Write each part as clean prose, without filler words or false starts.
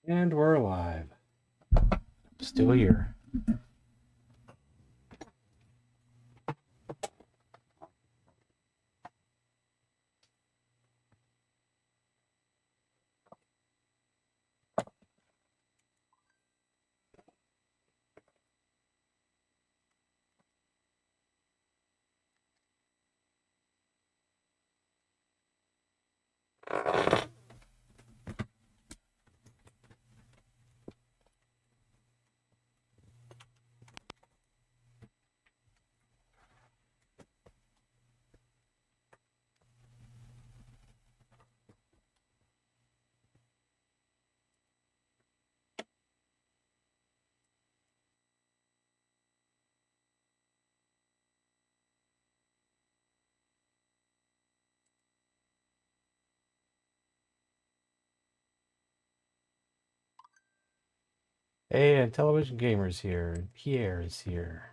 And we're live. Still here. Hey, and television gamers here. And Pierre is here.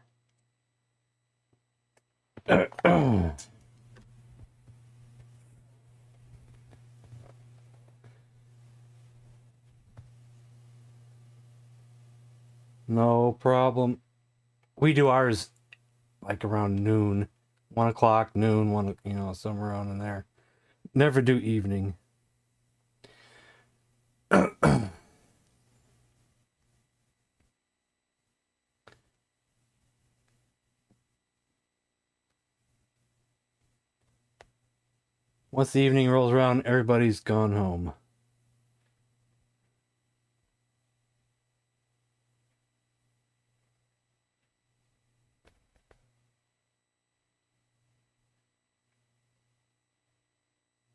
No problem. We do ours like around noon, 1 o'clock, noon, somewhere around in there. Never do evening. Once the evening rolls around, everybody's gone home.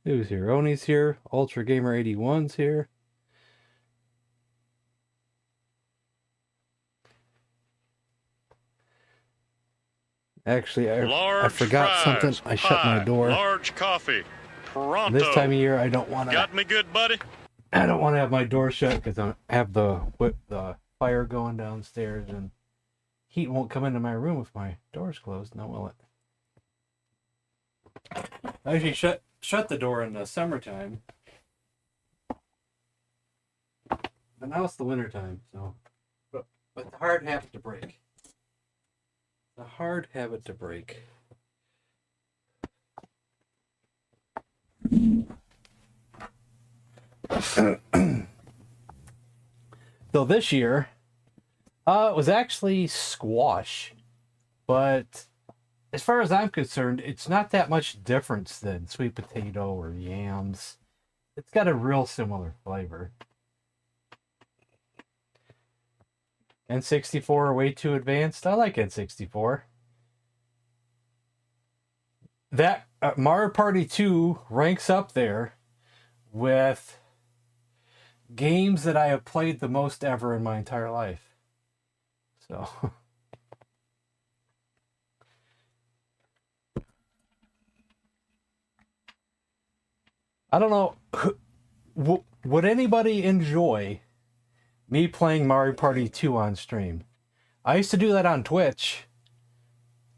Who's here? Oni's here. Ultra Gamer 81's here. Actually, I forgot something. I shut my door. Large coffee. Pronto. This time of year, I don't want to. Got me good, buddy? I don't want to have my door shut because I have the fire going downstairs, and heat won't come into my room if my door's closed. No, will it? I actually shut the door in the summertime, but now it's the wintertime. So, but the hard habit to break. The hard habit to break. So this year, it was actually squash, but as far as I'm concerned, it's not that much difference than sweet potato or yams. It's got a real similar flavor. N64 are way too advanced. I like N64. That Mario Party 2 ranks up there with games that I have played the most ever in my entire life. So I don't know, would anybody enjoy me playing Mario Party 2 on stream? I used to do that on Twitch.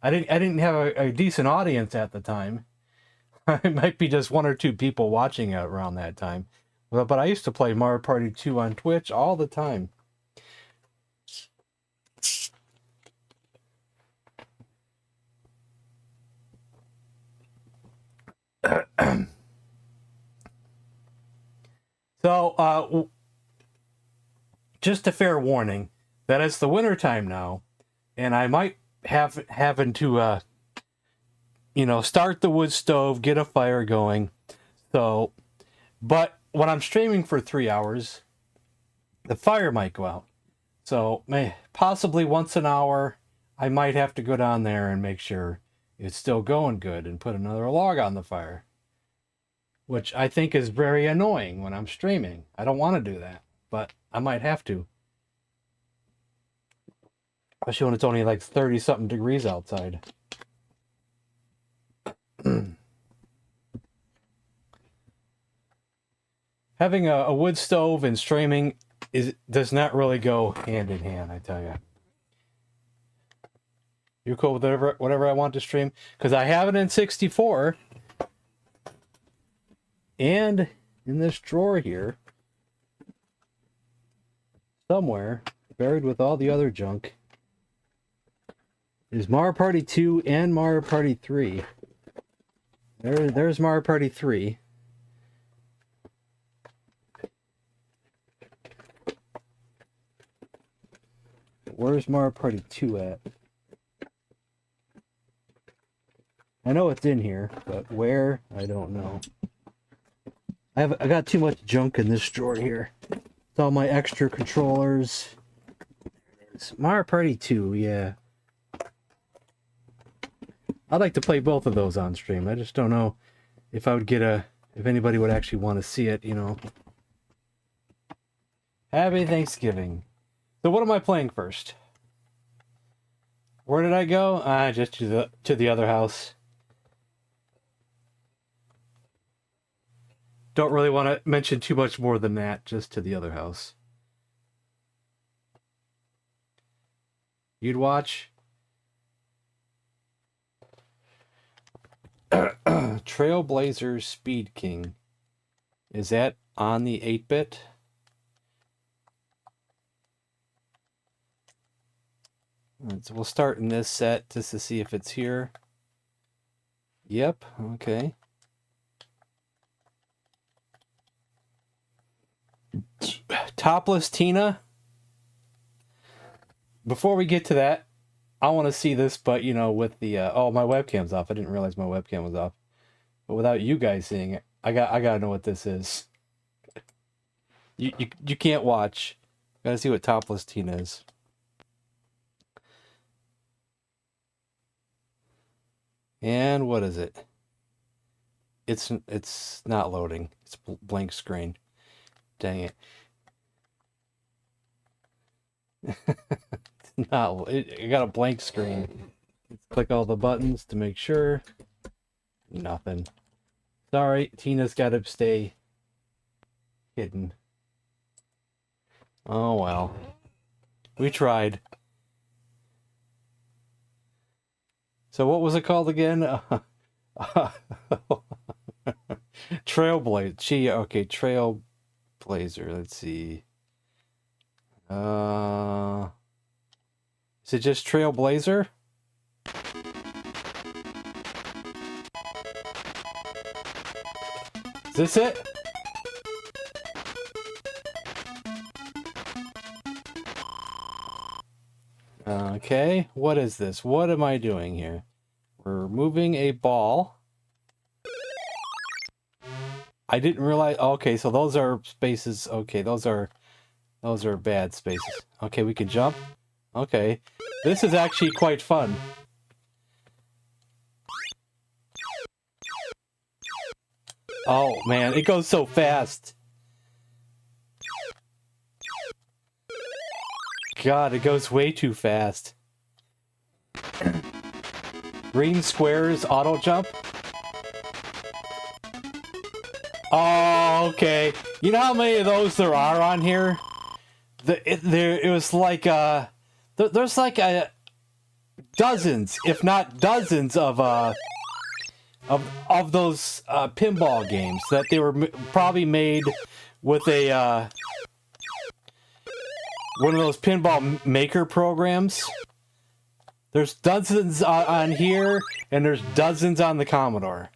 I didn't have a decent audience at the time. It might be just one or two people watching it around that time. But I used to play Mario Party 2 on Twitch all the time. So, just a fair warning that it's the winter time now, and I might having to start the wood stove, get a fire going. So, but when I'm streaming for 3 hours, the fire might go out. So possibly once an hour, I might have to go down there and make sure it's still going good and put another log on the fire, which I think is very annoying when I'm streaming. I don't want to do that, but I might have to. Especially when it's only like 30-something degrees outside. Having a wood stove and streaming does not really go hand in hand, I tell you. You cool with whatever I want to stream? Because I have it in 64. And in this drawer here, somewhere, buried with all the other junk, is Mario Party 2 and Mario Party 3. There's Mario Party 3. Where's Mario Party 2 at? I know it's in here, but where? I don't know. I got too much junk in this drawer here. It's all my extra controllers. It's Mario Party 2, yeah. I'd like to play both of those on stream. I just don't know if I would get if anybody would actually want to see it, you know. Happy Thanksgiving. So what am I playing first? Where did I go? Just to the other house. Don't really want to mention too much more than that, just to the other house. You'd watch? Trailblazer Speed King. Is that on the 8-bit? So we'll start in this set just to see if it's here. Yep, okay. Topless Tina. Before we get to that, I want to see this, but you know, with the oh, my webcam's off. I didn't realize my webcam was off. But without you guys seeing it, I gotta know what this is. You can't watch. Gotta see what Topless Tina is. And what is it? It's not loading. It's blank screen. Dang it. It's not. I got a blank screen. Let's click all the buttons to make sure. Nothing. Sorry, Tina's got to stay hidden. Oh well. We tried. So what was it called again? Trailblazer. Okay, Trailblazer. Let's see. Is it just Trailblazer? Is this it? Okay, what is this? What am I doing here? We're moving a ball. I didn't realize. Okay, so those are spaces. Okay, those are bad spaces. Okay, we can jump. Okay, this is actually quite fun. Oh man, it goes so fast. God, it goes way too fast. Green squares, auto jump. Oh, okay. You know how many of those there are on here? It was like there's like dozens, if not dozens, of those pinball games that they were probably made with a one of those pinball maker programs. There's dozens on here, and there's dozens on the Commodore.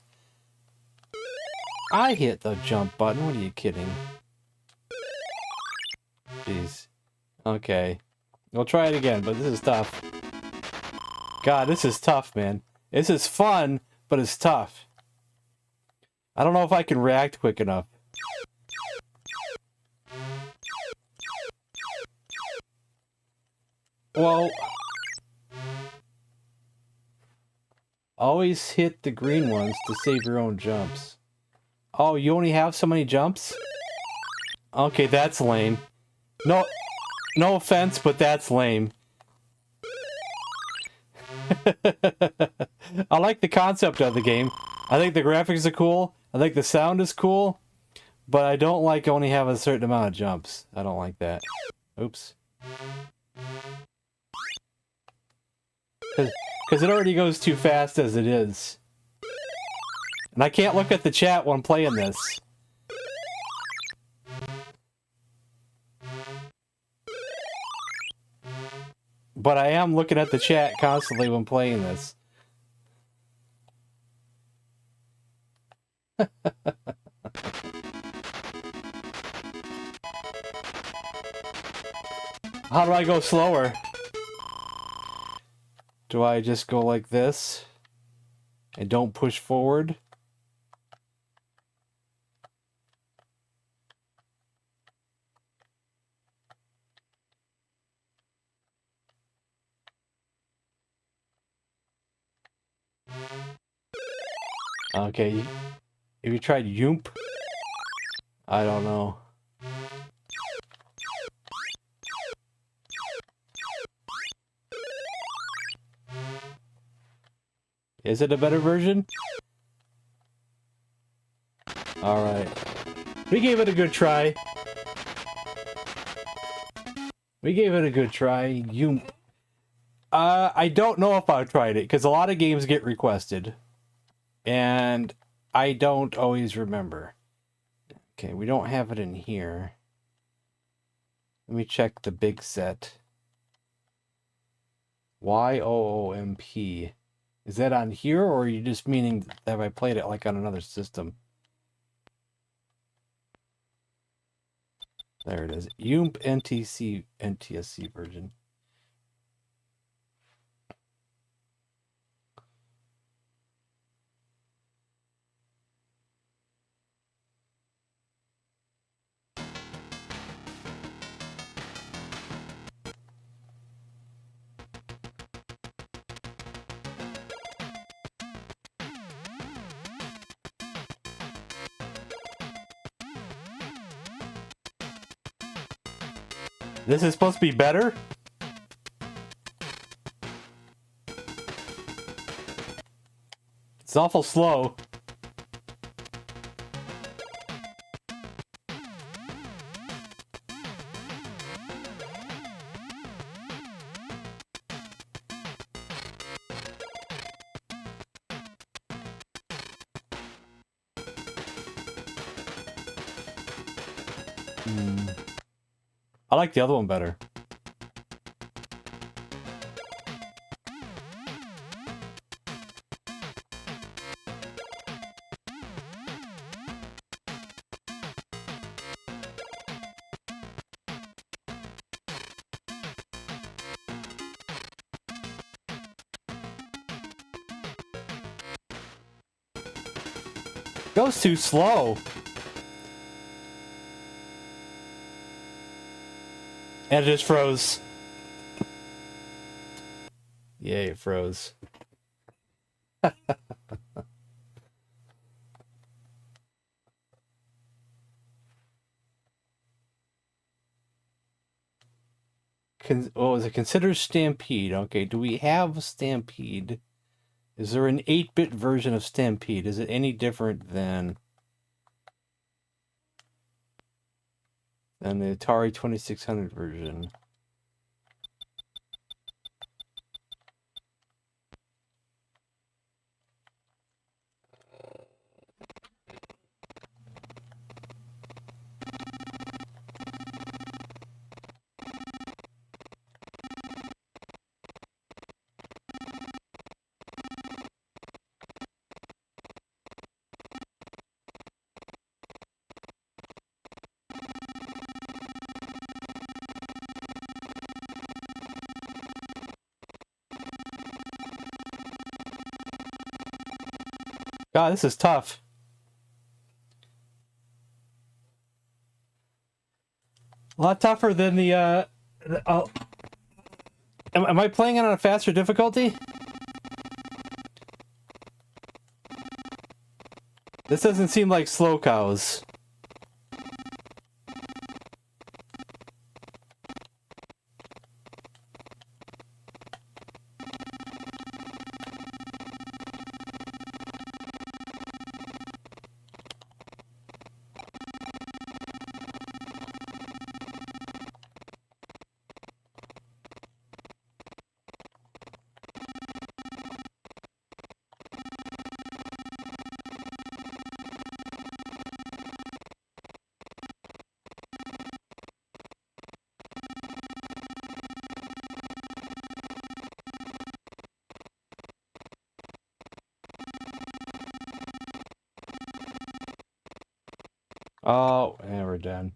I hit the jump button. What are you kidding? Jeez. Okay. We'll try it again, but this is tough. God, this is tough, man. This is fun, but it's tough. I don't know if I can react quick enough. Well, always hit the green ones to save your own jumps. Oh, you only have so many jumps? Okay, that's lame. No offense, but that's lame. I like the concept of the game. I think the graphics are cool. I think the sound is cool. But I don't like only having a certain amount of jumps. I don't like that. Oops. Because it already goes too fast as it is. And I can't look at the chat when I'm playing this. but I am looking at the chat constantly when playing this. How do I go slower? Do I just go like this and don't push forward? Okay, have you tried Yoomp? I don't know. Is it a better version? Alright. We gave it a good try. Yoomp. I don't know if I've tried it, because a lot of games get requested. And I don't always remember. Okay, we don't have it in here. Let me check the big set. YOOMP. Is that on here, or are you just meaning that I played it like on another system? There it is. Yoomp NTSC version. This is supposed to be better? It's awful slow. I like the other one better. Goes too slow. And it just froze. Yay, it froze. Oh, is it considered Stampede? Okay, do we have Stampede? Is there an 8-bit version of Stampede? Is it any different than the Atari 2600 version? God, this is tough. A lot tougher than the am I playing it on a faster difficulty? This doesn't seem like Slow Cows. Oh, yeah, we're done.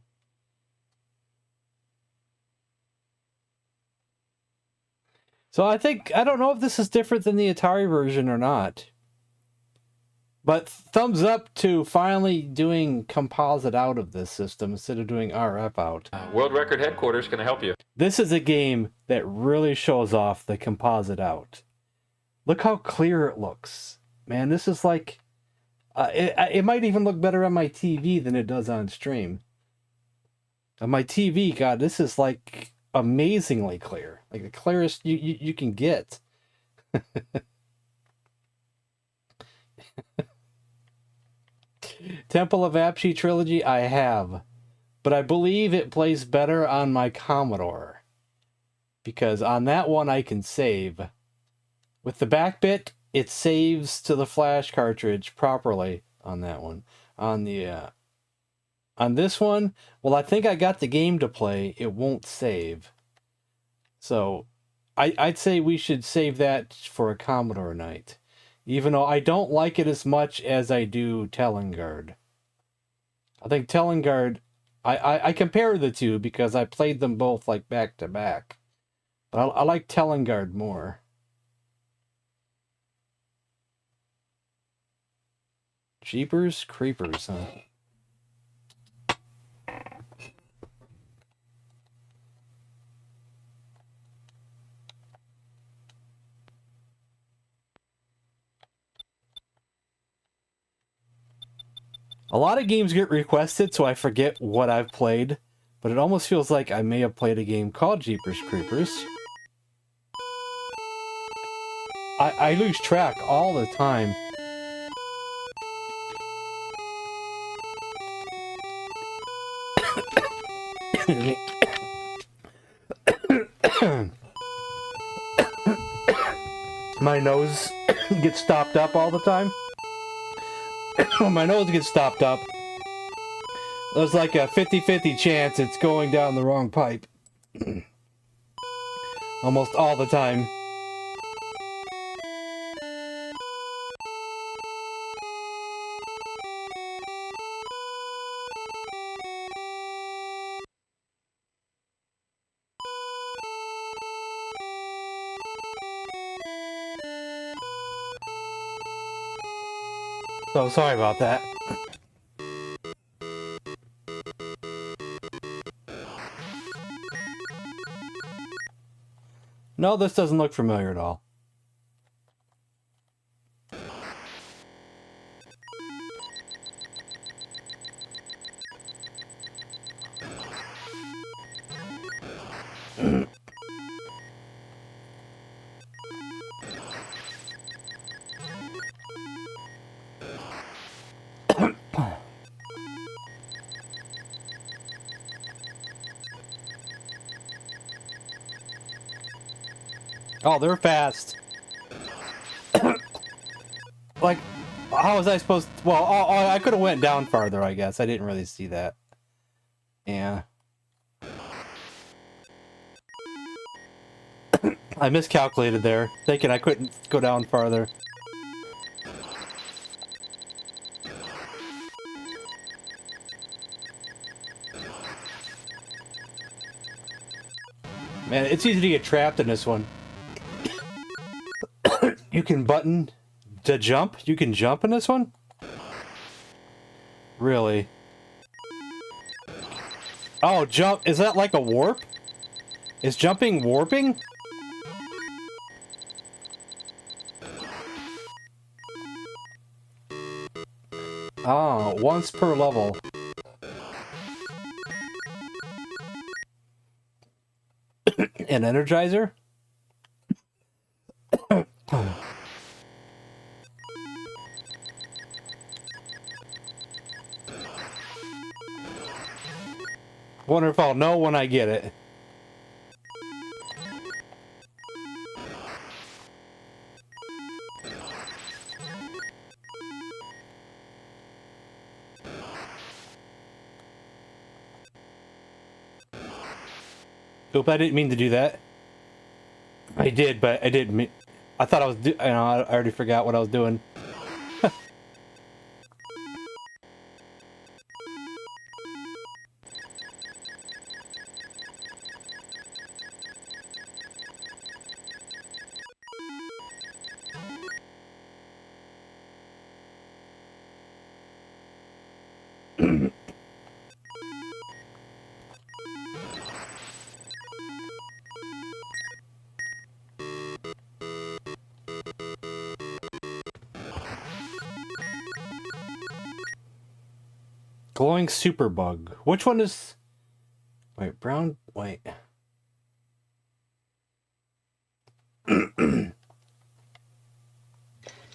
So I don't know if this is different than the Atari version or not. But thumbs up to finally doing composite out of this system instead of doing RF out. World Record Headquarters can help you. This is a game that really shows off the composite out. Look how clear it looks. Man, this is like... it might even look better on my TV than it does on stream. On my TV, God, this is like amazingly clear. Like the clearest you can get. Temple of Apshi Trilogy, I have. But I believe it plays better on my Commodore. Because on that one I can save. With the back bit, it saves to the flash cartridge properly on that one. On this one, well, I think I got the game to play. It won't save. So, I'd say we should save that for a Commodore night. Even though I don't like it as much as I do Telengard. I think Telengard, I compare the two because I played them both like back to back. But I like Telengard more. Jeepers Creepers, huh? A lot of games get requested, so I forget what I've played, but it almost feels like I may have played a game called Jeepers Creepers. I lose track all the time. My nose gets stopped up all the time. When my nose gets stopped up, there's like a 50-50 chance it's going down the wrong pipe. Almost all the time. So sorry about that. No, this doesn't look familiar at all. Oh, they're fast. Like, how was I supposed to... Well, I could have went down farther, I guess. I didn't really see that. Yeah. I miscalculated there, thinking I couldn't go down farther. Man, it's easy to get trapped in this one. You can button to jump? You can jump in this one? Really? Oh, jump. Is that like a warp? Is jumping warping? Ah, once per level. An energizer? Wonder if I'll know when I get it. Oop, I didn't mean to do that. I did, but I didn't mean... I thought I was... I already forgot what I was doing. Glowing superbug. Which one is... Wait, brown... Wait.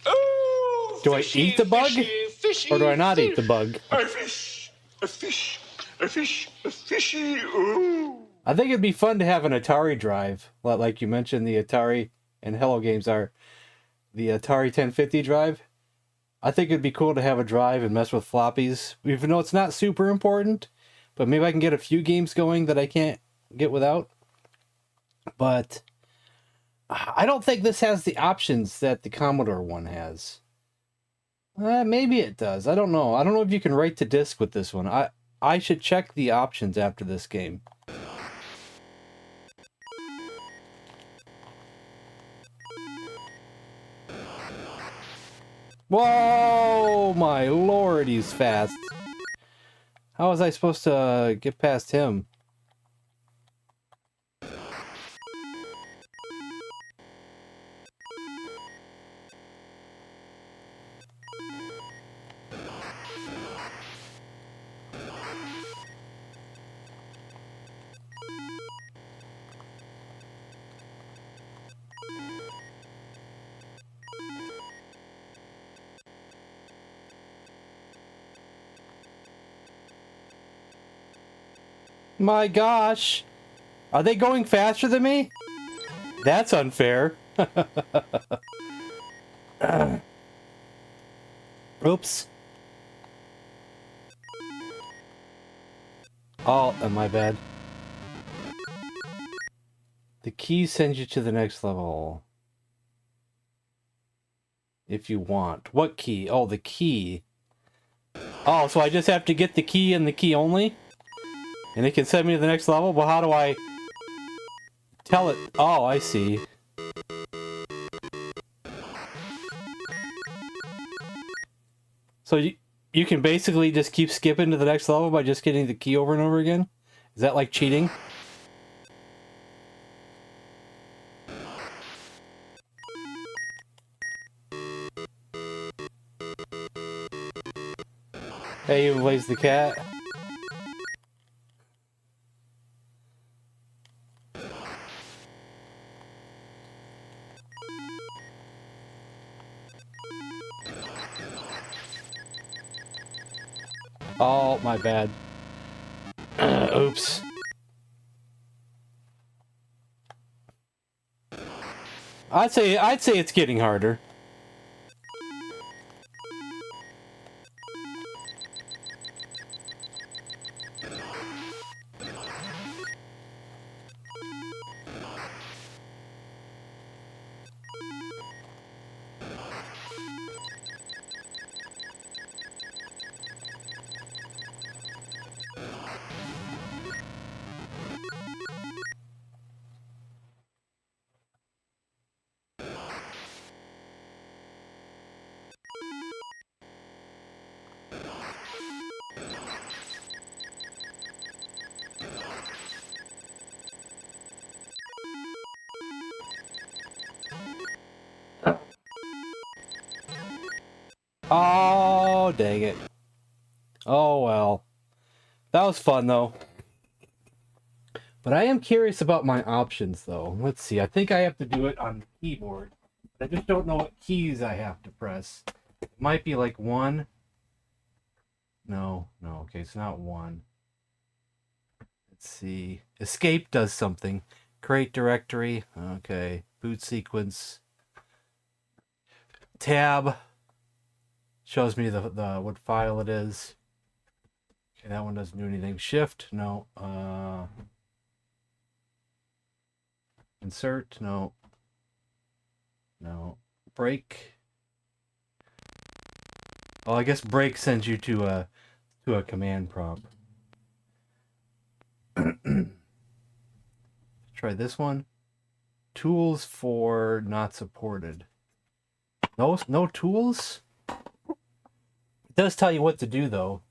Oh, Do I eat the bug? fishy, Or do I not eat the bug? A fish, a fish, a fish, a fishy, ooh. I think it'd be fun to have an Atari drive. Like you mentioned, the Atari and Hello Games are the Atari 1050 drive. I think it'd be cool to have a drive and mess with floppies. Even though it's not super important. But maybe I can get a few games going that I can't get without. But I don't think this has the options that the Commodore one has. Maybe it does. I don't know. I don't know if you can write to disk with this one. I should check the options after this game. Whoa, my lord, he's fast. How was I supposed to get past him? My gosh. Are they going faster than me? That's unfair. Oops. Oh, my bad. The key sends you to the next level. If you want. What key? Oh, the key. Oh, so I just have to get the key and the key only? And it can send me to the next level? Well, how do I tell it? Oh, I see. So you can basically just keep skipping to the next level by just getting the key over and over again? Is that like cheating? Hey, you Blaze the cat. Oh, my bad. Oops. I'd say it's getting harder. Oh, dang it. Oh, well. That was fun, though. But I am curious about my options, though. Let's see. I think I have to do it on the keyboard. I just don't know what keys I have to press. It might be like 1. No. Okay, it's not 1. Let's see. Escape does something. Create directory. Okay. Boot sequence. Tab. Shows me the what file it is. Okay, that one doesn't do anything. Shift, no. Insert, no. Break. Oh, I guess break sends you to a command prompt. Try this one. Tools for not supported. No tools? It does tell you what to do, though.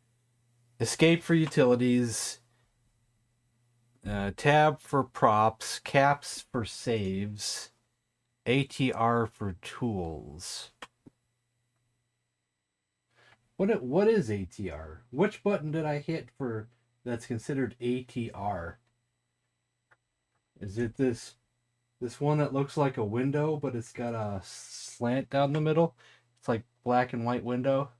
escape for utilities, tab for props, caps for saves, ATR for tools. What is ATR? Which button did I hit for that's considered ATR? Is it this one that looks like a window, but it's got a slant down the middle? It's like black and white window.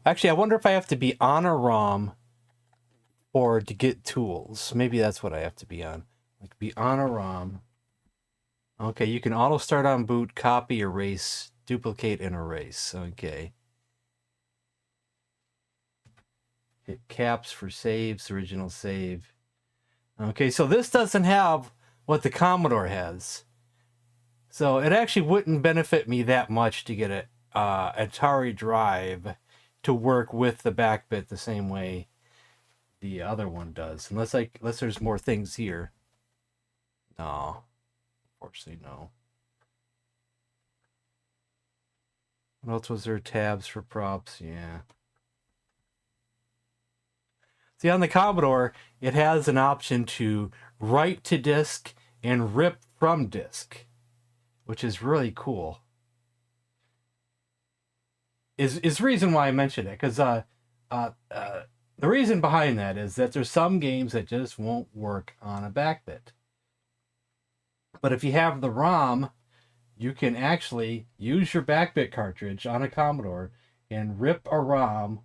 Actually, I wonder if I have to be on a ROM or to get tools. Maybe that's what I have to be on. Like be on a ROM. Okay, you can auto start on boot, copy, erase, duplicate, and erase. Okay. Hit caps for saves, original save. Okay, so this doesn't have what the Commodore has. So it actually wouldn't benefit me that much to get an Atari drive to work with the back bit the same way the other one does. Unless there's more things here. No. Unfortunately, no. What else was there? Tabs for props, yeah. See, on the Commodore, it has an option to write to disk and rip from disk, which is really cool. Is the reason why I mentioned it, because the reason behind that is that there's some games that just won't work on a backbit. But if you have the ROM, you can actually use your backbit cartridge on a Commodore and rip a ROM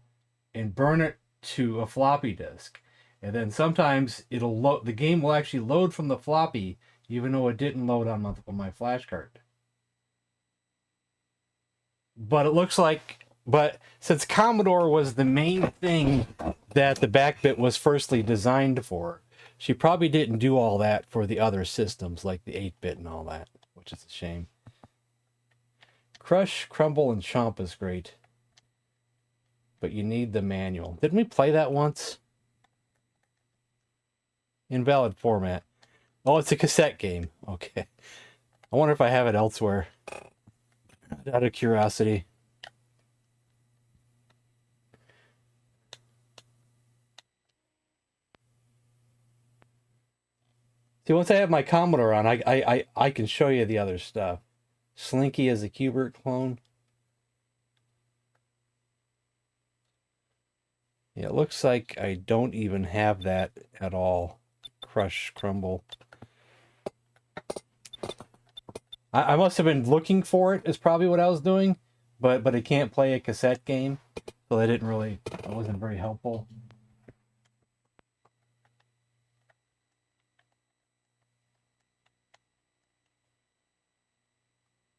and burn it to a floppy disk. And then sometimes it'll load, the game will actually load from the floppy, even though it didn't load on my flash card. But it looks like, since Commodore was the main thing that the backbit was firstly designed for, she probably didn't do all that for the other systems, like the 8-bit and all that, which is a shame. Crush, Crumble, and Chomp is great. But you need the manual. Didn't we play that once? Invalid format. Oh, it's a cassette game. Okay. I wonder if I have it elsewhere. Out of curiosity. See, once I have my Commodore on, I can show you the other stuff. Slinky is a Qbert clone. Yeah, it looks like I don't even have that at all. Crush, Crumble. I must have been looking for it, is probably what I was doing. But it can't play a cassette game. So it wasn't very helpful.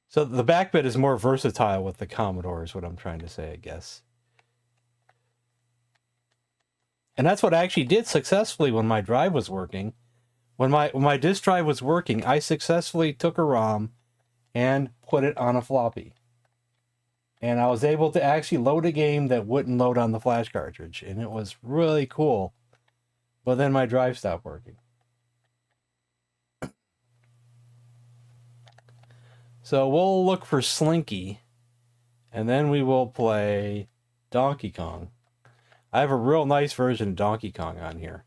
So the backbit is more versatile with the Commodore, is what I'm trying to say, I guess. And that's what I actually did successfully when my drive was working. When my disk drive was working, I successfully took a ROM and put it on a floppy. And I was able to actually load a game that wouldn't load on the flash cartridge. And it was really cool. But then my drive stopped working. So we'll look for Slinky. And then we will play Donkey Kong. I have a real nice version of Donkey Kong on here.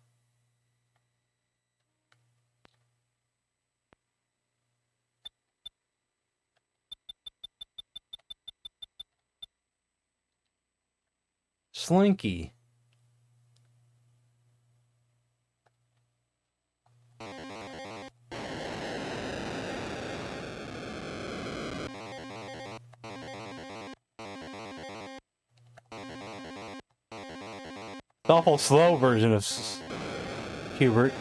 Slinky. It's an awful slow version of Qbert.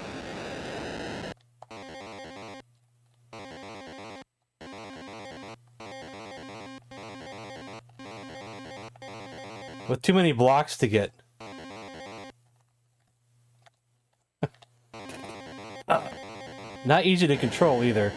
With too many blocks to get. Not easy to control either.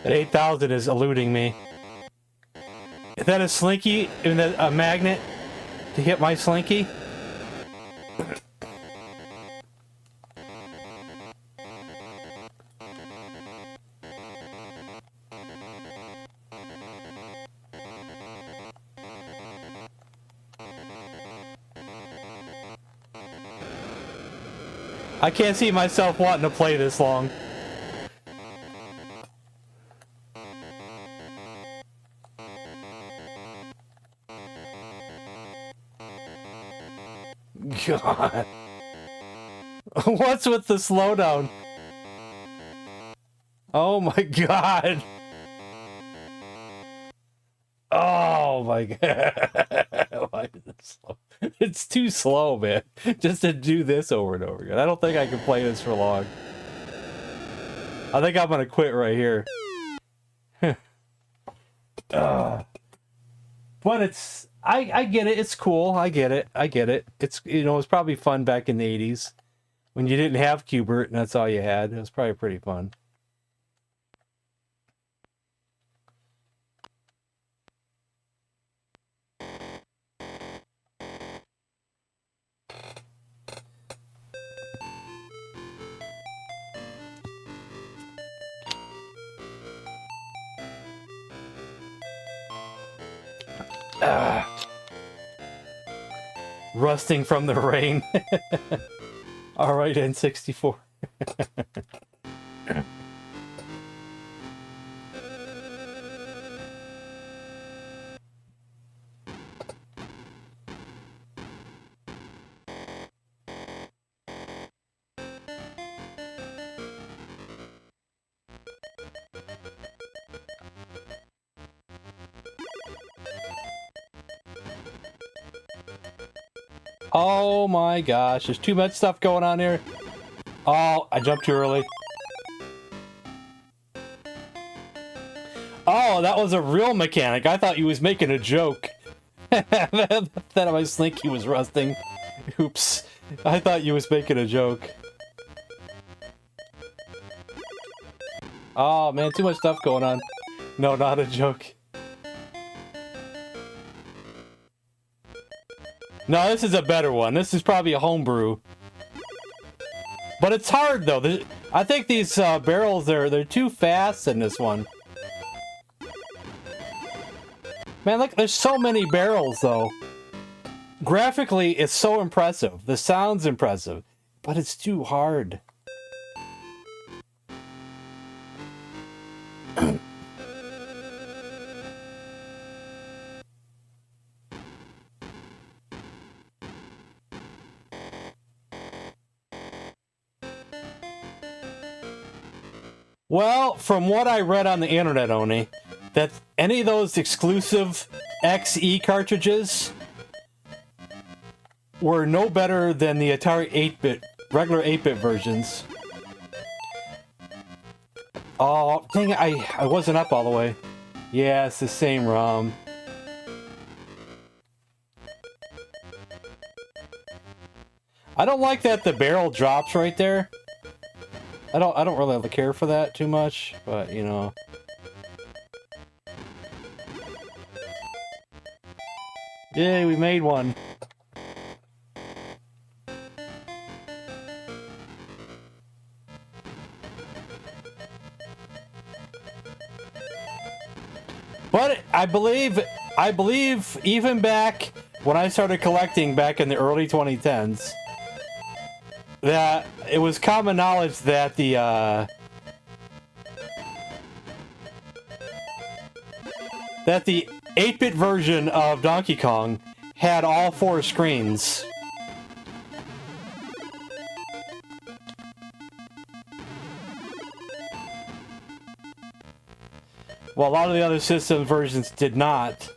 That 8,000 is eluding me. Is that a Slinky? Is that a magnet to hit my Slinky? I can't see myself wanting to play this long. God. What's with the slowdown? Oh my god. Oh my god. Why is it slow? It's too slow, man. Just to do this over and over again. I don't think I can play this for long. I think I'm gonna quit right here. But it's... I get it. It's cool. I get it. It's, you know, it was probably fun back in the 80s when you didn't have Qbert and that's all you had. It was probably pretty fun. Rusting from the rain. Alright, N64. Oh my gosh, there's too much stuff going on here. Oh, I jumped too early. Oh, that was a real mechanic. I thought he was making a joke. That my Slinky was rusting. Oops. I thought you was making a joke. Oh man, too much stuff going on. No, not a joke. No, this is a better one. This is probably a homebrew. But it's hard though. I think these barrels they're too fast in this one. Man, look, there's so many barrels though. Graphically, it's so impressive. The sound's impressive, but it's too hard. Well, from what I read on the internet, Oni, that any of those exclusive XE cartridges were no better than the Atari 8-bit, regular 8-bit versions. Oh, dang it, I wasn't up all the way. Yeah, it's the same ROM. I don't like that the barrel drops right there. I don't really care for that too much, but you know. Yay, we made one. But I believe even back when I started collecting back in the early 2010s, that it was common knowledge that the 8-bit version of Donkey Kong had all 4 screens. While a lot of the other system versions did not.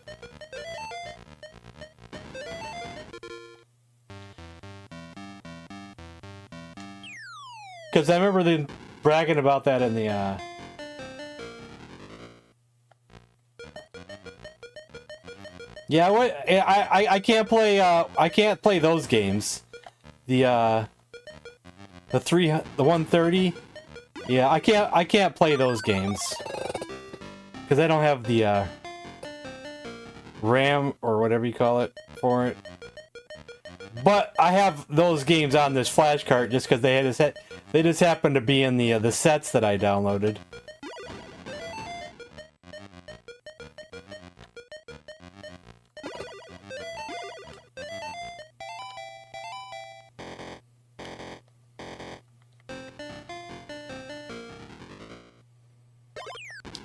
Because I remember them bragging about that in the, Yeah, I can't play those games. The 130. Yeah, I can't play those games. because I don't have the RAM or whatever you call it for it. But I have those games on this flash cart just because they just happen to be in the sets that I downloaded.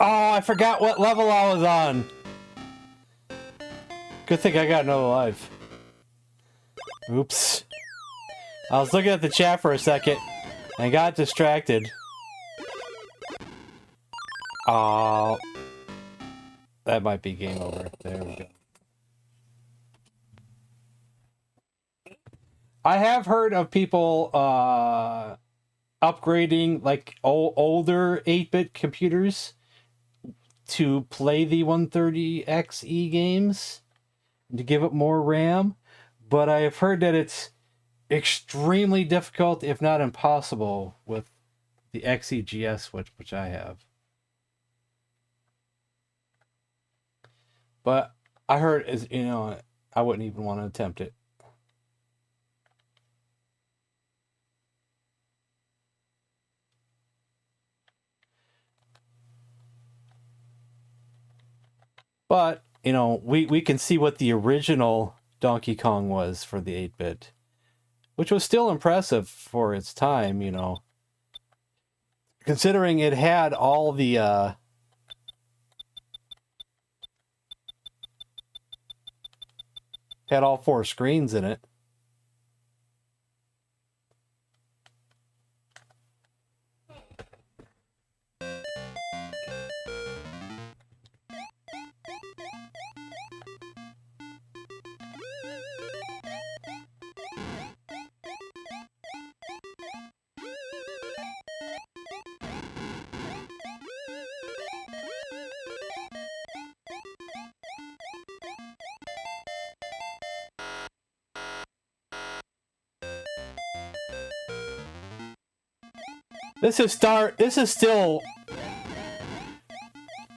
Oh, I forgot what level I was on. Good thing I got another life. Oops. I was looking at the chat for a second and got distracted. Oh, that might be game over. There we go. I have heard of people upgrading like older 8-bit computers to play the 130XE games to give it more RAM, but I have heard that it's extremely difficult, if not impossible, with the XEGS switch, which I have. But I heard, I wouldn't even want to attempt it. But, we can see what the original Donkey Kong was for the 8-bit, which was still impressive for its time, considering it had all the, had all 4 screens in it. This is still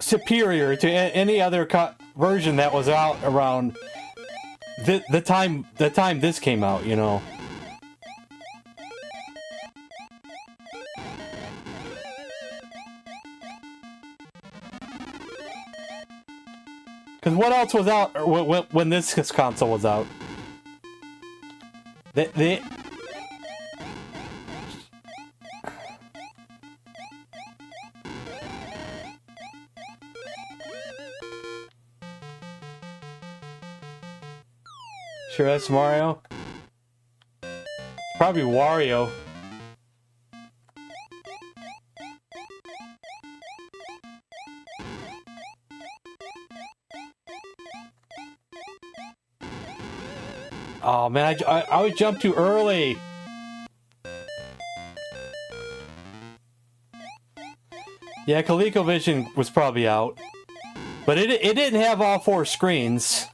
superior to any other version that was out around the time this came out, Because what else was out when this console was out? Sure, that's Mario. Probably Wario. Oh man, I always jump too early. Yeah, ColecoVision was probably out, but it didn't have all 4 screens.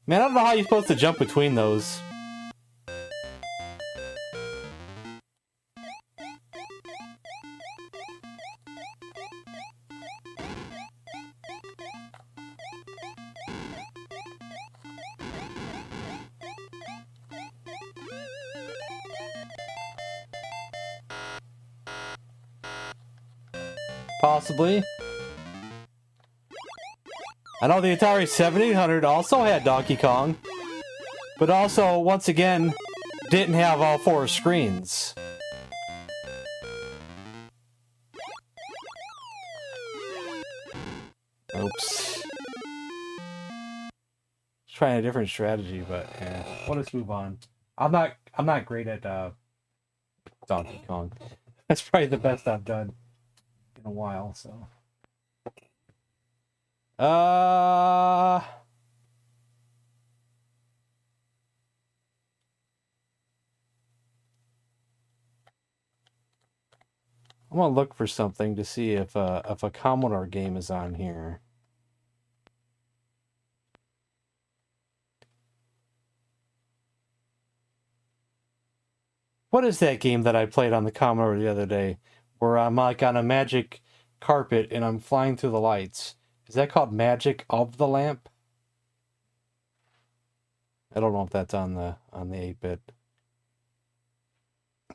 Man, I don't know how you're supposed to jump between those. Possibly. I know the Atari 7800 also had Donkey Kong, but also, once again, didn't have all 4 screens. Oops. Trying a different strategy, but yeah. Well, let's move on. I'm not great at Donkey Kong. That's probably the best I've done in a while, so. I'm gonna look for something to see if a Commodore game is on here. What is that game that I played on the Commodore the other day, where I'm like on a magic carpet and I'm flying through the lights? Is that called Magic of the Lamp? I don't know if that's on the 8-bit.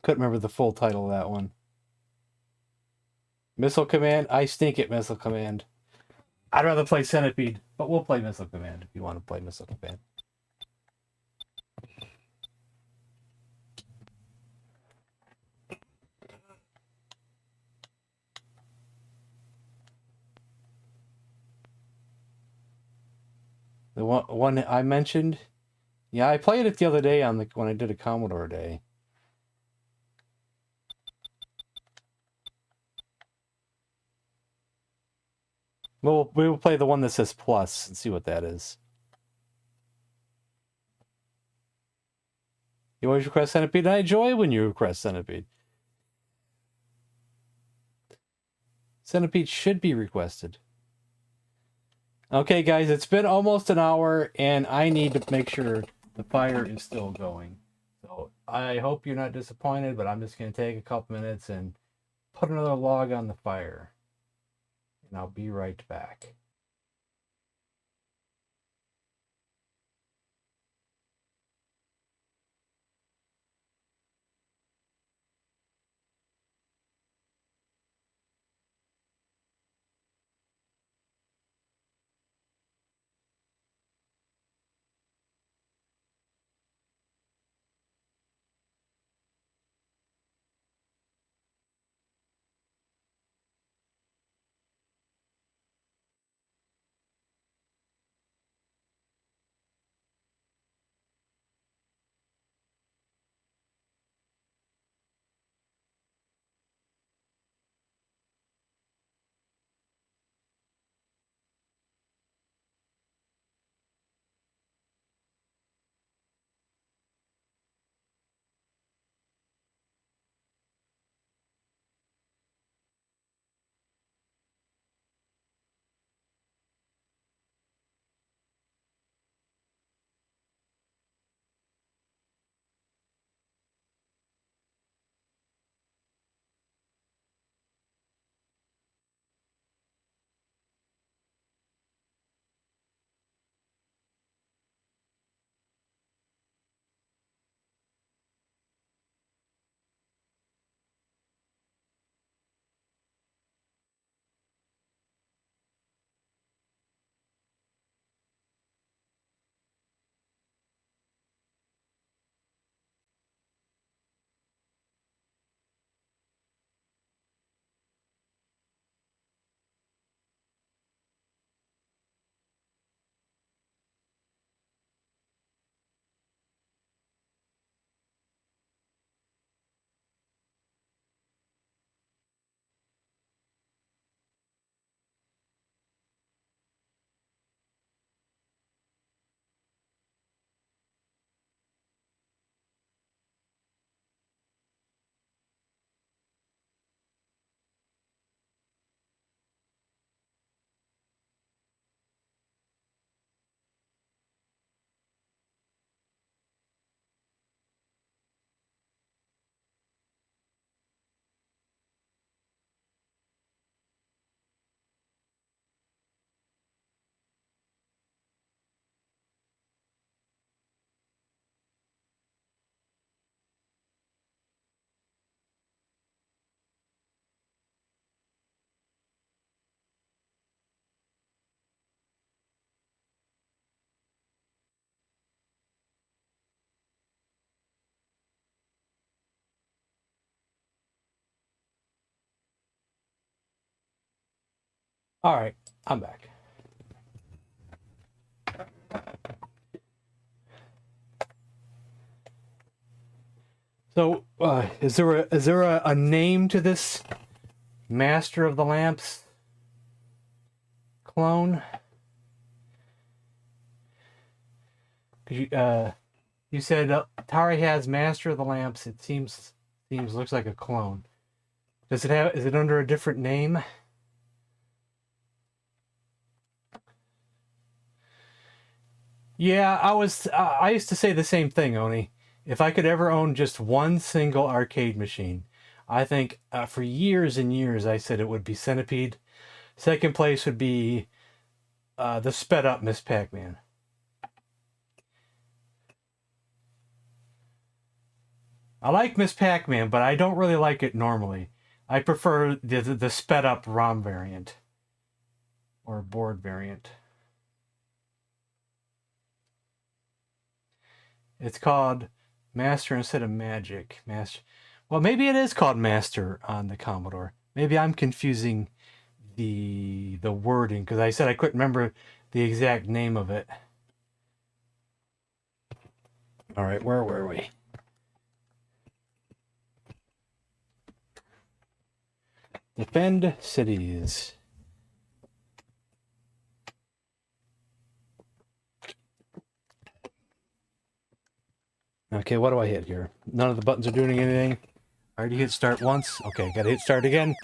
Couldn't remember the full title of that one. Missile Command? I stink at Missile Command. I'd rather play Centipede, but we'll play Missile Command if you want to play Missile Command. The one I mentioned, yeah, I played it the other day when I did a Commodore Day. We'll play the one that says plus and see what that is. You always request Centipede, and I enjoy when you request Centipede. Centipede should be requested. Okay, guys, it's been almost an hour, and I need to make sure the fire is still going. So I hope you're not disappointed, but I'm just going to take a couple minutes and put another log on the fire. And I'll be right back. All right, I'm back. So, is there a name to this Master of the Lamps clone? You said Atari has Master of the Lamps. It looks like a clone. Is it under a different name? Yeah, I used to say the same thing, Oni. If I could ever own just one single arcade machine, I think for years and years I said it would be Centipede. Second place would be the sped up Miss Pac-Man. I like Miss Pac-Man, but I don't really like it normally. I prefer the sped up ROM variant or board variant. It's called Master instead of Magic. Master. Well, maybe it is called Master on the Commodore. Maybe I'm confusing the wording because I said I couldn't remember the exact name of it. All right, where were we? Defend cities. Okay, what do I hit here? None of the buttons are doing anything. I already hit start once. Okay, gotta hit start again.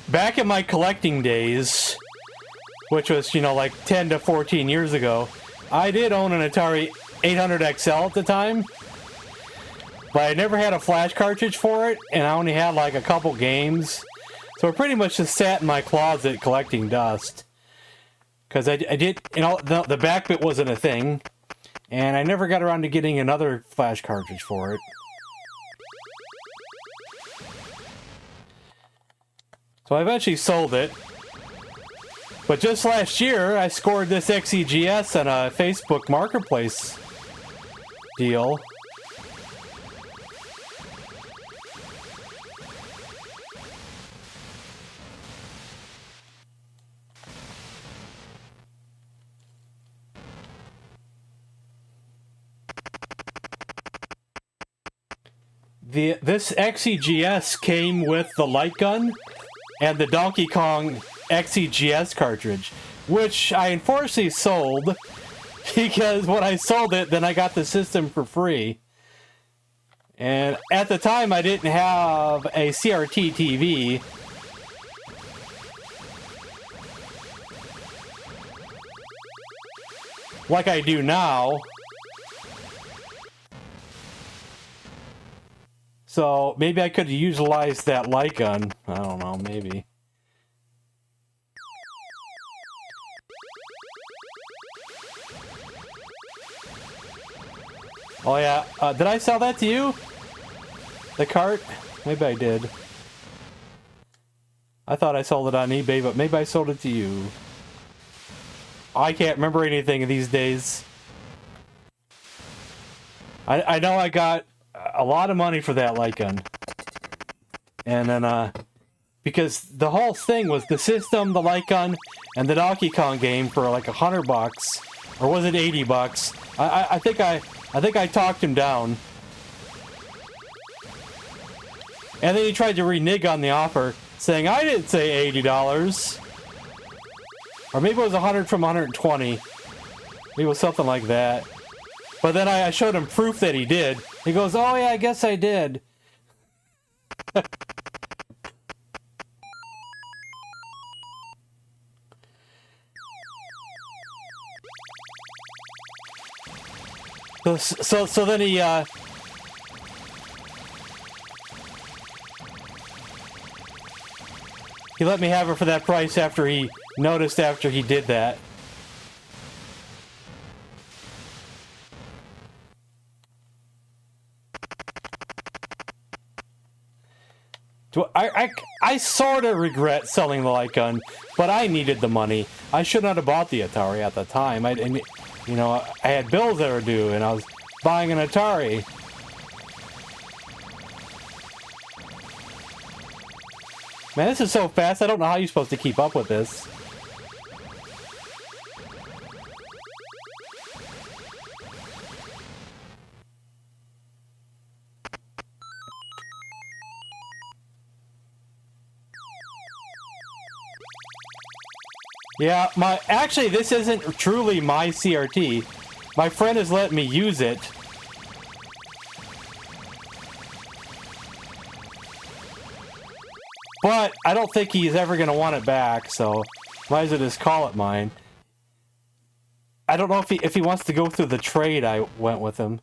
Back in my collecting days, which was, like 10 to 14 years ago, I did own an Atari 800XL at the time, but I never had a flash cartridge for it, and I only had like a couple games, so it pretty much just sat in my closet collecting dust. Because I did, the back bit wasn't a thing, and I never got around to getting another flash cartridge for it. So I eventually sold it. But just last year, I scored this XEGS on a Facebook Marketplace deal. This XEGS came with the light gun and the Donkey Kong XEGS cartridge, which I unfortunately sold because when I sold it, then I got the system for free. And at the time, I didn't have a CRT TV. Like I do now. So maybe I could have utilized that light gun. I don't know, maybe. Oh yeah, did I sell that to you? The cart? Maybe I did. I thought I sold it on eBay, but maybe I sold it to you. I can't remember anything these days. I know I got a lot of money for that light gun. And then, because the whole thing was the system, the light gun, and the Donkey Kong game for like $100, or was it $80? I think I talked him down. And then he tried to renege on the offer, saying I didn't say $80. Or maybe it was 100 from 120. Maybe it was something like that. But then I showed him proof that he did. He goes, oh yeah, I guess I did. So then he let me have it for that price after he noticed after he did that. I sort of regret selling the light gun, but I needed the money. I should not have bought the Atari at the time. I had bills that were due, and I was buying an Atari. Man, this is so fast, I don't know how you're supposed to keep up with this. Yeah, actually this isn't truly my CRT. My friend has let me use it. But I don't think he's ever going to want it back, so might as well just call it mine. I don't know if he wants to go through the trade I went with him.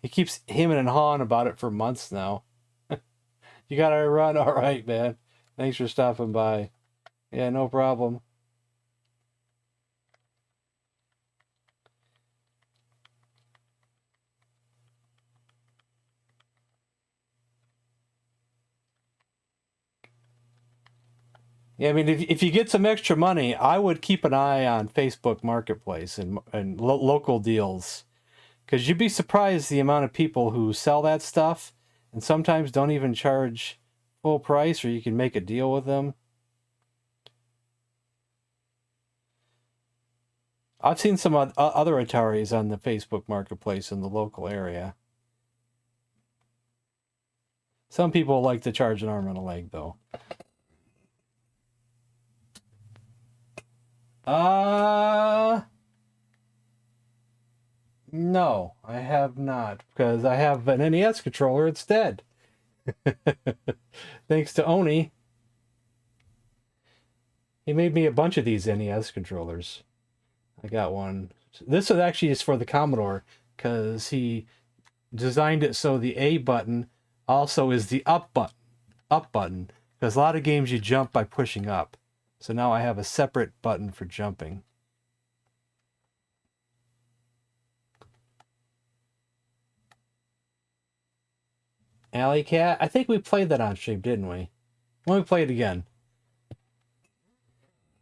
He keeps hemming and hawing about it for months now. You gotta run? All right, man. Thanks for stopping by. Yeah, no problem. Yeah, I mean, if you get some extra money, I would keep an eye on Facebook Marketplace and local deals. Because you'd be surprised the amount of people who sell that stuff and sometimes don't even charge full price, or you can make a deal with them. I've seen some other Ataris on the Facebook Marketplace in the local area. Some people like to charge an arm and a leg, though. No, I have not, because I have an NES controller instead. Thanks to Oni. He made me a bunch of these NES controllers. I got one. This is actually just for the Commodore, because he designed it so the A button also is the up button, because a lot of games you jump by pushing up. So now I have a separate button for jumping. Alley Cat? I think we played that on stream, didn't we? Let me play it again.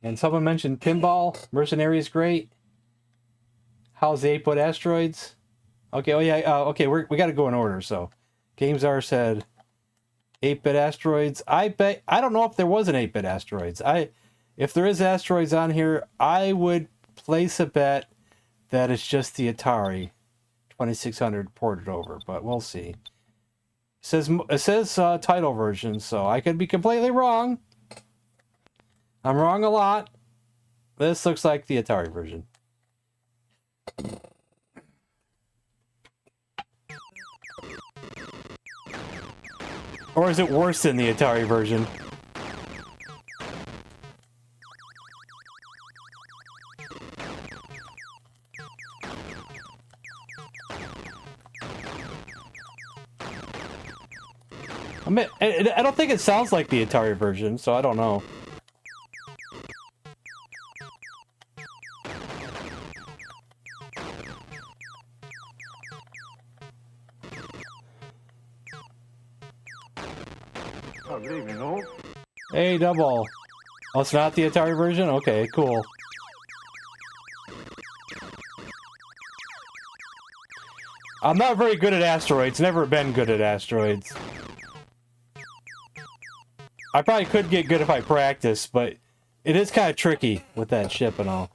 And someone mentioned Pinball. Mercenary is great. How's the 8-bit Asteroids? Okay, oh yeah, okay, we got to go in order, so. Games R said 8-bit Asteroids. I don't know if there was an 8-bit Asteroids. If there is Asteroids on here, I would place a bet that it's just the Atari 2600 ported over, but we'll see. It says title version, so I could be completely wrong. I'm wrong a lot. This looks like the Atari version. Or is it worse than the Atari version? I don't think it sounds like the Atari version, so I don't know. Oh, good evening, all. Hey, Double. Oh, it's not the Atari version? Okay, cool. I'm not very good at Asteroids. Never been good at Asteroids. I probably could get good if I practice, but it is kind of tricky with that ship and all.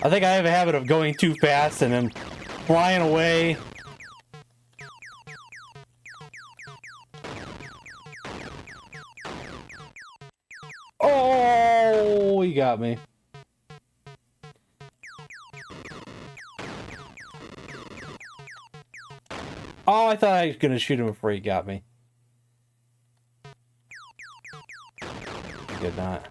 I think I have a habit of going too fast and then flying away. Oh, he got me. Oh, I thought I was going to shoot him before he got me. He did not.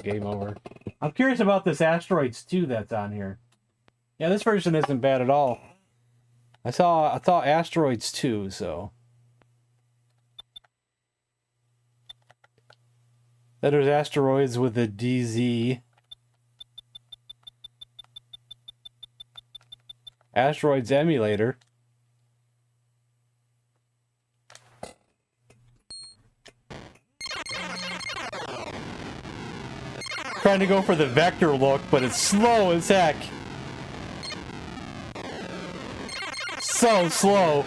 Game over. I'm curious about this Asteroids 2 that's on here. Yeah, this version isn't bad at all. I saw Asteroids too, so. Then there's Asteroids with a DZ. Asteroids emulator. Trying to go for the vector look, but it's slow as heck. So slow.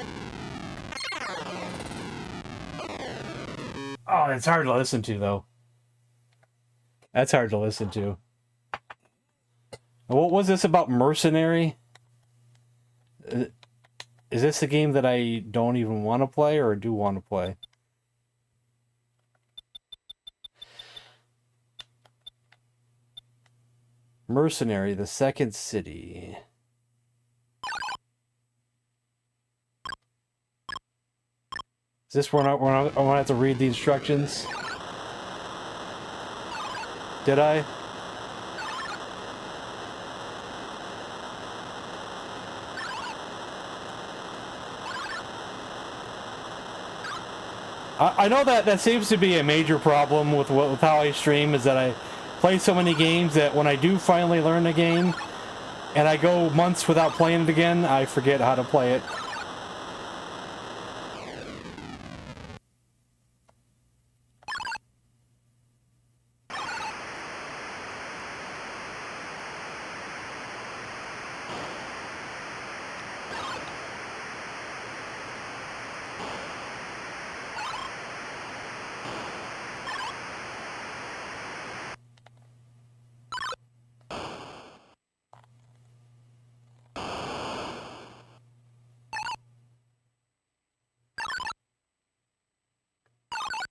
Oh, it's hard to listen to, though. That's hard to listen to. What was this about Mercenary? Is this a game that I don't even want to play or do want to play? Mercenary, the second city. Is this where I want to have to read the instructions? Did I? I know that seems to be a major problem with how I stream, is that I play so many games that when I do finally learn a game and I go months without playing it again, I forget how to play it.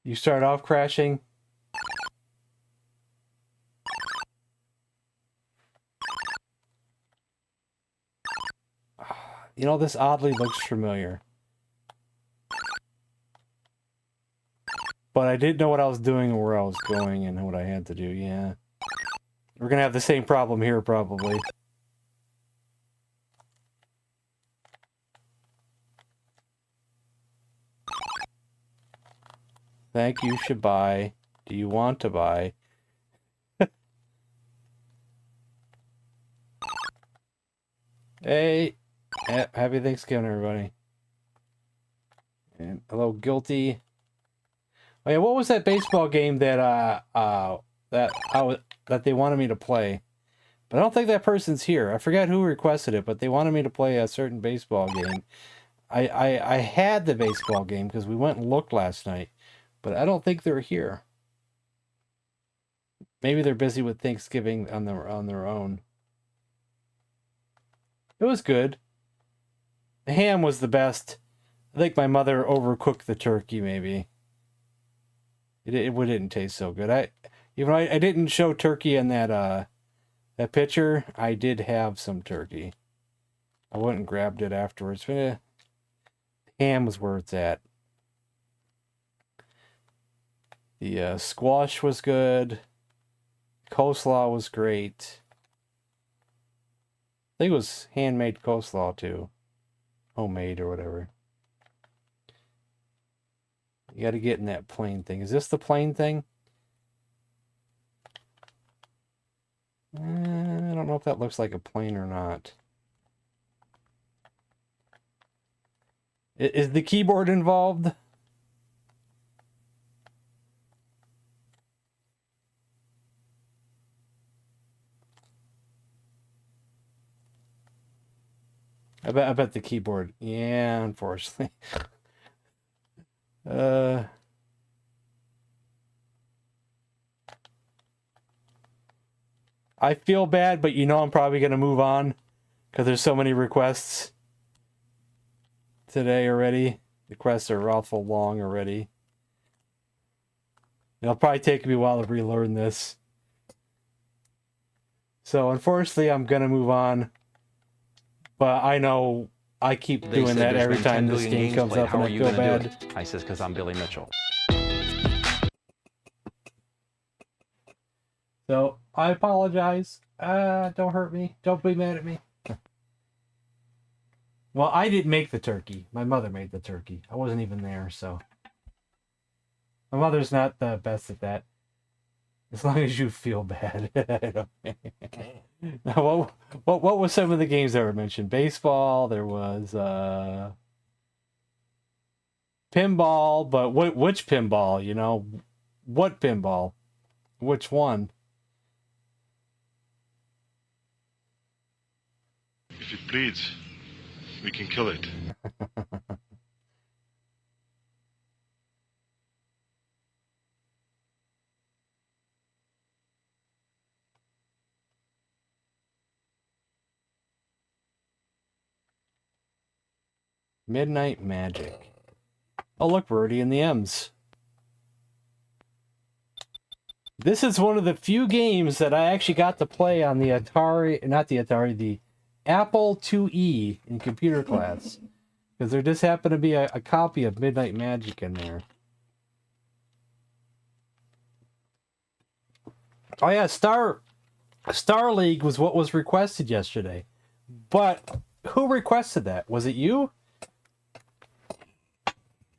You start off crashing. You know, this oddly looks familiar. But I didn't know what I was doing and where I was going and what I had to do, yeah. We're gonna have the same problem here, probably. Thank you, should buy. Do you want to buy? Hey, happy Thanksgiving, everybody. And hello, Guilty. Oh yeah, what was that baseball game that that they wanted me to play? But I don't think that person's here. I forgot who requested it, but they wanted me to play a certain baseball game. I had the baseball game because we went and looked last night. But I don't think they're here. Maybe they're busy with Thanksgiving on their own. It was good. The ham was the best. I think my mother overcooked the turkey, maybe. It didn't taste so good. I didn't show turkey in that picture. I did have some turkey. I went and grabbed it afterwards. But, ham was where it's at. The squash was good. Coleslaw was great. I think it was handmade coleslaw too. Homemade or whatever. You got to get in that plane thing. Is this the plane thing? I don't know if that looks like a plane or not. Is the keyboard involved? I bet the keyboard. Yeah, unfortunately. I feel bad, but you know I'm probably going to move on because there's so many requests today already. The requests are awful long already. It'll probably take me a while to relearn this. So unfortunately, I'm going to move on. But I know I keep doing that every time this game comes up and I feel bad. I says, because I'm Billy Mitchell. So I apologize. Don't hurt me. Don't be mad at me. Well, I didn't make the turkey. My mother made the turkey. I wasn't even there, so. My mother's not the best at that. As long as you feel bad. Now, what was some of the games that were mentioned? Baseball, there was pinball, but which pinball, you know? What pinball? Which one? If it bleeds, we can kill it. Midnight Magic. Oh, look, we're already in the M's. This is one of the few games that I actually got to play on the Atari, not the Atari, the Apple IIe in computer class. Because there just happened to be a copy of Midnight Magic in there. Oh yeah, Star League was what was requested yesterday. But who requested that? Was it you?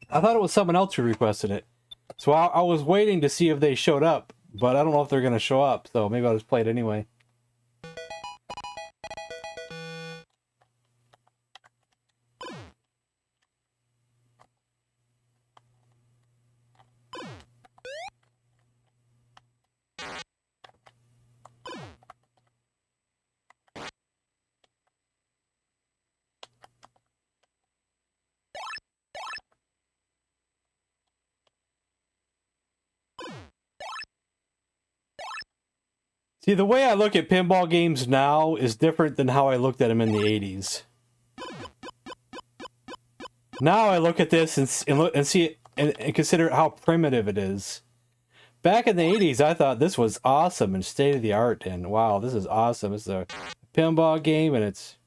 I thought it was someone else who requested it. So I was waiting to see if they showed up, but I don't know if they're going to show up, so maybe I'll just play it anyway. See, the way I look at pinball games now is different than how I looked at them in the 80s. Now I look at this and see it and consider how primitive it is. Back in the 80s, I thought this was awesome and state of the art, and wow, this is awesome. It's a pinball game, and it's...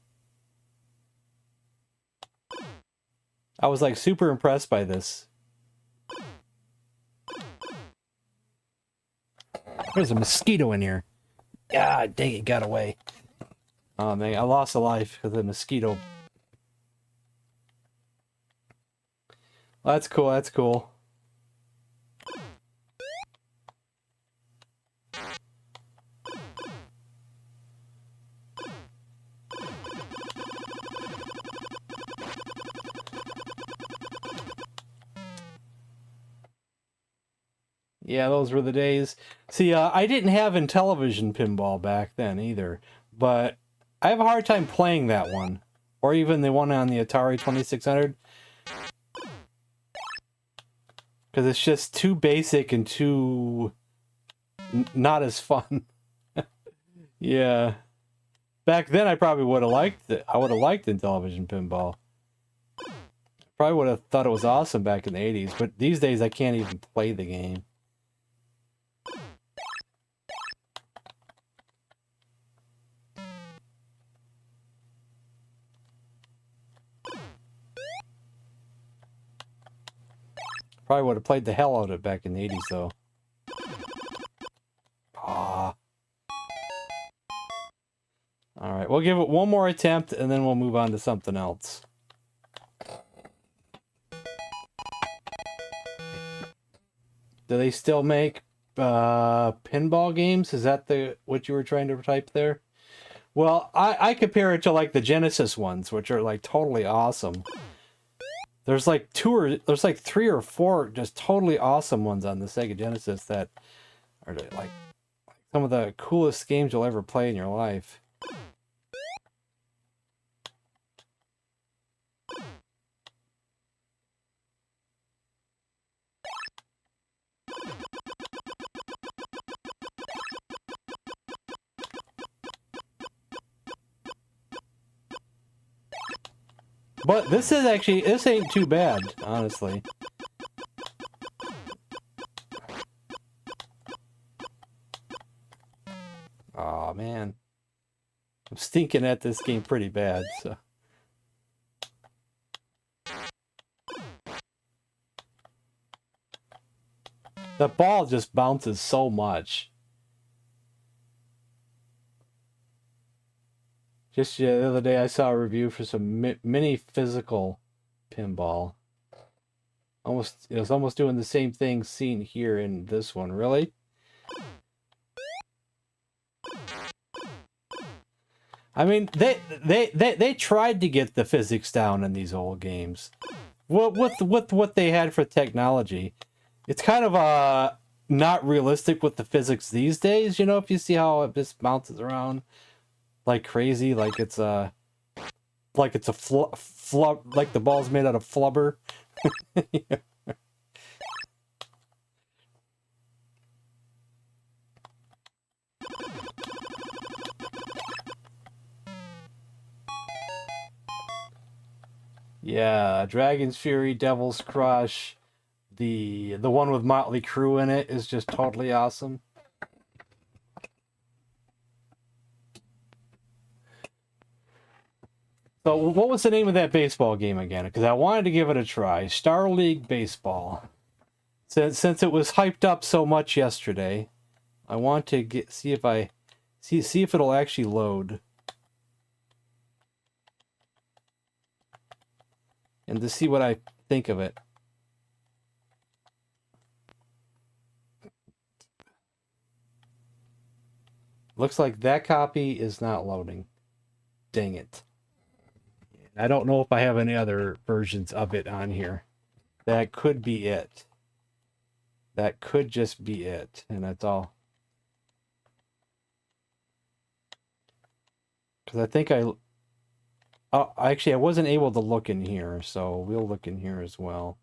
I was like super impressed by this. There's a mosquito in here. God dang it, got away. Oh man, I lost a life because of the mosquito. Well, that's cool, that's cool. Yeah, those were the days. See, I didn't have Intellivision pinball back then either, but I have a hard time playing that one, or even the one on the Atari 2600, because it's just too basic and too not as fun. Yeah, back then I probably would have liked it. I would have liked Intellivision pinball. Probably would have thought it was awesome back in the 80s, but these days I can't even play the game. Probably would have played the hell out of it back in the 80s, though. Ah. Alright, we'll give it one more attempt, and then we'll move on to something else. Do they still make pinball games? Is that what you were trying to type there? Well, I compare it to like the Genesis ones, which are like totally awesome. There's like three or four just totally awesome ones on the Sega Genesis that are like some of the coolest games you'll ever play in your life. But this ain't too bad, honestly. Aw, man. I'm stinking at this game pretty bad, so. The ball just bounces so much. Just the other day, I saw a review for some mini physical pinball. It was almost doing the same thing seen here in this one. Really? I mean, they tried to get the physics down in these old games. With what they had for technology, it's kind of not realistic with the physics these days. You know, if you see how it just bounces around like crazy, like it's a like the ball's made out of flubber. Yeah. Yeah, Dragon's Fury, Devil's Crush, the one with Motley Crue in it is just totally awesome. So, what was the name of that baseball game again? Because I wanted to give it a try. Star League Baseball. Since it was hyped up so much yesterday, I want to see if it'll actually load. And to see what I think of it. Looks like that copy is not loading. Dang it. I don't know if I have any other versions of it on here. That could be it. That could just be it. And that's all. Because I think actually, I wasn't able to look in here, so we'll look in here as well.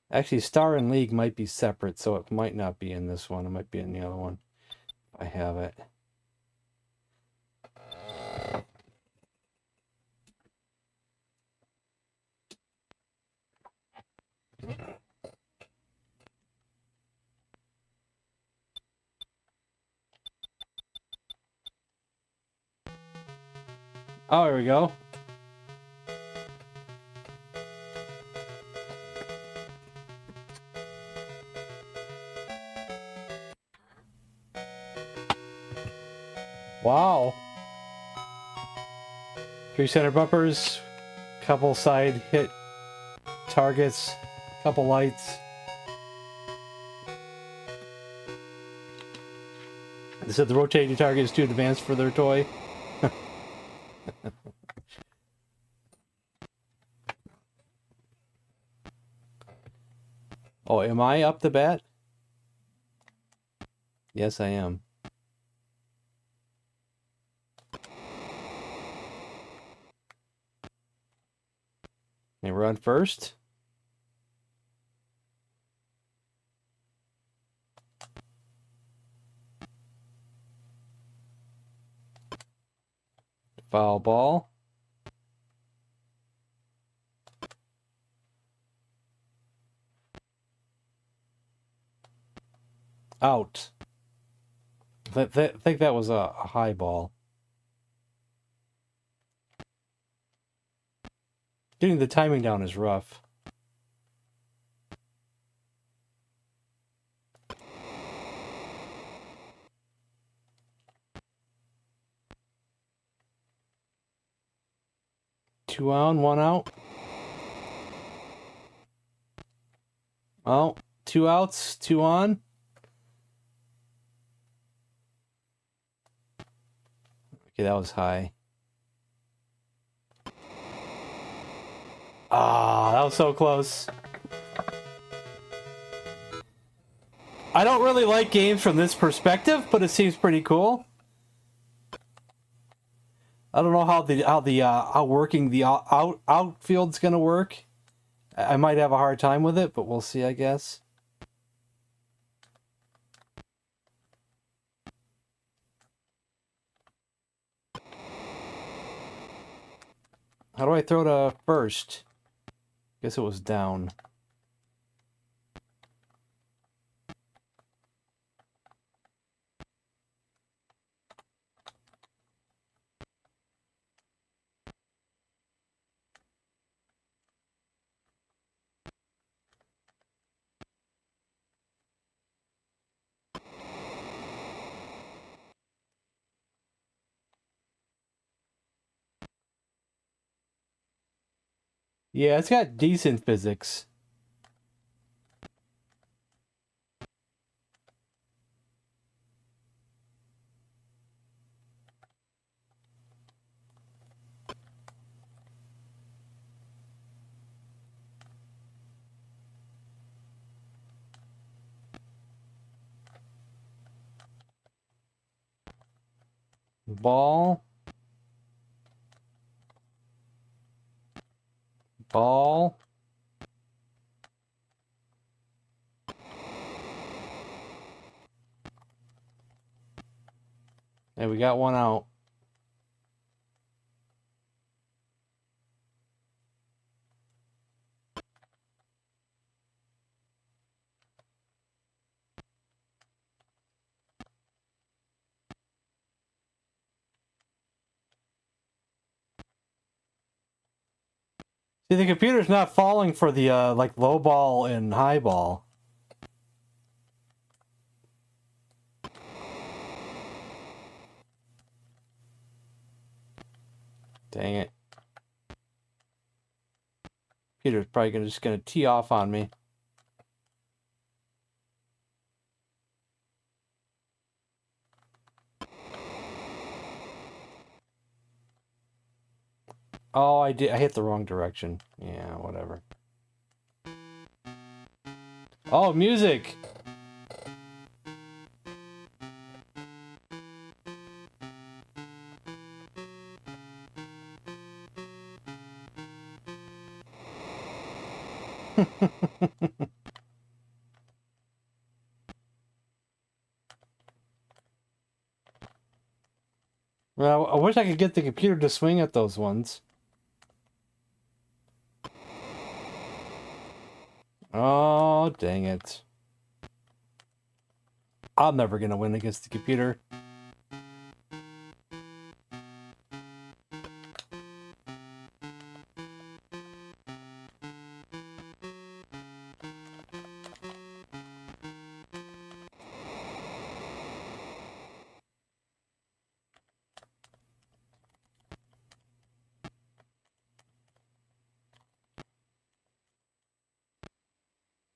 Actually, Star and League might be separate, so it might not be in this one. It might be in the other one. I have it. Oh, here we go. Wow. 3 center bumpers, couple side hit targets, couple lights. They said the rotating target is too advanced for their toy. Oh, am I up the bat? Yes, I am. They run first. Foul ball. Out. I think that was a high ball. Getting the timing down is rough. Two on, one out. Well, 2 outs, 2 on. Okay, that was high. Ah, that was so close. I don't really like games from this perspective, but it seems pretty cool. I don't know how working the outfield's gonna work. I might have a hard time with it, but we'll see, I guess. How do I throw to first? Guess it was down. Yeah, it's got decent physics. Ball. Ball. And we got one out. See, the computer's not falling for the like low ball and high ball. Dang it. Computer's probably just gonna tee off on me. Oh, I hit the wrong direction. Yeah, whatever. Oh, music! Well, I wish I could get the computer to swing at those ones. Oh, dang it. I'm never gonna win against the computer.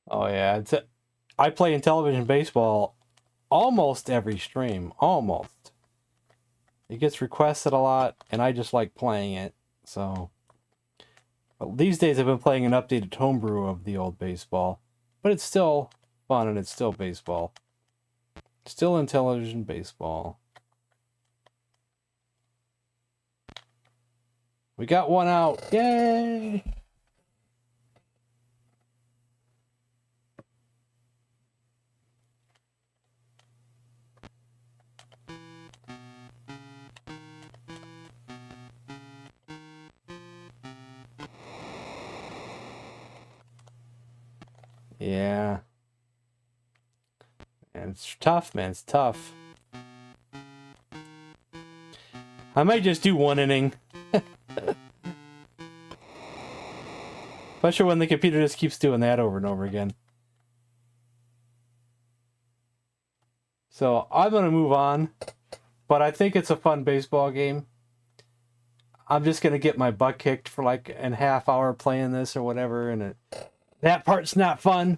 Oh yeah, I play in television baseball almost every stream. Almost. It gets requested a lot, and I just like playing it. So, but these days I've been playing an updated homebrew of the old baseball, but it's still fun and it's still baseball. Still in television baseball. We got one out. Yay! Yeah. And it's tough, man. It's tough. I might just do one inning. Especially when the computer just keeps doing that over and over again. So I'm going to move on. But I think it's a fun baseball game. I'm just going to get my butt kicked for like a half hour playing this or whatever. And that part's not fun.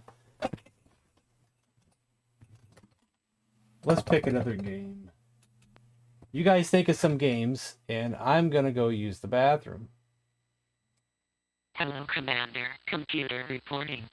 Let's pick another game. You guys think of some games, and I'm going to go use the bathroom. Hello, Commander. Computer reporting.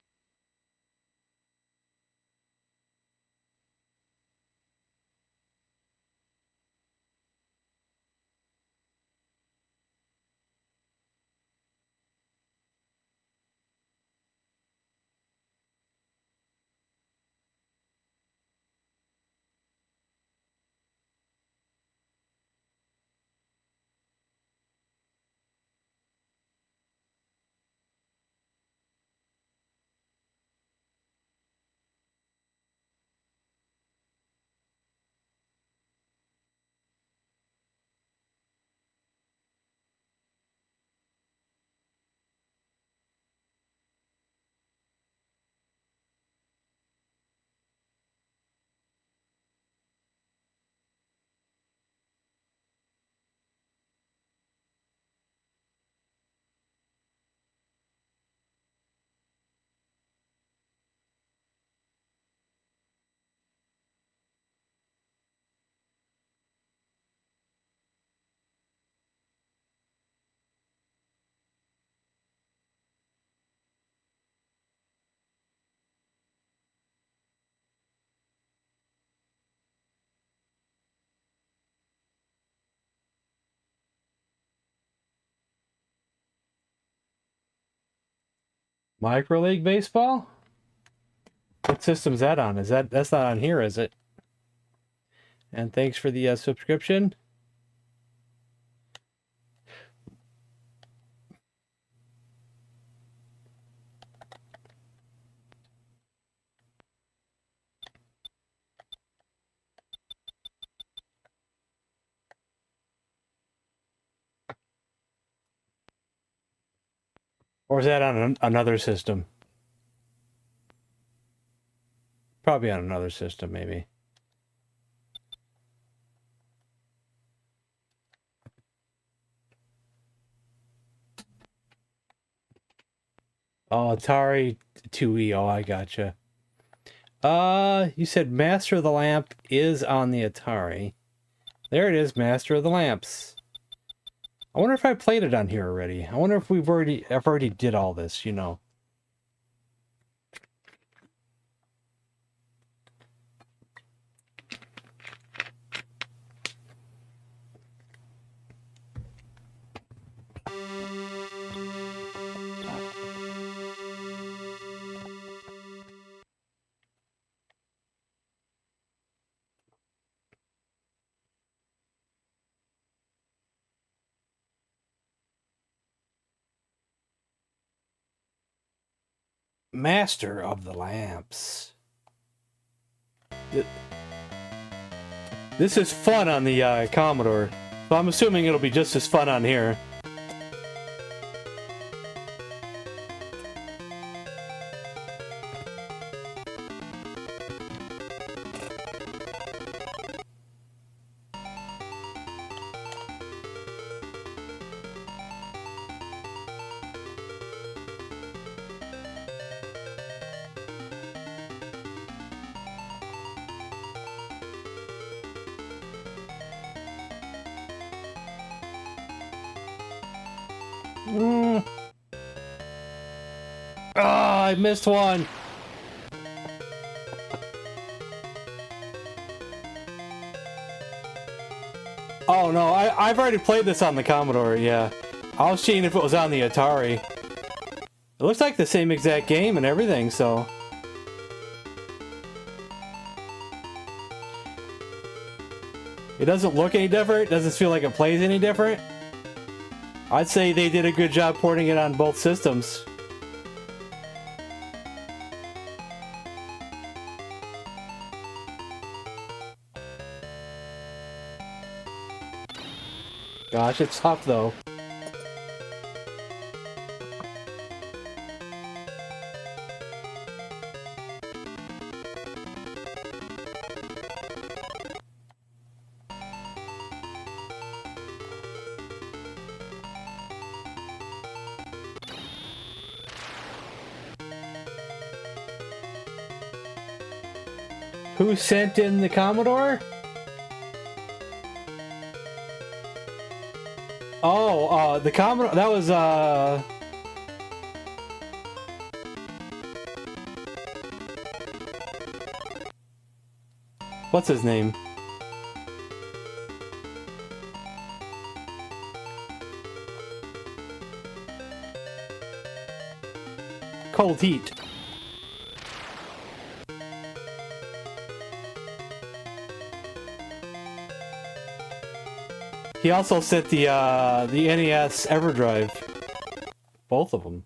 Micro League Baseball? What system's that on? That's not on here, is it? And thanks for the subscription. Or is that on another system? Probably on another system, maybe. Oh, Atari 2E. Oh, I gotcha. You said Master of the Lamp is on the Atari. There it is, Master of the Lamps. I wonder if I played it on here already. I wonder if I've already did all this, you know. Master of the Lamps. This is fun on the Commodore, so I'm assuming it'll be just as fun on here. I missed one. Oh no, I've already played this on the Commodore, yeah. I was seeing if it was on the Atari. It looks like the same exact game and everything, so... It doesn't look any different, it doesn't feel like it plays any different. I'd say they did a good job porting it on both systems. Gosh, it's tough though. Who sent in the Commodore? Oh, the Commodore, that was, what's his name? Cold Heat. He also sent the NES EverDrive. Both of them.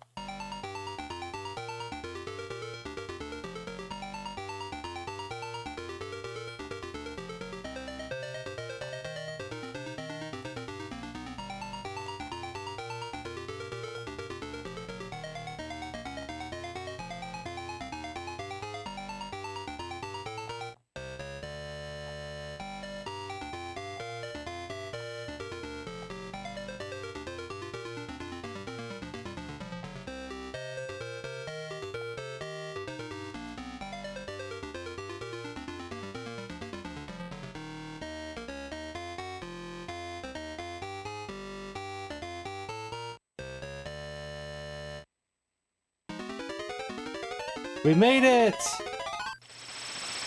We made it!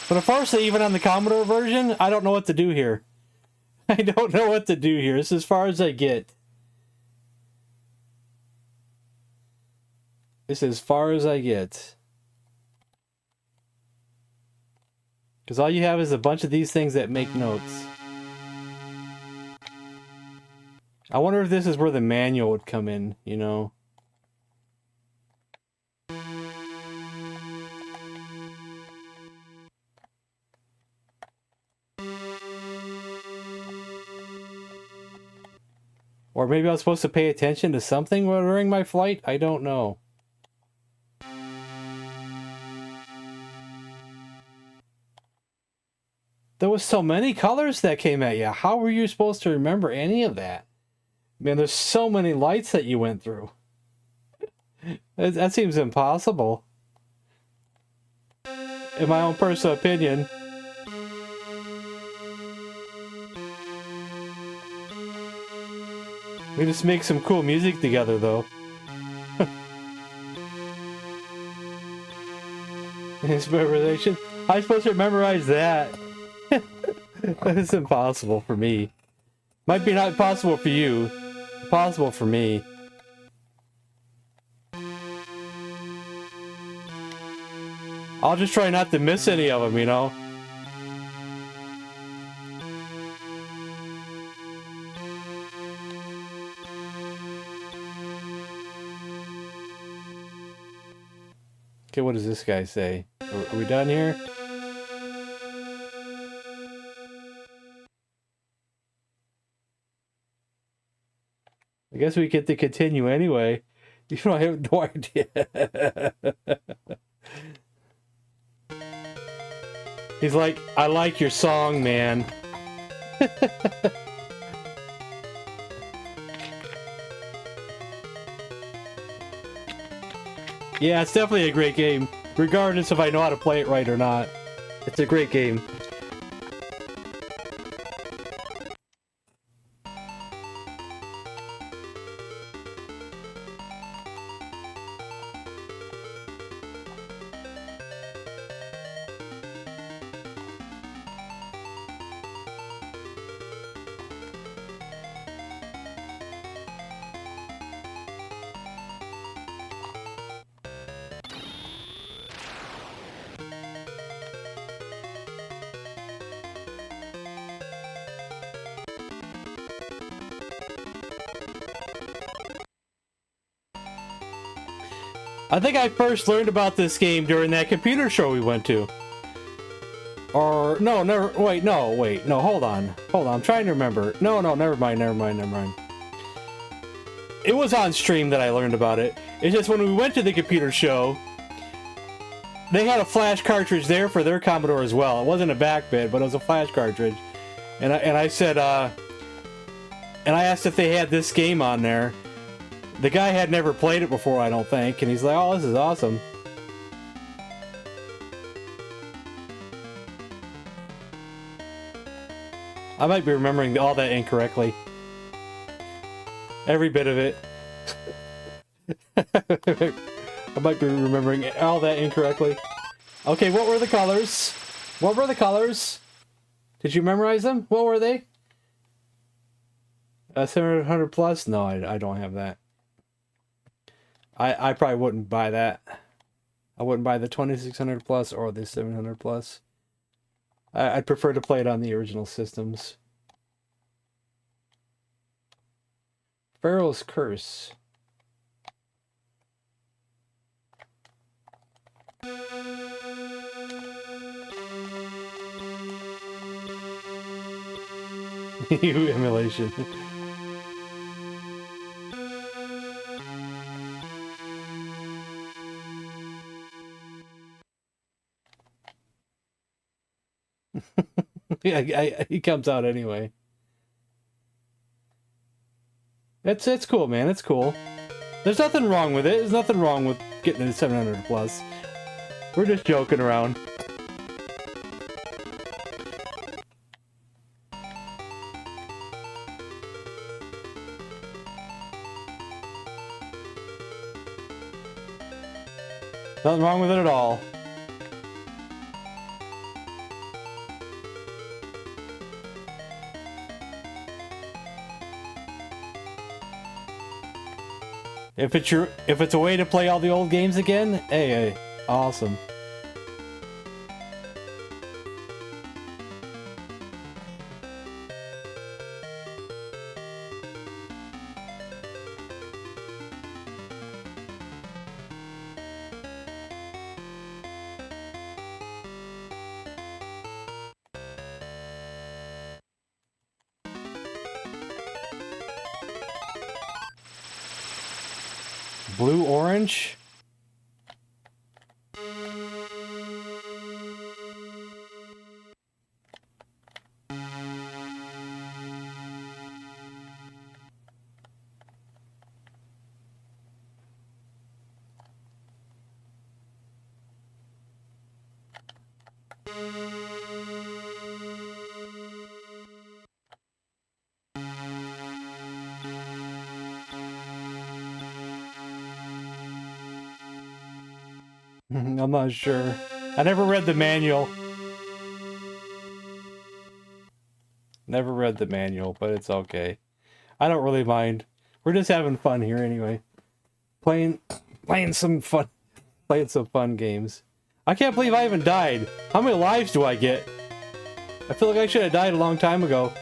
But unfortunately, even on the Commodore version, I don't know what to do here. I don't know what to do here. This is as far as I get. This is as far as I get. Because all you have is a bunch of these things that make notes. I wonder if this is where the manual would come in, you know? Or maybe I was supposed to pay attention to something during my flight? I don't know. There was so many colors that came at you. How were you supposed to remember any of that? Man, there's so many lights that you went through. That seems impossible. In my own personal opinion. We just make some cool music together, though. His memorization. I'm supposed to memorize that. That's impossible for me. Might be not possible for you. Possible for me. I'll just try not to miss any of them, you know? Okay, what does this guy say? Are we done here? I guess we get to continue anyway. You know, I have no idea. He's like, I like your song, man. Yeah, it's definitely a great game. Regardless if I know how to play it right or not. It's a great game. I think I first learned about this game during that computer show we went to. Or, no, never, wait, no, hold on. I'm trying to remember. No, never mind. It was on stream that I learned about it. It's just when we went to the computer show, they had a flash cartridge there for their Commodore as well. It wasn't a back bit, but it was a flash cartridge. And I said, and I asked if they had this game on there. The guy had never played it before, I don't think, and he's like, oh, this is awesome. I might be remembering all that incorrectly. Every bit of it. I might be remembering all that incorrectly. Okay, what were the colors? Did you memorize them? What were they? 700 plus? No, I don't have that. I probably wouldn't buy that. I wouldn't buy the 2600 plus or the 700 plus. I'd prefer to play it on the original systems. Pharaoh's Curse. Emulation. Yeah, he comes out anyway. It's cool, man. It's cool. There's nothing wrong with it. There's nothing wrong with getting the 700 plus. We're just joking around. Nothing wrong with it at all. If it's a way to play all the old games again, hey, awesome. Blue orange. I'm not sure. I never read the manual. Never read the manual, but it's okay. I don't really mind. We're just having fun here anyway. Playing some fun games. I can't believe I haven't died. How many lives do I get? I feel like I should have died a long time ago.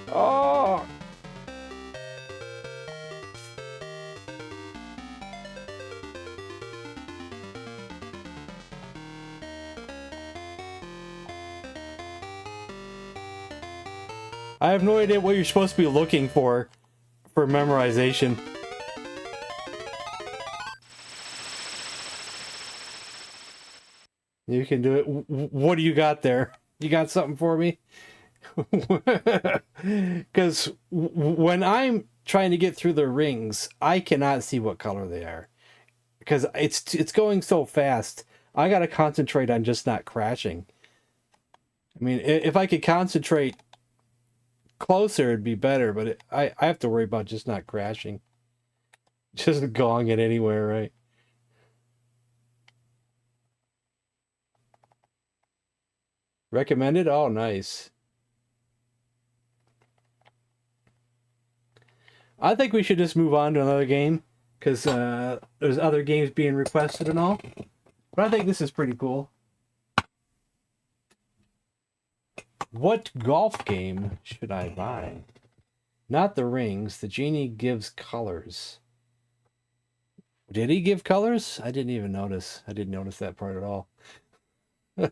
Oh! I have no idea what you're supposed to be looking for memorization. You can do it. What do you got there? You got something for me? Because when I'm trying to get through the rings, I cannot see what color they are. Because it's going so fast. I got to concentrate on just not crashing. I mean, if I could concentrate closer, it'd be better. But I have to worry about just not crashing. Just going it anywhere, right? Recommended? Oh, nice. I think we should just move on to another game, because there's other games being requested and all. But I think this is pretty cool. What golf game should I buy? Not the rings. The genie gives colors. Did he give colors? I didn't even notice. I didn't notice that part at all.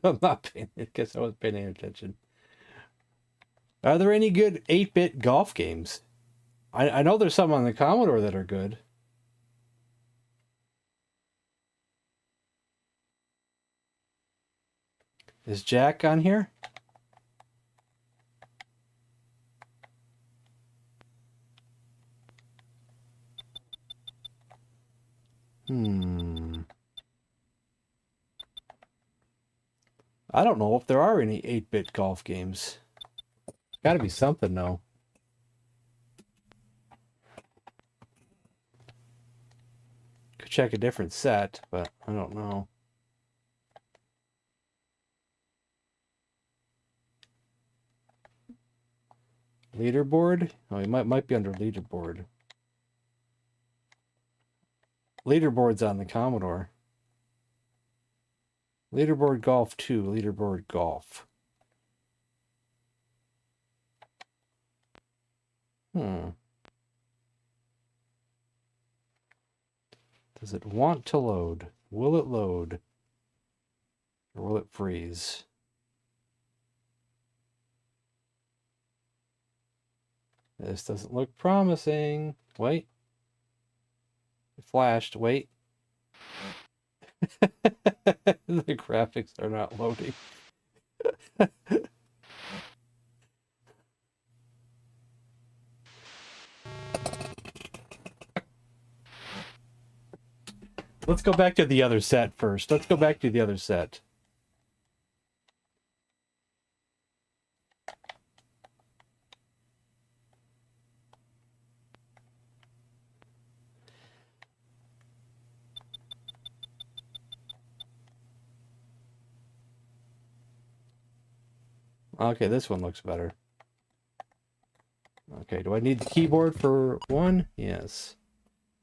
I'm not paying. I guess I wasn't paying any attention. Are there any good 8-bit golf games? I know there's some on the Commodore that are good. Is Jack on here? I don't know if there are any 8-bit golf games. Gotta be something, though. Could check a different set, but I don't know. Leaderboard? Oh, he might be under leaderboard. Leaderboard's on the Commodore. Leaderboard Golf 2, Leaderboard Golf. Does it want to load? Will it load? Or will it freeze? This doesn't look promising. Wait. It flashed. Wait. The graphics are not loading. Let's go back to the other set first. Let's go back to the other set. Okay, this one looks better. Okay, do I need the keyboard for one? Yes.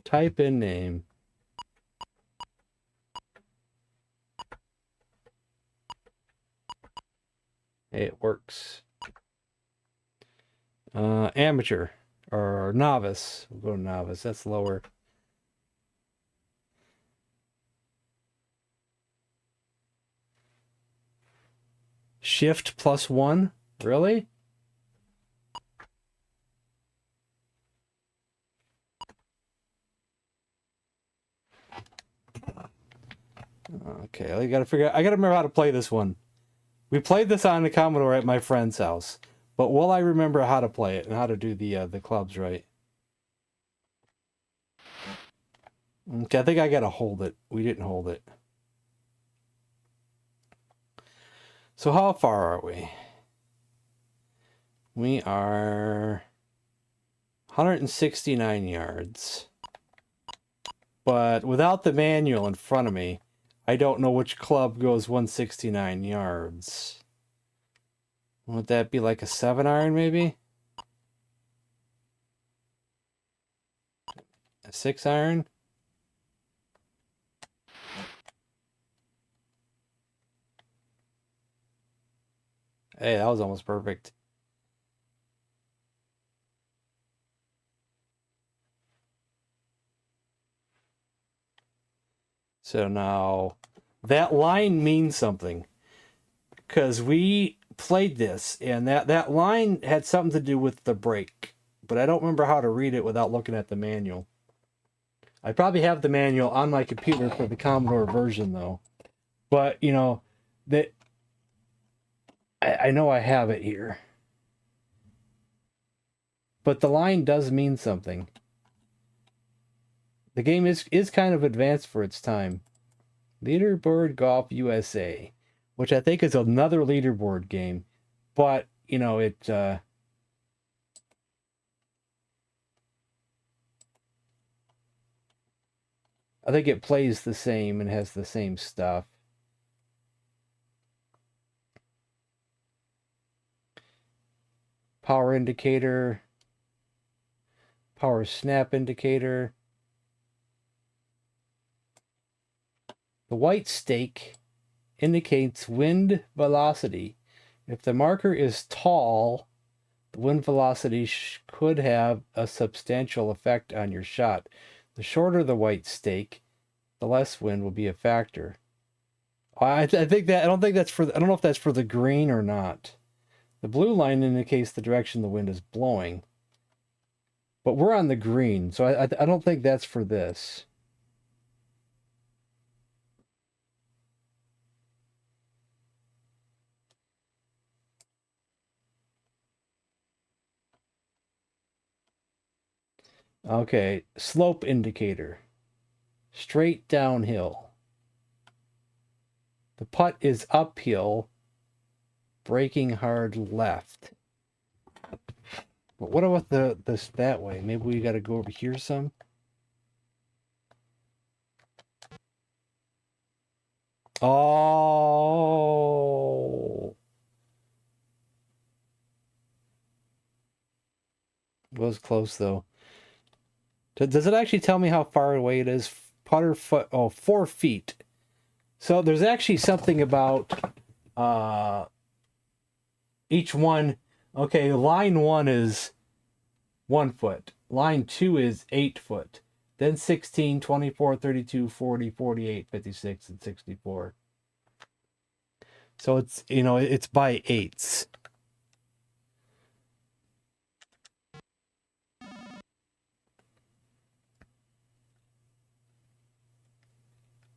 Type in name. Hey, it works. Amateur or novice. We'll go to novice. That's lower. Shift +1? Really? Okay, I gotta remember how to play this one. We played this on the Commodore at my friend's house, but will I remember how to play it and how to do the clubs right? Okay, I think I gotta hold it. We didn't hold it. So how far are we? We are 169 yards. But without the manual in front of me, I don't know which club goes 169 yards. Would that be like a 7-iron maybe? A 6-iron? Hey, that was almost perfect. So now that line means something because we played this and that line had something to do with the brake, but I don't remember how to read it without looking at the manual. I probably have the manual on my computer for the Commodore version though, but you know that I know I have it here, but the line does mean something. The game is kind of advanced for its time. Leaderboard Golf USA, which I think is another leaderboard game, but you know it. I think it plays the same and has the same stuff. Power indicator, power snap indicator. The white stake indicates wind velocity. If the marker is tall, the wind velocity could have a substantial effect on your shot. The shorter the white stake, the less wind will be a factor. I don't know if that's for the green or not. The blue line indicates the direction the wind is blowing. But we're on the green, so I don't think that's for this. Okay, slope indicator. Straight downhill. The putt is uphill, braking hard left. But what about this that way? Maybe we got to go over here some. Oh, was close though. Does it actually tell me how far away it is? Putter foot, 4 feet. So there's actually something about each one. Okay, line 1 is 1 foot. Line 2 is 8 foot. Then 16, 24, 32, 40, 48, 56, and 64. So it's, you know, it's by eighths.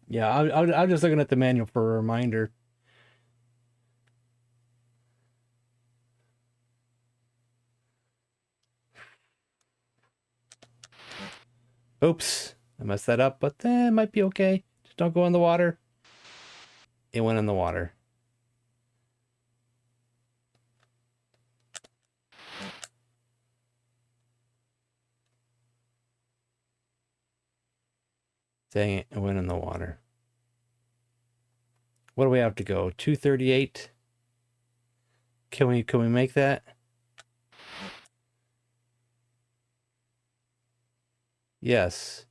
Yeah, I'm just looking at the manual for a reminder. Oops, I messed that up, but it might be okay. Just don't go in the water. It went in the water. Dang it, it went in the water. What do we have to go? 238? Can we make that? Yes.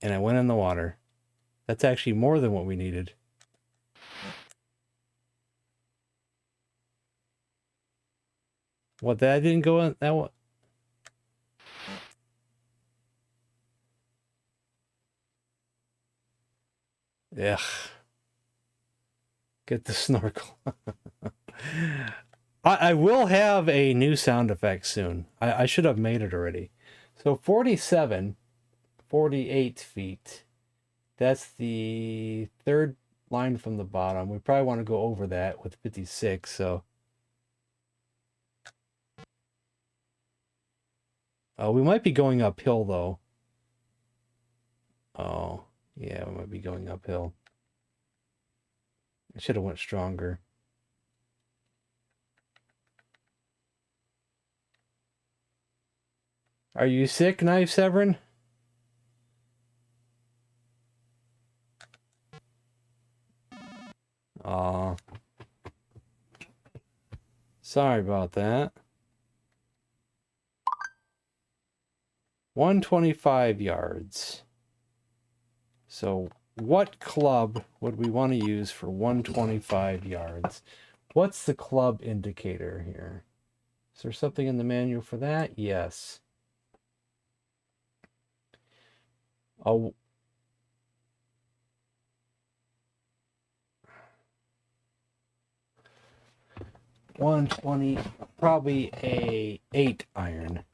And I went in the water. That's actually more than what we needed. What, that didn't go in that one? Ugh. Get the snorkel. I will have a new sound effect soon. I should have made it already. So 47, 48 feet. That's the third line from the bottom. We probably want to go over that with 56, so. We might be going uphill, though. Oh, yeah, we might be going uphill. I should have went stronger. Are you sick, Knife Severin? Aw. Sorry about that. 125 yards. So what club would we want to use for 125 yards? What's the club indicator here? Is there something in the manual for that? Yes. Oh. $120, probably a 8 iron.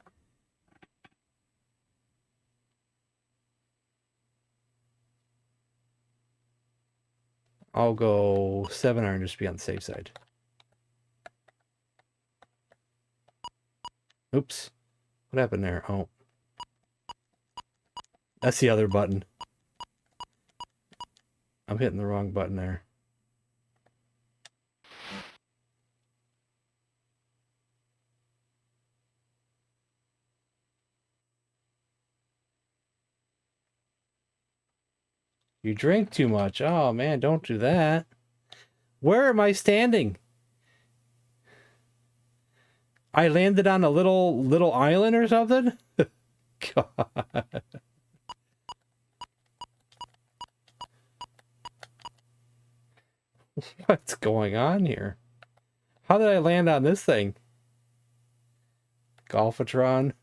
I'll go 7 iron just to be on the safe side. Oops. What happened there? Oh. That's the other button. I'm hitting the wrong button there. You drink too much. Oh man, don't do that. Where am I standing? I landed on a little island or something? God. What's going on here? How did I land on this thing? Golfatron.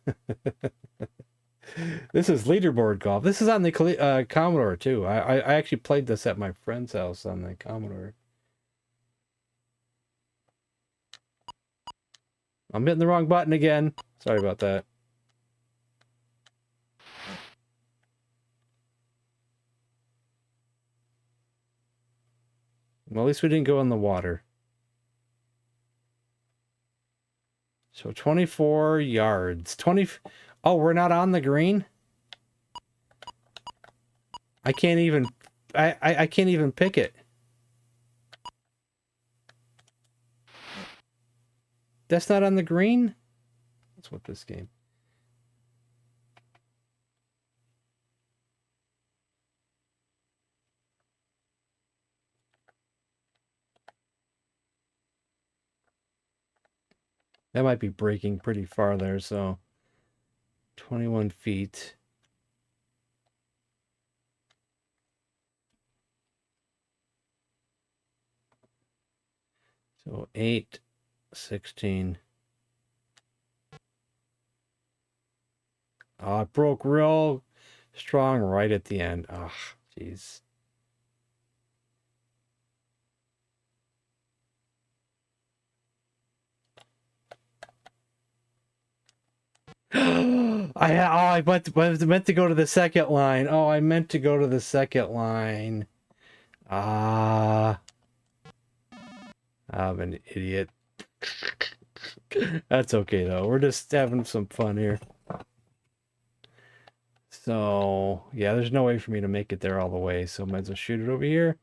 This is Leaderboard Golf. This is on the Commodore too. I actually played this at my friend's house on the Commodore. I'm hitting the wrong button again. Sorry about that. Well, at least we didn't go in the water. So 24 yards. 20. Oh, we're not on the green? I can't even I can't even pick it. That's not on the green? What's with this game? That might be breaking pretty far there, so 21 feet. So 8, 16. Oh, it broke real strong right at the end. Oh, jeez. I meant to go to the second line. Oh, I meant to go to the second line. Ah, I'm an idiot. That's okay though. We're just having some fun here. So yeah, there's no way for me to make it there all the way. So might as well shoot it over here.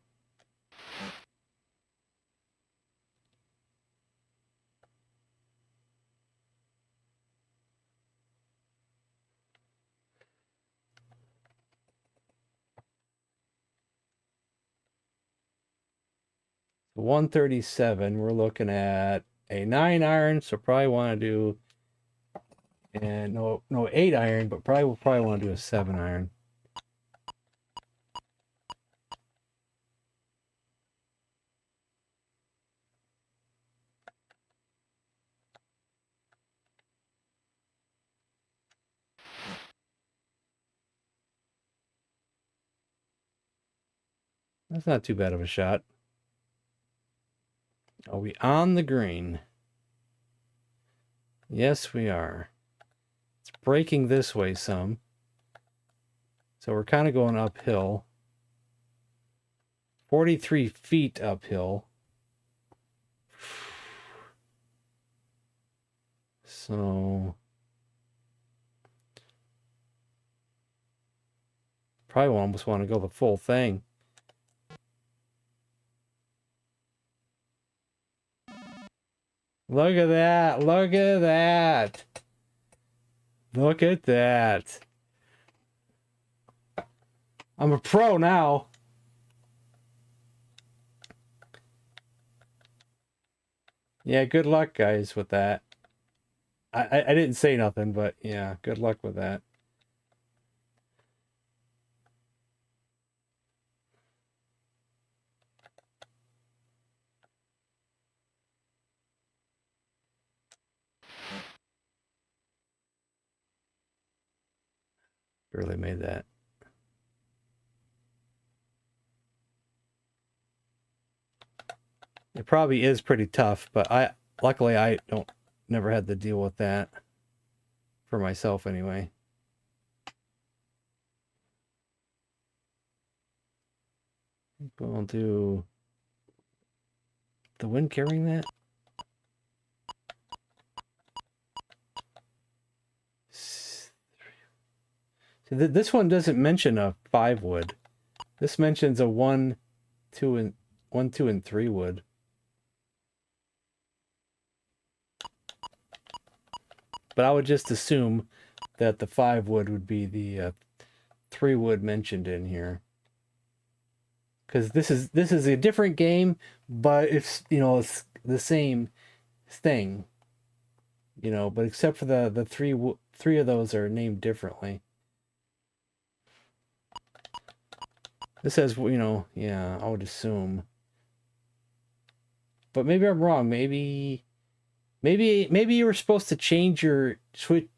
137. We're looking at a 9-iron, so probably want to do, and no 8-iron, but we'll probably want to do a 7-iron. That's not too bad of a shot. Are we on the green? Yes, we are. It's breaking this way some. So we're kind of going uphill. 43 feet uphill. So probably almost want to go the full thing. Look at that. Look at that. Look at that. I'm a pro now. Yeah, good luck, guys, with that. I didn't say nothing, but yeah, good luck with that. Barely made that. It probably is pretty tough, but luckily I never had to deal with that for myself anyway. We'll do the wind carrying that. So this one doesn't mention a 5 wood. This mentions a 1, 2, and 3 wood. But I would just assume that the 5 wood would be the 3 wood mentioned in here. Because this is a different game, but it's it's the same thing. But except for the three of those are named differently. This says yeah, I would assume. But maybe I'm wrong. Maybe you were supposed to change your switch.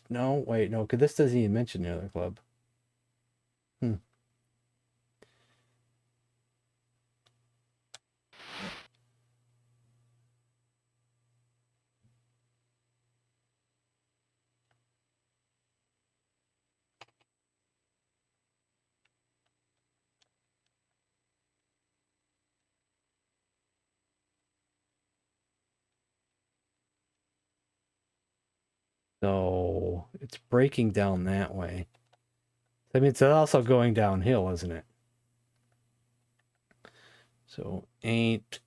No, wait, no, because this doesn't even mention the other club. So it's breaking down that way. I mean, it's also going downhill, isn't it? So 8.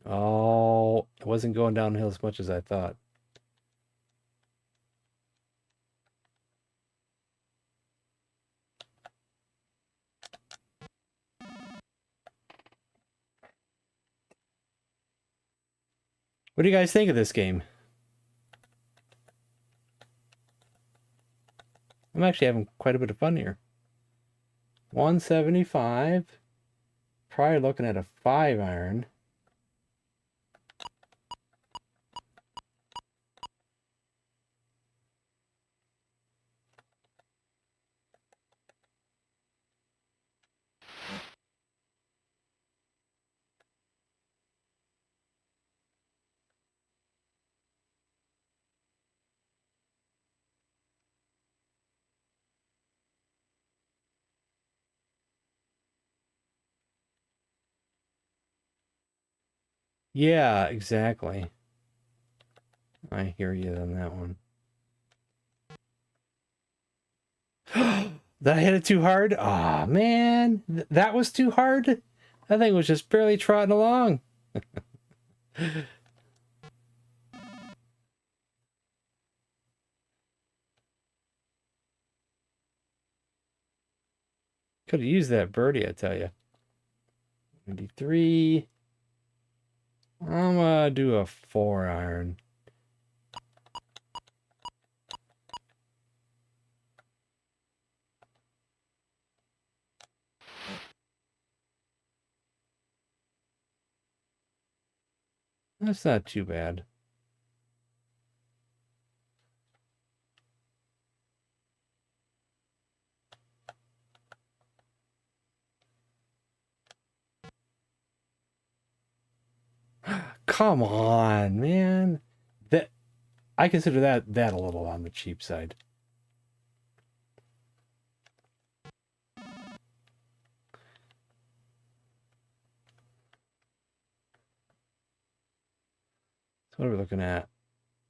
Oh, it wasn't going downhill as much as I thought. What do you guys think of this game? I'm actually having quite a bit of fun here. 175. Probably looking at a 5-iron. Yeah, exactly. I hear you on that one. Did I hit it too hard? Aw, man. That was too hard? That thing was just barely trotting along. Could have used that birdie, I tell you. 93. I'm gonna do a 4-iron. That's not too bad. Come on, man. That I consider that a little on the cheap side. So what are we looking at?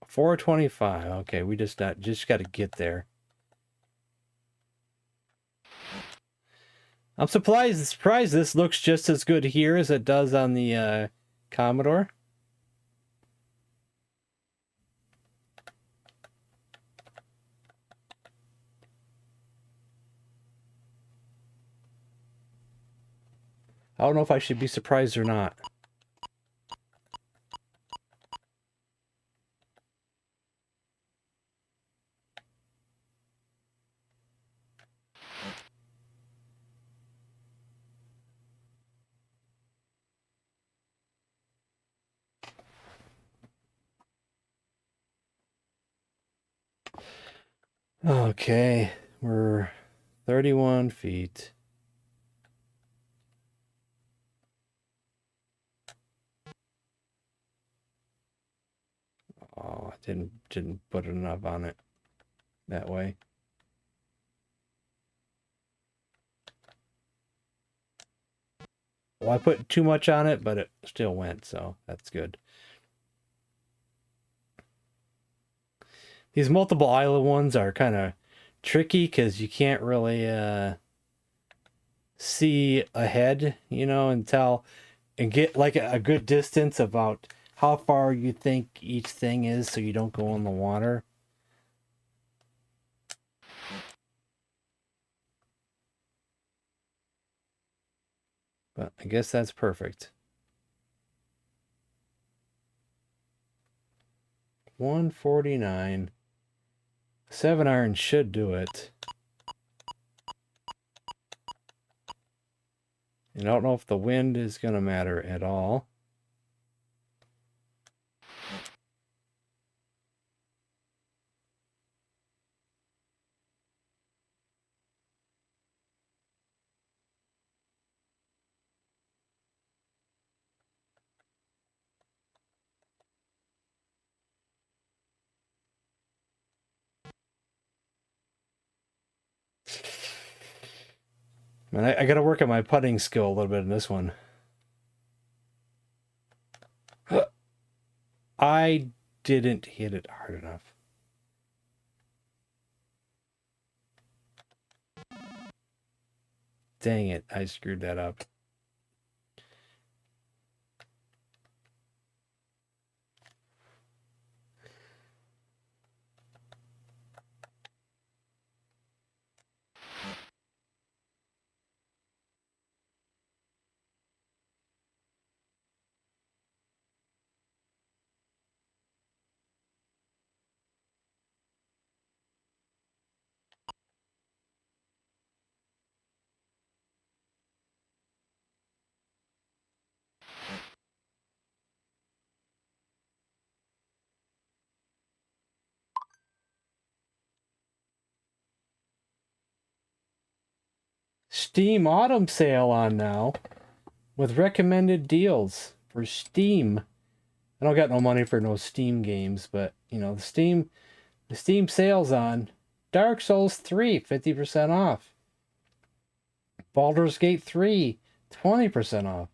425. Okay, we just got to get there. I'm surprised this looks just as good here as it does on the Commodore. I don't know if I should be surprised or not. Okay, we're 31 feet. Oh, I didn't put enough on it that way. Well, I put too much on it, but it still went, so that's good. These multiple island ones are kind of tricky because you can't really see ahead, you know, and tell and get like a good distance about how far you think each thing is so you don't go in the water. But I guess that's perfect. 149. 7-iron should do it. And I don't know if the wind is going to matter at all. Man, I got to work on my putting skill a little bit in this one. I didn't hit it hard enough. Dang it, I screwed that up. Steam Autumn Sale on now with recommended deals for Steam. I don't got no money for no Steam games, but you know, the Steam sale's on. Dark Souls 3, 50% off. Baldur's Gate 3, 20% off.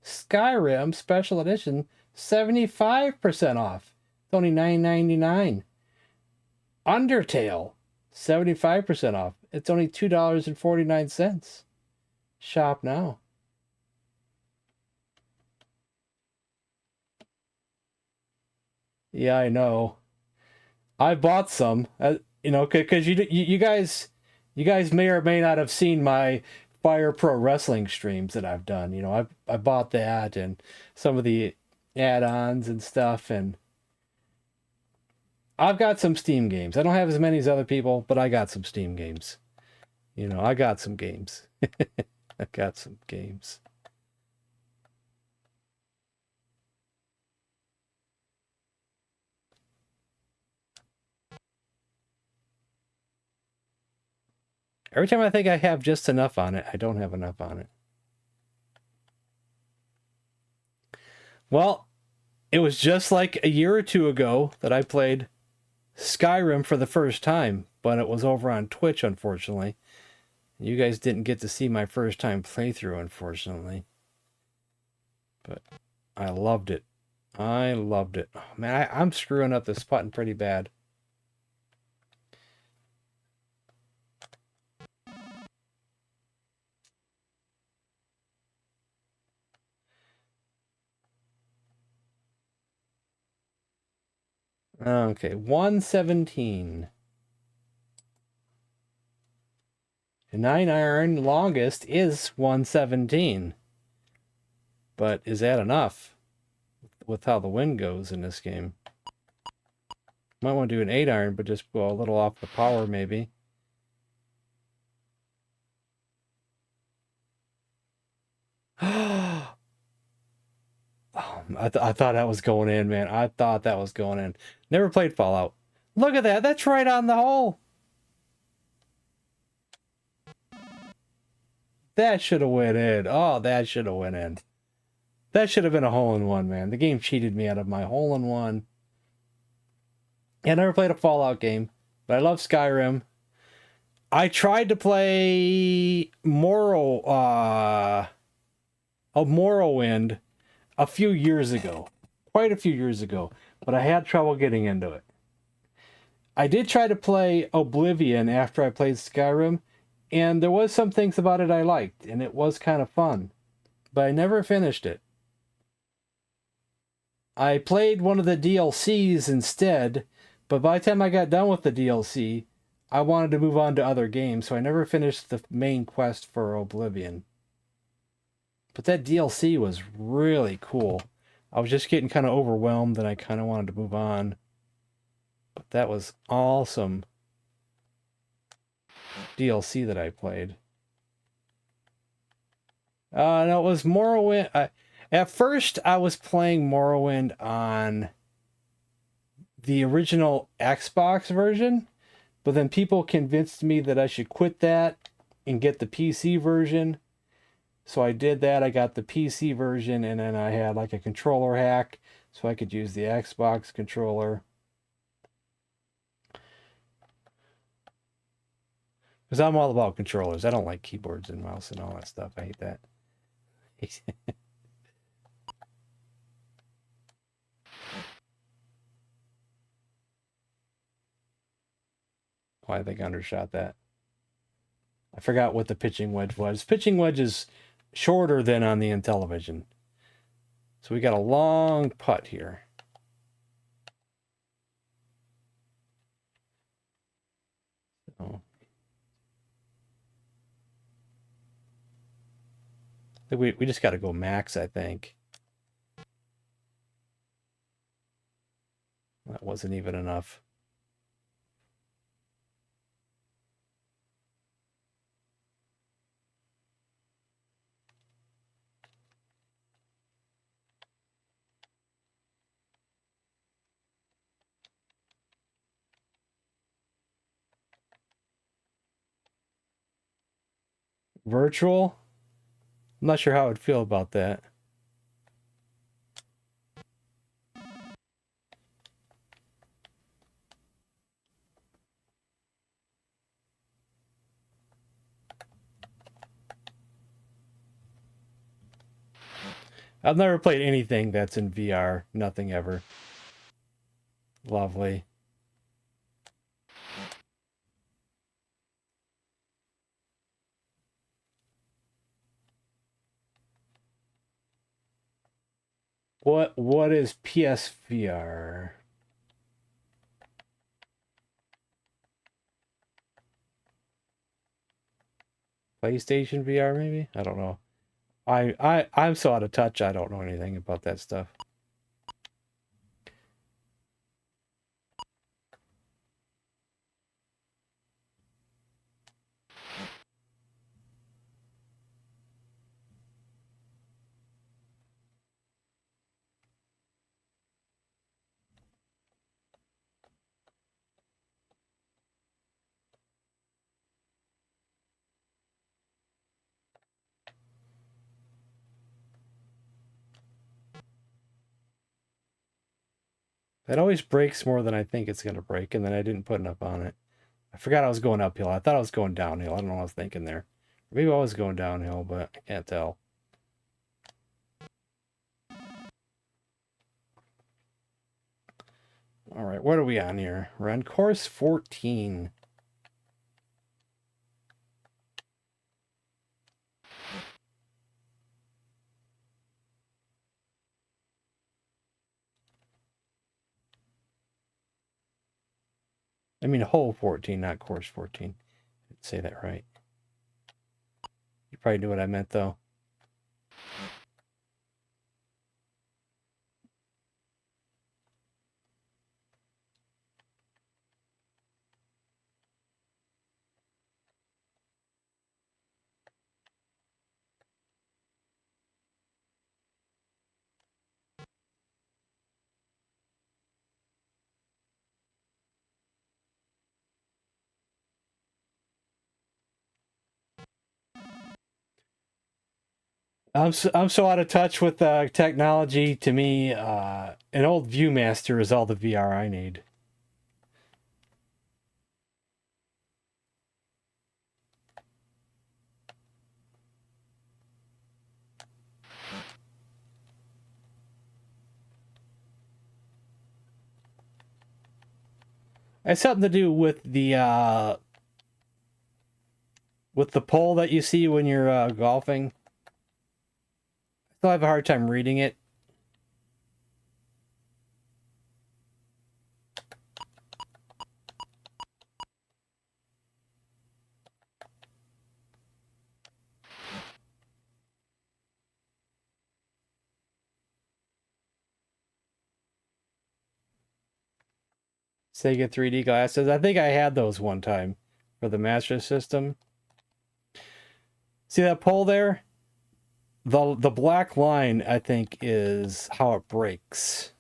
Skyrim Special Edition, 75% off. It's only $9.99. Undertale, 75% off. It's only $2.49. Shop now. Yeah, I know. I bought some, because you guys may or may not have seen my Fire Pro Wrestling streams that I've done. I bought that and some of the add-ons and stuff, and I've got some Steam games. I don't have as many as other people, but I got some Steam games. I got some games. I got some games. Every time I think I have just enough on it, I don't have enough on it. Well, it was just like a year or two ago that I played Skyrim for the first time, but it was over on Twitch, unfortunately. You guys didn't get to see my first time playthrough, unfortunately. But I loved it. I loved it. Oh, man, I'm screwing up this button pretty bad. Okay, 117. The 9-iron longest is 117. But is that enough with how the wind goes in this game? Might want to do an 8-iron, but just go a little off the power, maybe. Oh, I thought that was going in, man. I thought that was going in. Never played Fallout. Look at that. That's right on the hole. That should have went in. Oh, that should have went in. That should have been a hole-in-one, man. The game cheated me out of my hole-in-one. Yeah, I never played a Fallout game, but I love Skyrim. I tried to play Morrowind a few years ago. Quite a few years ago. But I had trouble getting into it. I did try to play Oblivion after I played Skyrim, and there was some things about it I liked, and it was kind of fun. But I never finished it. I played one of the DLCs instead, but by the time I got done with the DLC, I wanted to move on to other games, so I never finished the main quest for Oblivion. But that DLC was really cool. I was just getting kind of overwhelmed and I kind of wanted to move on. But that was awesome DLC that I played. No, it was Morrowind. At first, I was playing Morrowind on the original Xbox version, but then people convinced me that I should quit that and get the PC version. So I did that. I got the PC version, and then I had like a controller hack so I could use the Xbox controller. Because I'm all about controllers. I don't like keyboards and mouse and all that stuff. I hate that. Why I think I undershot that. I forgot what the pitching wedge was. Pitching wedge is shorter than on the Intellivision. So we got a long putt here. So we just got to go max, I think. That wasn't even enough. Virtual? I'm not sure how I'd feel about that. I've never played anything that's in VR. Nothing ever. Lovely. What is PSVR? PlayStation VR maybe? I don't know. I'm so out of touch, I don't know anything about that stuff. It always breaks more than I think it's going to break, and then I didn't put enough on it. I forgot I was going uphill. I thought I was going downhill. I don't know what I was thinking there. Maybe I was going downhill, but I can't tell. All right, what are we on here? We're on course 14. I mean, hole 14, not course 14. Didn't say that right. You probably knew what I meant, though. I'm so out of touch with technology. To me, an old ViewMaster is all the VR I need. It has something to do with the pole that you see when you're golfing. I still have a hard time reading it. Sega 3D glasses. I think I had those one time for the Master System. See that pole there? The black line, I think, is how it breaks.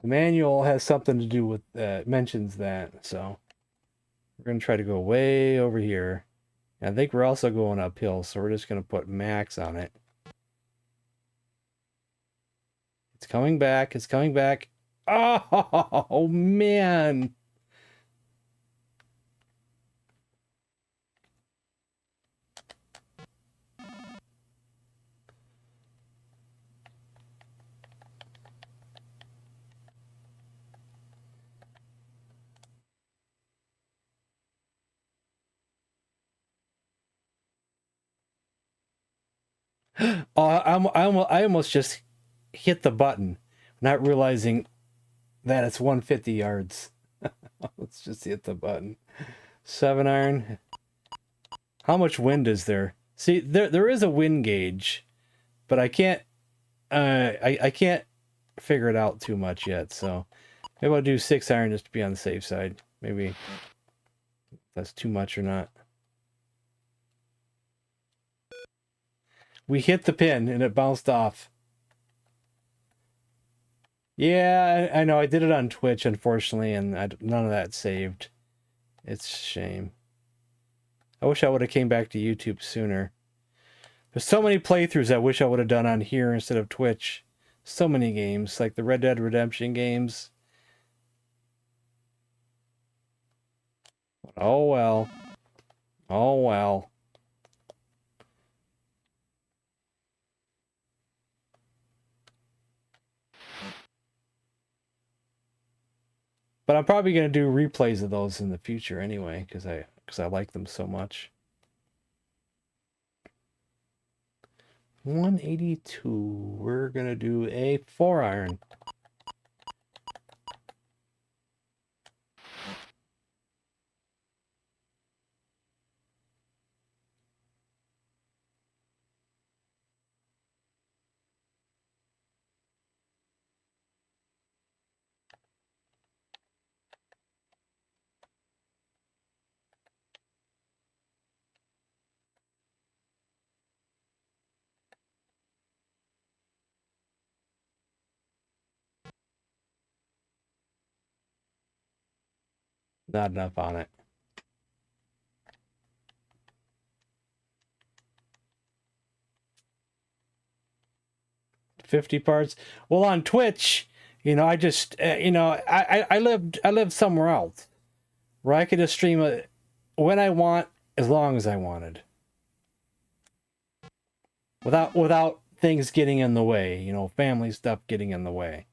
The manual has something to do with mentions that, so we're gonna try to go way over here. And I think we're also going uphill, so we're just gonna put max on it. It's coming back. It's coming back. Oh man. Oh, I almost just hit the button, not realizing that it's 150 yards. Let's just hit the button. 7-iron. How much wind is there? See, there is a wind gauge, but I can't I can't figure it out too much yet. So maybe I'll do 6-iron just to be on the safe side. Maybe if that's too much or not. We hit the pin and it bounced off. Yeah, I know. I did it on Twitch, unfortunately, and none of that saved. It's a shame. I wish I would have came back to YouTube sooner. There's so many playthroughs I wish I would have done on here instead of Twitch. So many games, like the Red Dead Redemption games. Oh well. Oh well. But I'm probably gonna do replays of those in the future anyway, because I like them so much. 182. We're gonna do a 4-iron. Not enough on it. $50 parts. Well, on Twitch, I just, I lived somewhere else where I could just stream it when I want, as long as I wanted, without things getting in the way, family stuff getting in the way.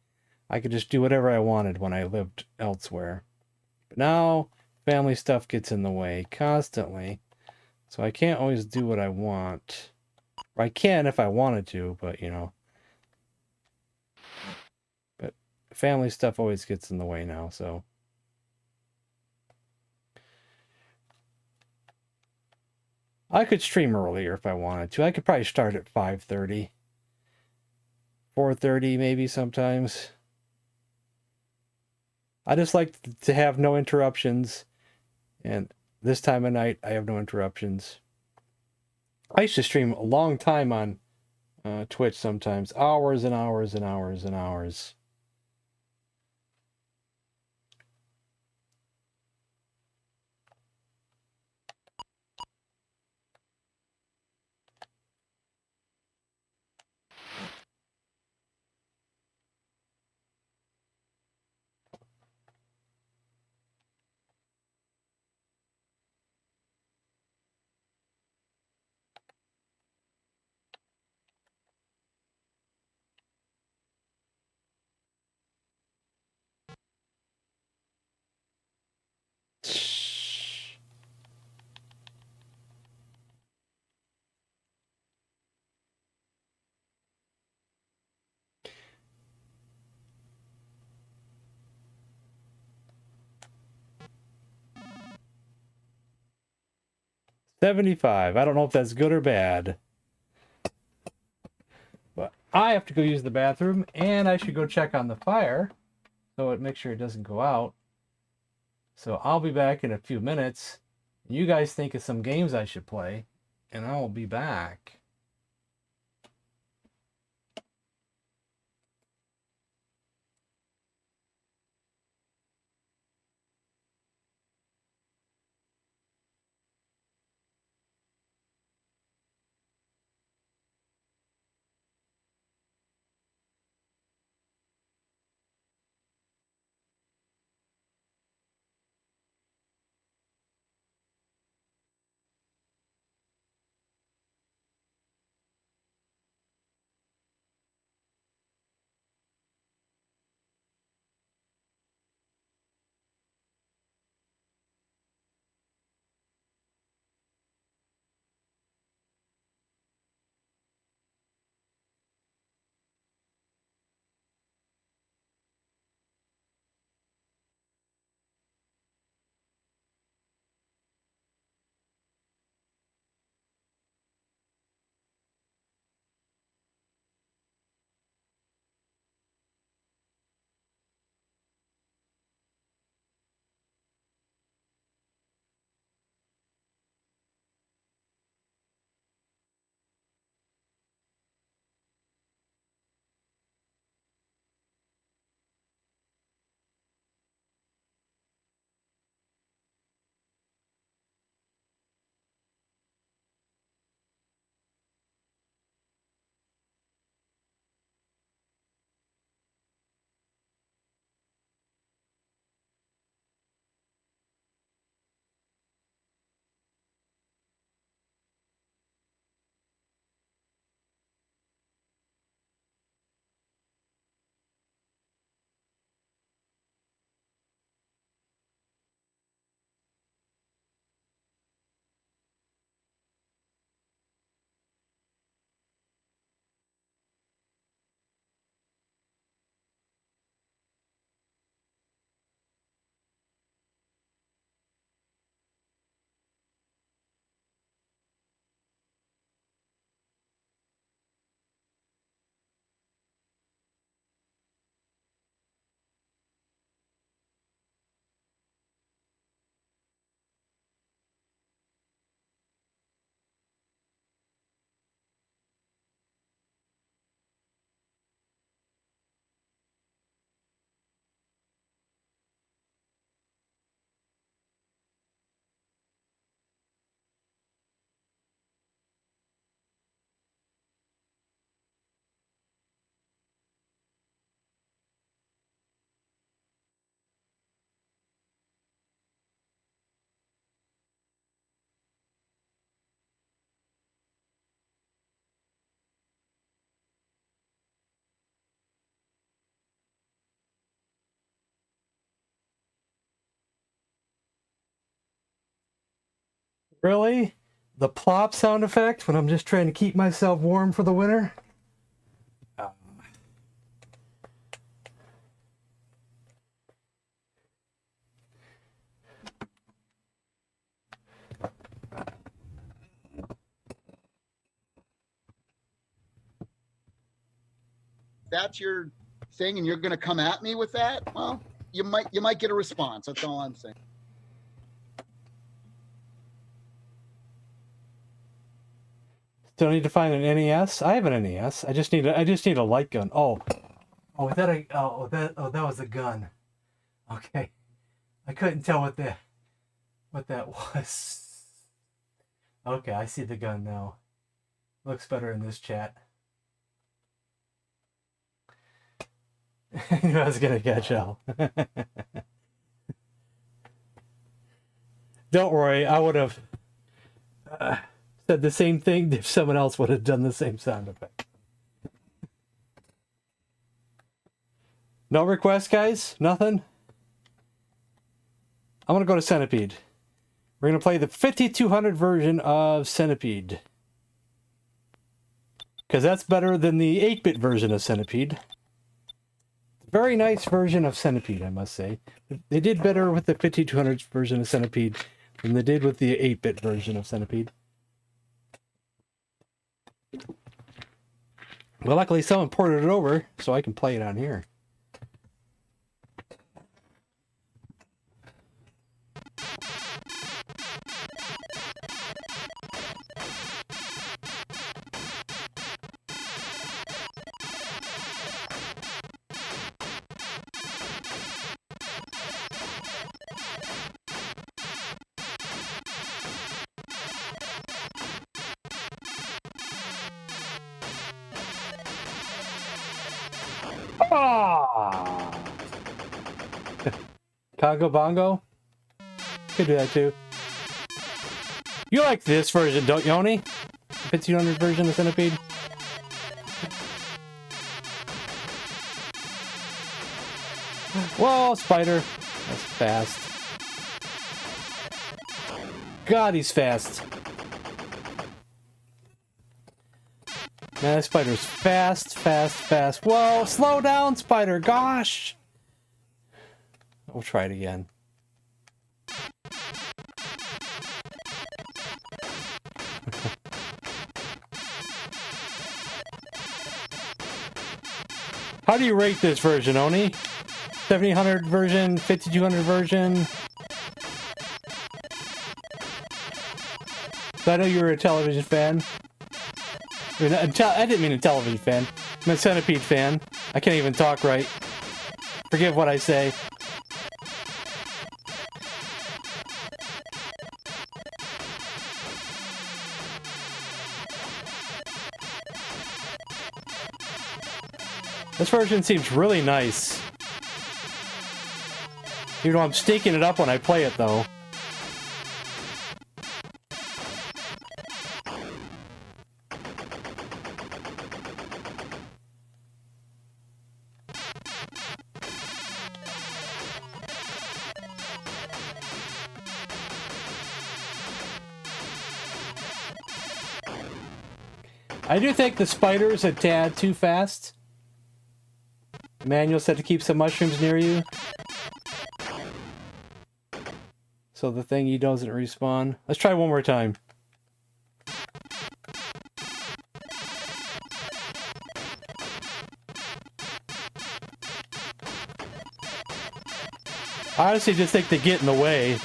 I could just do whatever I wanted when I lived elsewhere. But now, family stuff gets in the way constantly, so I can't always do what I want. Or I can if I wanted to, but But family stuff always gets in the way now, so. I could stream earlier if I wanted to. I could probably start at 5:30. 4:30 maybe sometimes. I just like to have no interruptions. And this time of night, I have no interruptions. I used to stream a long time on Twitch sometimes. Hours and hours and hours and hours. $75. I don't know if that's good or bad. But I have to go use the bathroom, and I should go check on the fire so it makes sure it doesn't go out. So I'll be back in a few minutes. You guys think of some games I should play, and I will be back. Really? The plop sound effect when I'm just trying to keep myself warm for the winter? That's your thing and you're going to come at me with that, well, you might get a response. That's all I'm saying. Still need to find an NES. I have an NES. I just need a light gun. That was a gun. Okay, I couldn't tell what that was. Okay, I see the gun now. Looks better in this chat. I knew I was gonna catch hell. Don't worry, I would have said the same thing if someone else would have done the same sound effect. No requests, guys? Nothing? I'm gonna go to Centipede. We're gonna play the 5200 version of Centipede. Because that's better than the 8-bit version of Centipede. Very nice version of Centipede, I must say. They did better with the 5200 version of Centipede than they did with the 8-bit version of Centipede. Well, luckily someone ported it over, so I can play it on here. Congo Bongo? Could do that too. You like this version, don't you, Oni? 5200 version of Centipede? Whoa, spider. That's fast. God, he's fast. Man, that spider's fast, fast, fast. Whoa, slow down, spider. Gosh. We'll try it again. How do you rate this version, Oni? 1700 version, 5200 version? I know you were a television fan. I didn't mean a television fan. I'm a Centipede fan. I can't even talk right. Forgive what I say. This version seems really nice. Even though I'm stinking it up when I play it, though. I do think the spider's a tad too fast. The manual said to keep some mushrooms near you, so the thingy doesn't respawn. Let's try one more time. I honestly just think they get in the way.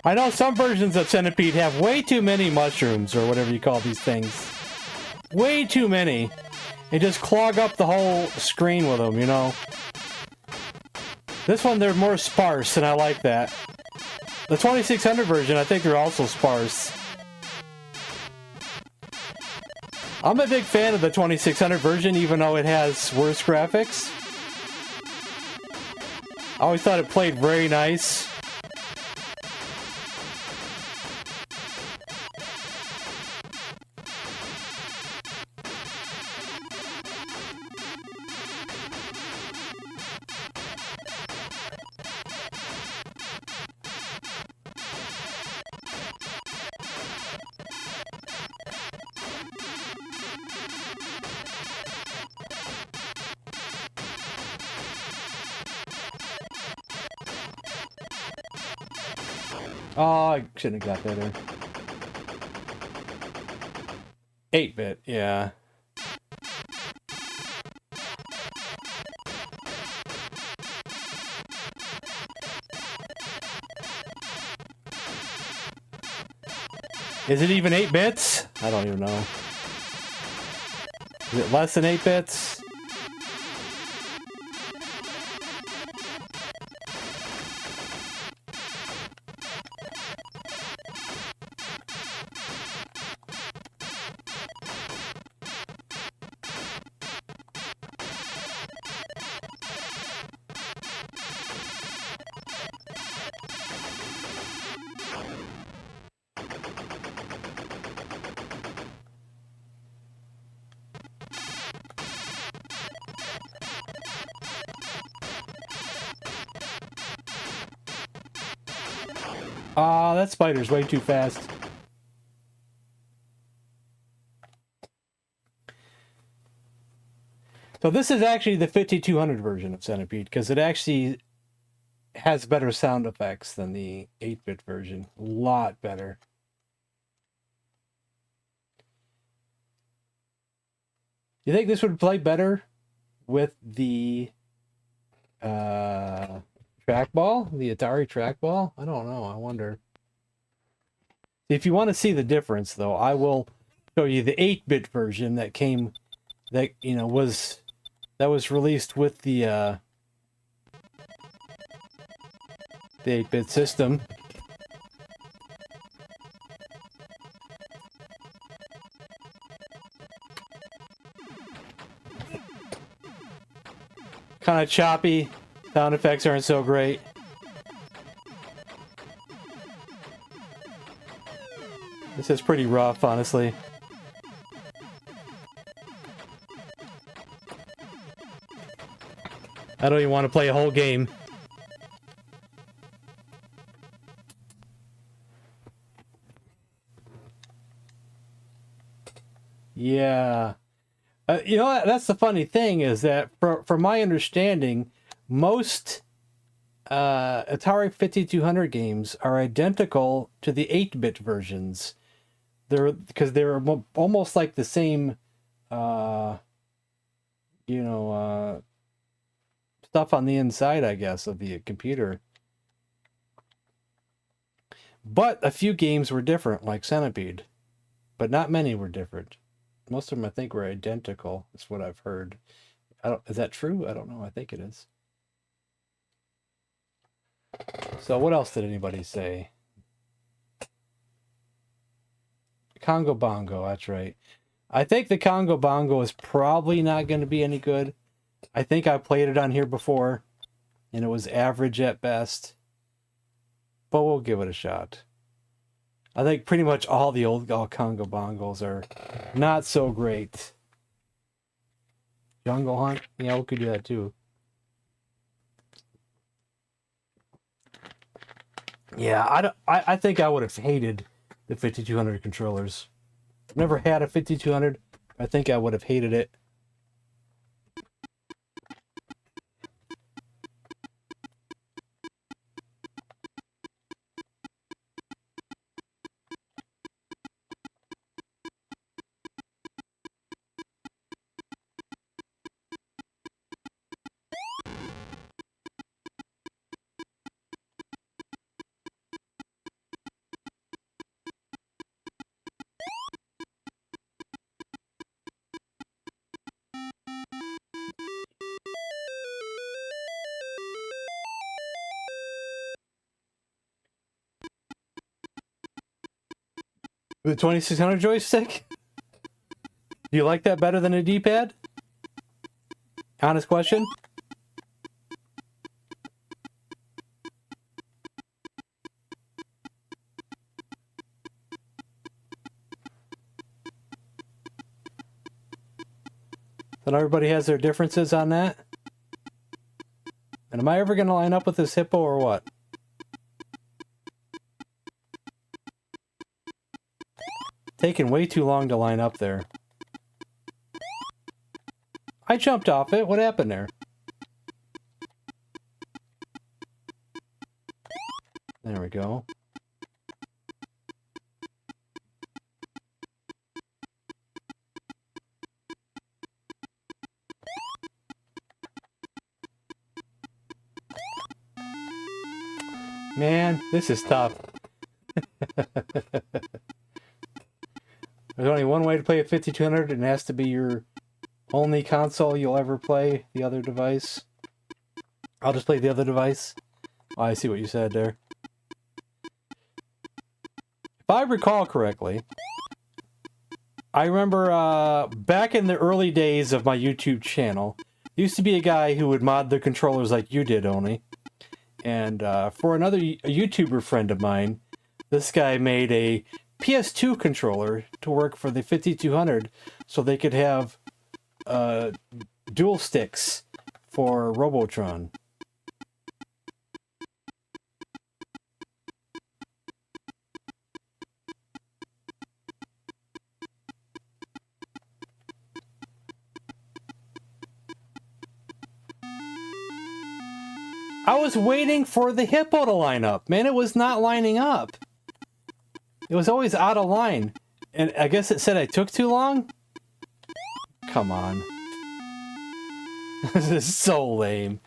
I know some versions of Centipede have way too many mushrooms, or whatever you call these things. Way too many. They just clog up the whole screen with them, you know? This one, they're more sparse, and I like that. The 2600 version, I think they're also sparse. I'm a big fan of the 2600 version, even though it has worse graphics. I always thought it played very nice. Oh, I shouldn't have got that in. 8-bit, yeah. Is it even 8 bits? I don't even know. Is it less than 8 bits? Ah, that spider's way too fast. So this is actually the 5200 version of Centipede, because it actually has better sound effects than the 8-bit version. A lot better. You think this would play better with the trackball? The Atari trackball? I don't know. I wonder. If you want to see the difference, though, I will show you the 8-bit version that came, that, you know, was released with the 8-bit system. Kind of choppy. Sound effects aren't so great. This is pretty rough, honestly. I don't even want to play a whole game. Yeah. You know, that's the funny thing is that, from my understanding, most Atari 5200 games are identical to the 8-bit versions. Because they're almost like the same, stuff on the inside, I guess, of the computer. But a few games were different, like Centipede. But not many were different. Most of them, I think, were identical. That's what I've heard. Is that true? I don't know. I think it is. So what else did anybody say? Congo Bongo, that's right. I think the Congo Bongo is probably not going to be any good. I think I played it on here before, and it was average at best. But we'll give it a shot. I think pretty much all the old Congo Bongos are not so great. Jungle Hunt? Yeah, we could do that too. Yeah, I think I would have hated the 5200 controllers. Never had a 5200. I think I would have hated it. The 2600 joystick? Do you like that better than a D-pad? Honest question? Then everybody has their differences on that. And am I ever going to line up with this hippo or what? Taking way too long to line up there. I jumped off it. What happened there? There we go. Man, this is tough. There's only one way to play a 5200, and it has to be your only console you'll ever play, the other device. I'll just play the other device. Oh, I see what you said there. If I recall correctly, I remember back in the early days of my YouTube channel, there used to be a guy who would mod the controllers like you did, Oni. And for another YouTuber friend of mine, this guy made a PS2 controller to work for the 5200 so they could have dual sticks for Robotron. I was waiting for the hippo to line up. Man, it was not lining up. It was always out of line. And I guess it said I took too long? Come on. This is so lame.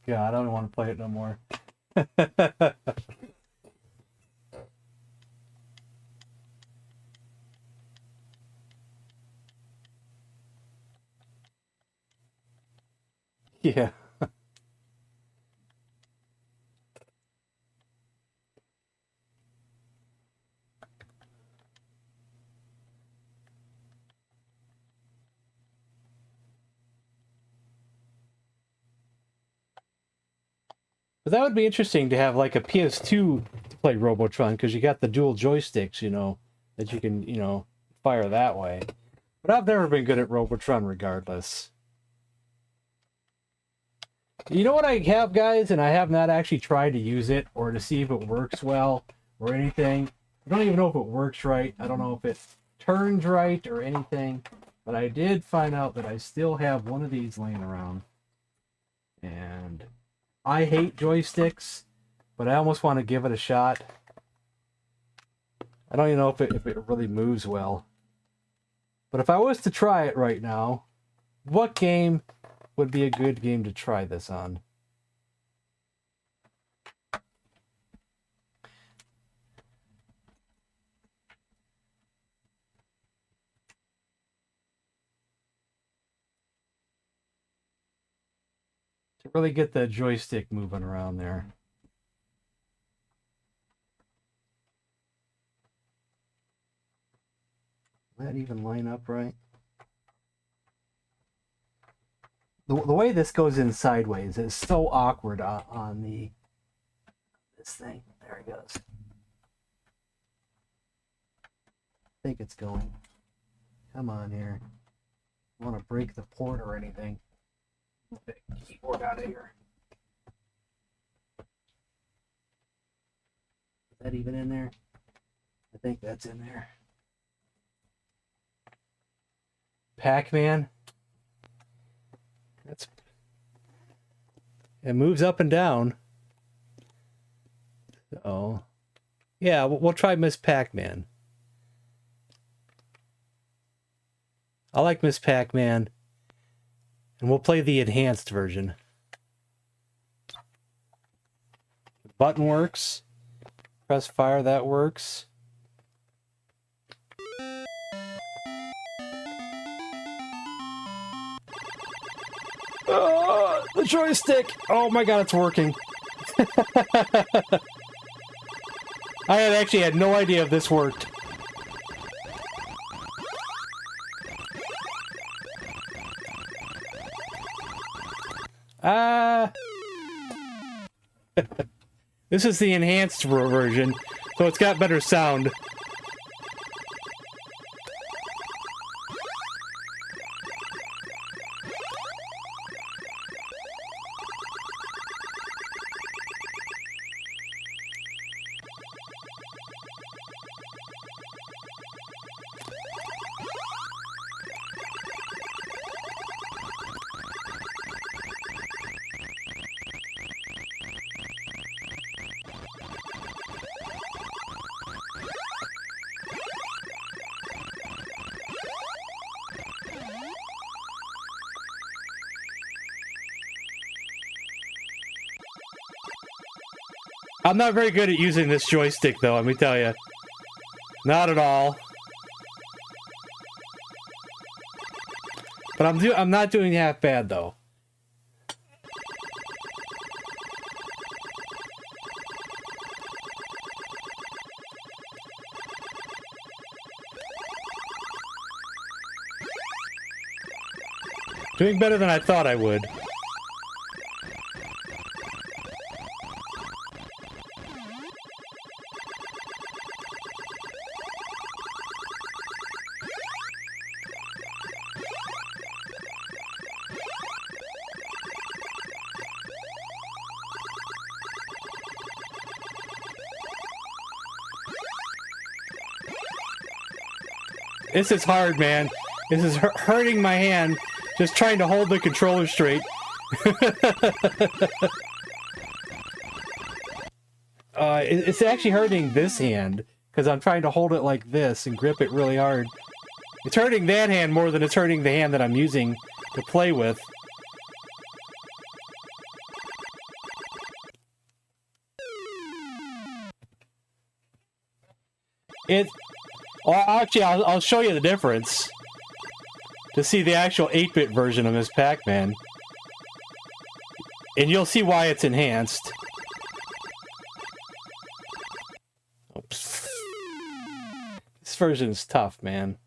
God, I don't want to play it no more. Yeah. But that would be interesting to have like a PS2 to play Robotron, because you got the dual joysticks, you know, that you can, you know, fire that way. But I've never been good at Robotron regardless. You know what I have, guys, and I have not actually tried to use it or to see if it works well or anything. I don't even know if it works right. I don't know if it turns right or anything. But I did find out that I still have one of these laying around. And I hate joysticks, but I almost want to give it a shot. I don't even know if it really moves well. But if I was to try it right now, what game would be a good game to try this on? To really get the joystick moving around there. Will that even line up right? The way this goes in sideways is so awkward on this thing. There it goes. I think it's going. Come on here. I don't want to break the port or anything. Move the keyboard out of here. Is that even in there? I think that's in there. Pac-Man. It moves up and down. Oh, yeah. We'll try Miss Pac-Man. I like Miss Pac-Man, and we'll play the enhanced version. The button works. Press fire. That works. The joystick! Oh my god, it's working. I actually had no idea if this worked. This is the enhanced version, so it's got better sound. I'm not very good at using this joystick, though, let me tell you. Not at all. But I'm not doing half bad, though. Doing better than I thought I would. This is hard, man. This is hurting my hand. Just trying to hold the controller straight. It's actually hurting this hand because I'm trying to hold it like this and grip it really hard. It's hurting that hand more than it's hurting the hand that I'm using to play with. Actually, I'll show you the difference. To see the actual 8-bit version of Miss Pac-Man. And you'll see why it's enhanced. Oops. This version is tough, man.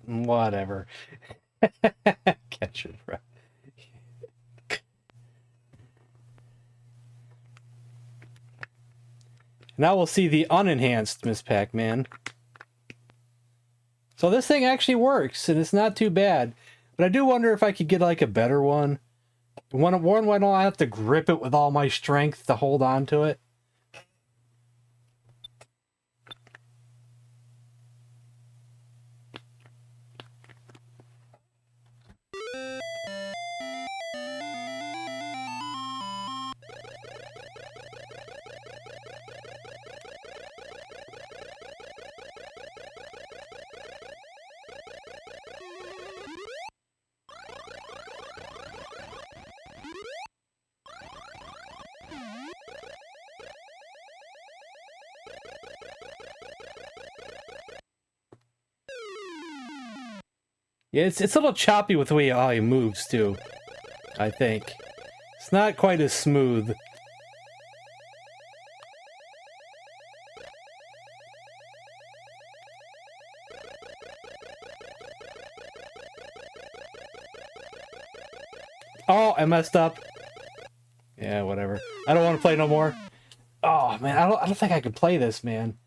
Whatever. Catch your breath. Now we'll see the unenhanced Miss Pac-Man. So this thing actually works, and it's not too bad. But I do wonder if I could get like a better one. One why don't I have to grip it with all my strength to hold on to it? Yeah, it's a little choppy with the way how he moves, too. I think. It's not quite as smooth. Oh, I messed up. Yeah, whatever. I don't want to play no more. Oh, man, I don't think I could play this, man.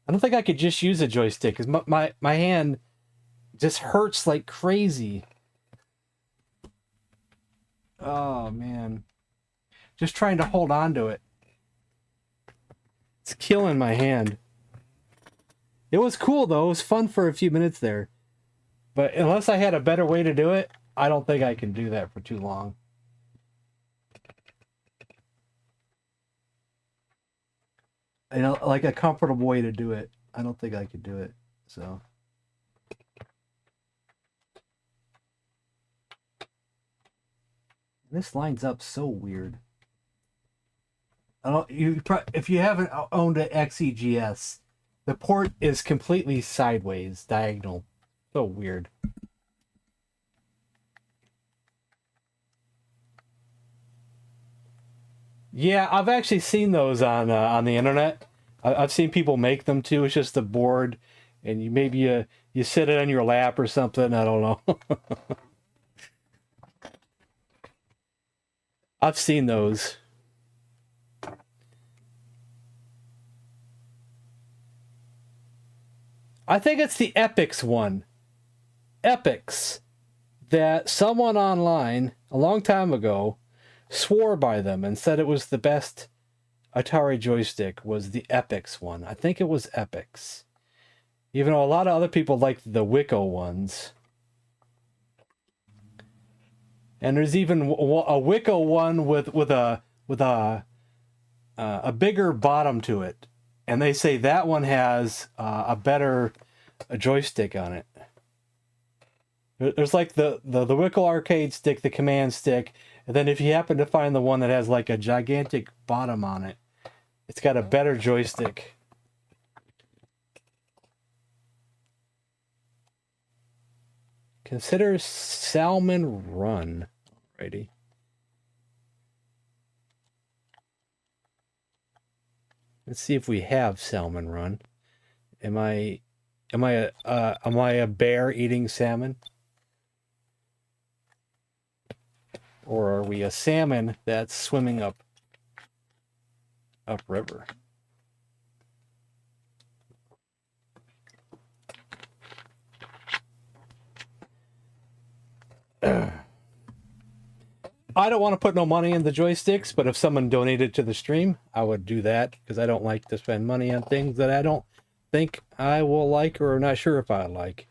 I don't think I could just use a joystick, because my hand just hurts like crazy. Oh, man. Just trying to hold on to it. It's killing my hand. It was cool, though. It was fun for a few minutes there. But unless I had a better way to do it, I don't think I can do that for too long. You know, like a comfortable way to do it. I don't think I could do it. So. This lines up so weird. I don't. If you haven't owned an XEGS, the port is completely sideways, diagonal. So weird. Yeah, I've actually seen those on the internet. I've seen people make them too. It's just a board, and you sit it on your lap or something. I don't know. I've seen those. I think it's the Epix one. Epix. That someone online a long time ago swore by them and said it was the best Atari joystick was the Epix one. I think it was Epix. Even though a lot of other people liked the Wicco ones. And there's even a Wicco one with a bigger bottom to it. And they say that one has a better joystick on it. There's like the Wicco arcade stick, the command stick, and then if you happen to find the one that has like a gigantic bottom on it, it's got a better joystick. Consider Salmon Run. Alrighty. Let's see if we have Salmon Run. Am I a bear eating salmon? Or are we a salmon that's swimming upriver? I don't want to put no money in the joysticks, but if someone donated to the stream, I would do that because I don't like to spend money on things that I don't think I will like or not sure if I like.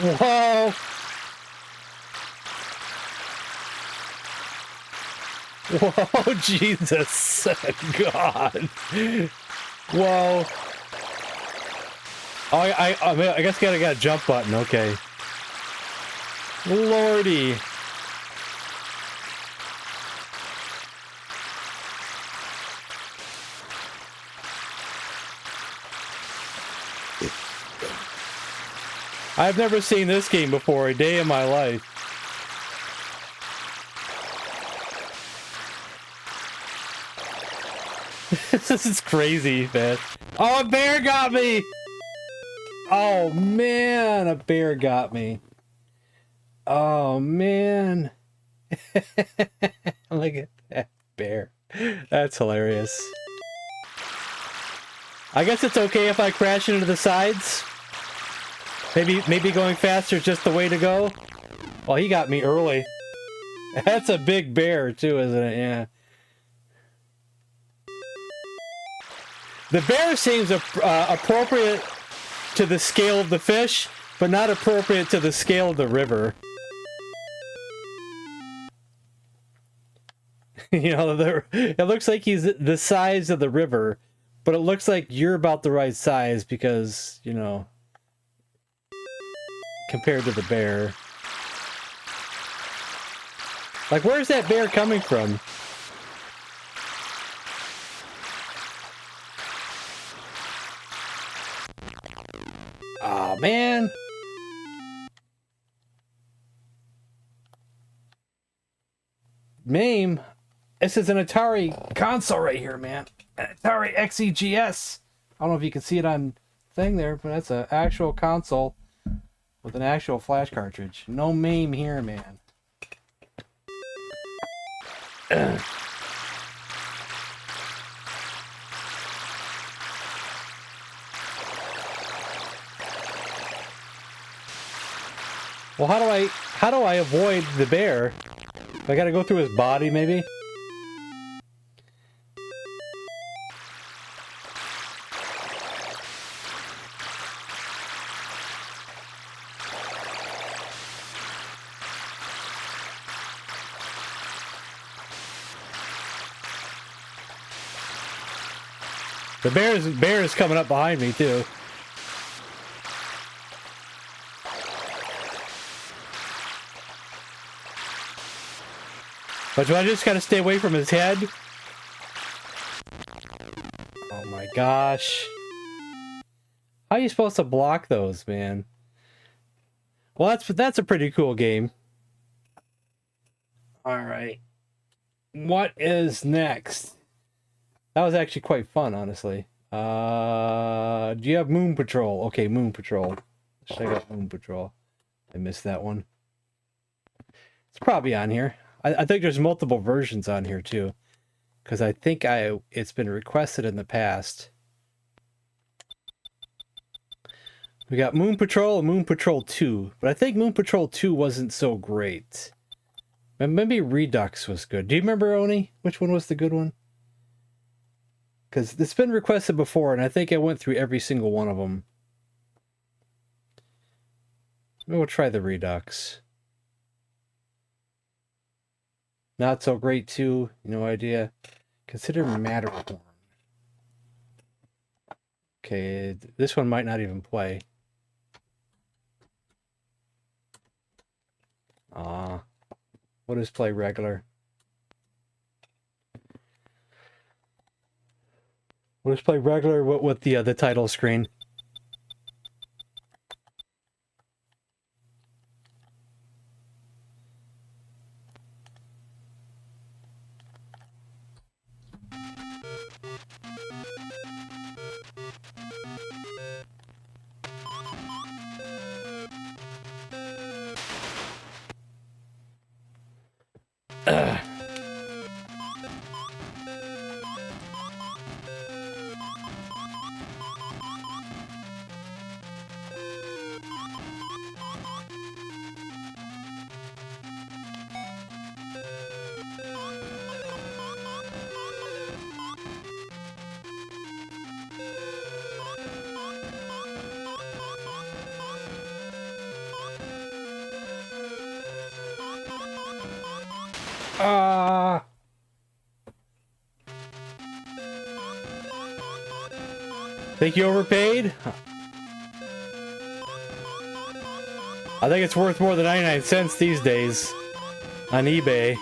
Whoa! Whoa, Jesus, God. Whoa. Oh, I guess I got a jump button, okay. Lordy. I've never seen this game before a day in my life. This is crazy, man. Oh, a bear got me! Oh, man, a bear got me. Oh, man. Look at that bear. That's hilarious. I guess it's okay if I crash into the sides. Maybe going faster is just the way to go. Well, he got me early. That's a big bear, too, isn't it? Yeah. The bear seems appropriate to the scale of the fish, but not appropriate to the scale of the river. You know, it looks like he's the size of the river, but it looks like you're about the right size because, you know, compared to the bear. Like, where's that bear coming from? Oh, man. MAME. This is an Atari console right here, man. An Atari XEGS. I don't know if you can see it on thing there, but that's an actual console with an actual flash cartridge. No MAME here, man. Well, how do I avoid the bear? I gotta go through his body, maybe? The bear is coming up behind me too. But do I just gotta stay away from his head? Oh my gosh. How are you supposed to block those, man? Well, that's a pretty cool game. Alright. What is next? That was actually quite fun, honestly. Do you have Moon Patrol? Okay, Moon Patrol. Let's check out Moon Patrol. I missed that one. It's probably on here. I think there's multiple versions on here too, because I think it's been requested in the past. We got Moon Patrol and Moon Patrol 2, but I think Moon Patrol 2 wasn't so great. Maybe Redux was good. Do you remember, Oni? Which one was the good one? Because it's been requested before, and I think I went through every single one of them. Maybe we'll try the Redux. Not so great too. No idea. Consider Matterhorn. Okay, this one might not even play. We'll just play regular. We'll just play regular with the title screen. Think you overpaid? I think it's worth more than 99 cents these days on eBay.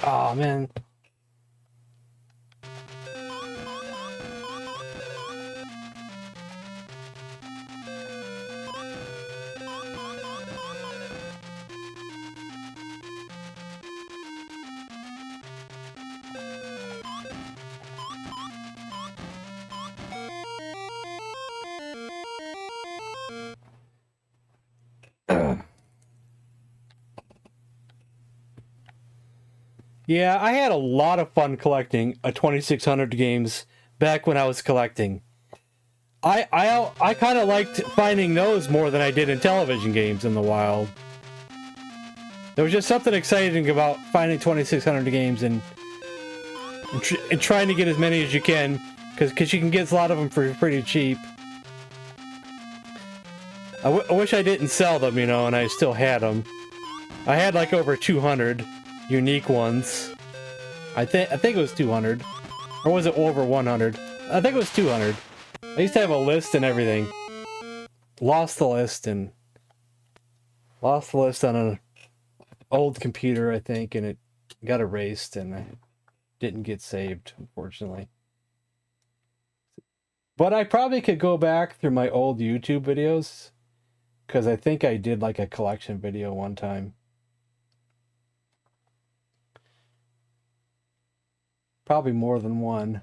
Oh man. Yeah, I had a lot of fun collecting 2600 games back when I was collecting. I kind of liked finding those more than I did in television games in the wild. There was just something exciting about finding 2600 games and trying to get as many as you can, because you can get a lot of them for pretty cheap. I wish I didn't sell them, and I still had them. I had like over 200 unique ones. I think it was 200, or was it over 100? I think it was 200. I used to have a list and everything. Lost the list on an old computer, I think, and it got erased and I didn't get saved, unfortunately. But I probably could go back through my old YouTube videos, because I think I did like a collection video one time. Probably more than one.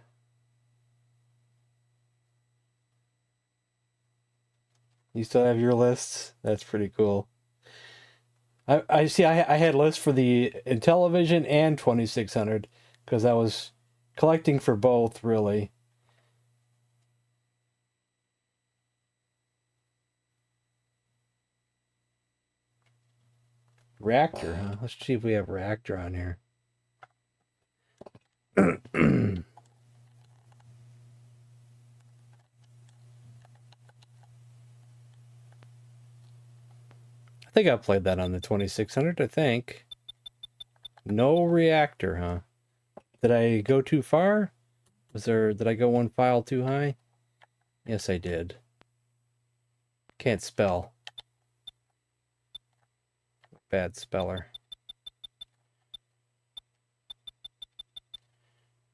You still have your lists? That's pretty cool. I see. I had lists for the Intellivision and 2600 because I was collecting for both, really. Reactor, huh? Let's see if we have Reactor on here. think I played that on the 2600, I think. No reactor, huh? Did I go too far? Did I go one file too high? Yes, I did. Can't spell. Bad speller.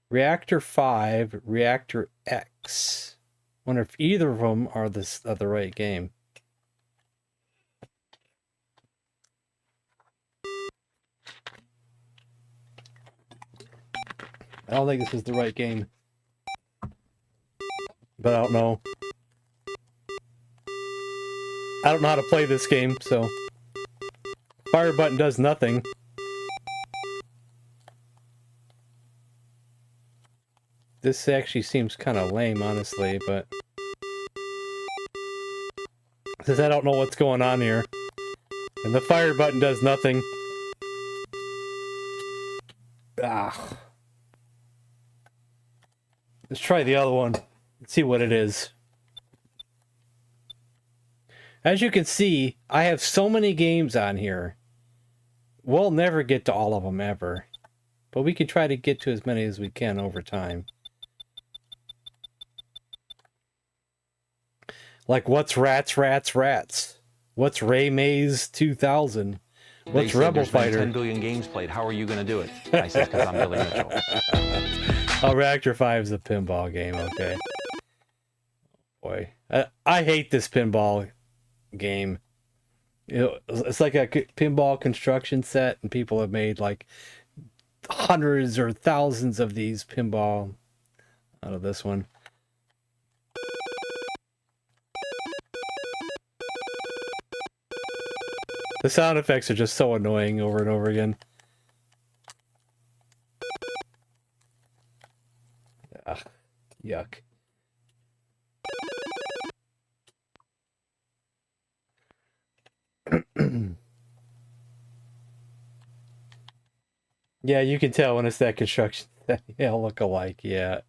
Reactor 5, Reactor X. Wonder if either of them are the right game. I don't think this is the right game. But I don't know. I don't know how to play this game, so... Fire button does nothing. This actually seems kind of lame, honestly, but... Since I don't know what's going on here. And the fire button does nothing. Ah. Let's try the other one. Let's see what it is. As you can see, I have so many games on here. We'll never get to all of them ever. But we can try to get to as many as we can over time. Like, what's Rats, Rats, Rats? What's Ray Maze 2000? What's Rebel Fighter? 10 billion games played. How are you going to do it? I said, because I'm Billy Mitchell. Oh, Reactor 5 is a pinball game, okay. Boy, I hate this pinball game. You know, it's like a pinball construction set, and people have made like hundreds or thousands of these pinball out of this one. The sound effects are just so annoying over and over again. Ugh, yuck. Yeah, you can tell when it's that construction set. Yeah, look alike. Yeah,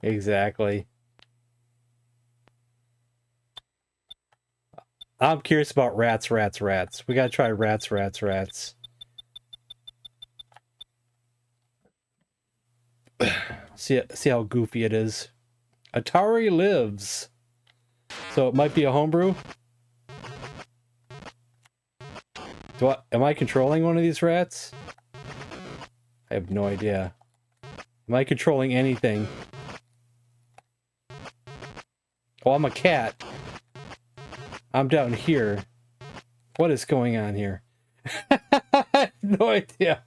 exactly. I'm curious about Rats, Rats, Rats. We gotta try Rats, Rats, Rats. See how goofy it is. Atari lives. So it might be a homebrew. Am I controlling one of these rats? I have no idea. Am I controlling anything? Oh, I'm a cat. I'm down here. What is going on here? I have no idea.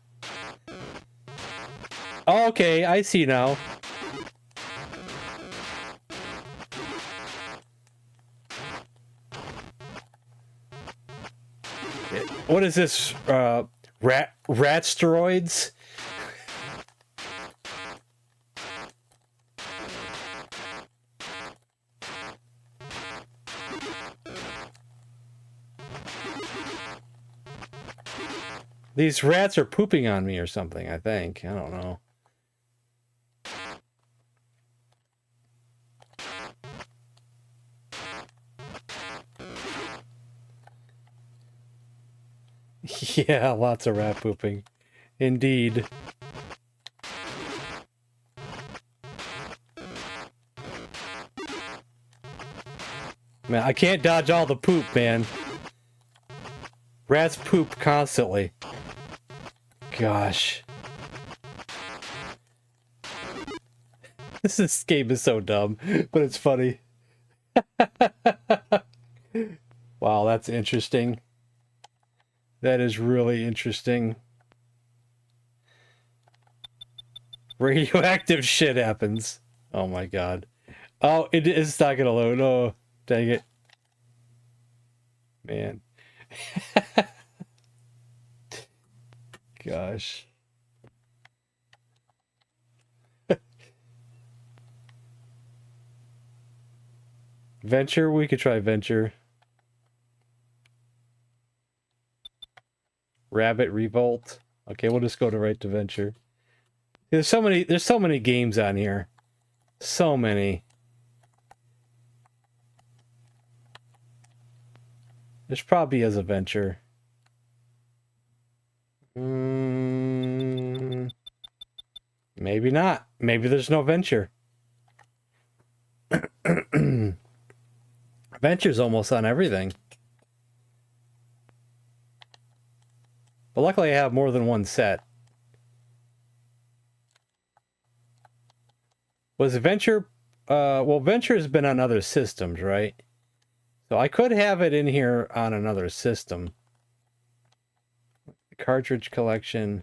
Oh, okay, I see now. What is this? Asteroids? These rats are pooping on me or something, I think. I don't know. Yeah, lots of rat pooping. Indeed. Man, I can't dodge all the poop, man. Rats poop constantly. Gosh. This game is so dumb, but it's funny. Wow, that's interesting. That is really interesting. Radioactive shit happens. Oh my god. Oh, it's not gonna load. Oh, dang it. Man. Gosh. Venture? We could try Venture. Rabbit Revolt. Okay, we'll just go right to Venture. There's so many games on here. So many. There's probably as a Venture. Maybe not. Maybe there's no Venture. Venture's almost on everything. But luckily I have more than one set. Was Venture... well, Venture has been on other systems, right? So I could have it in here on another system. Cartridge collection.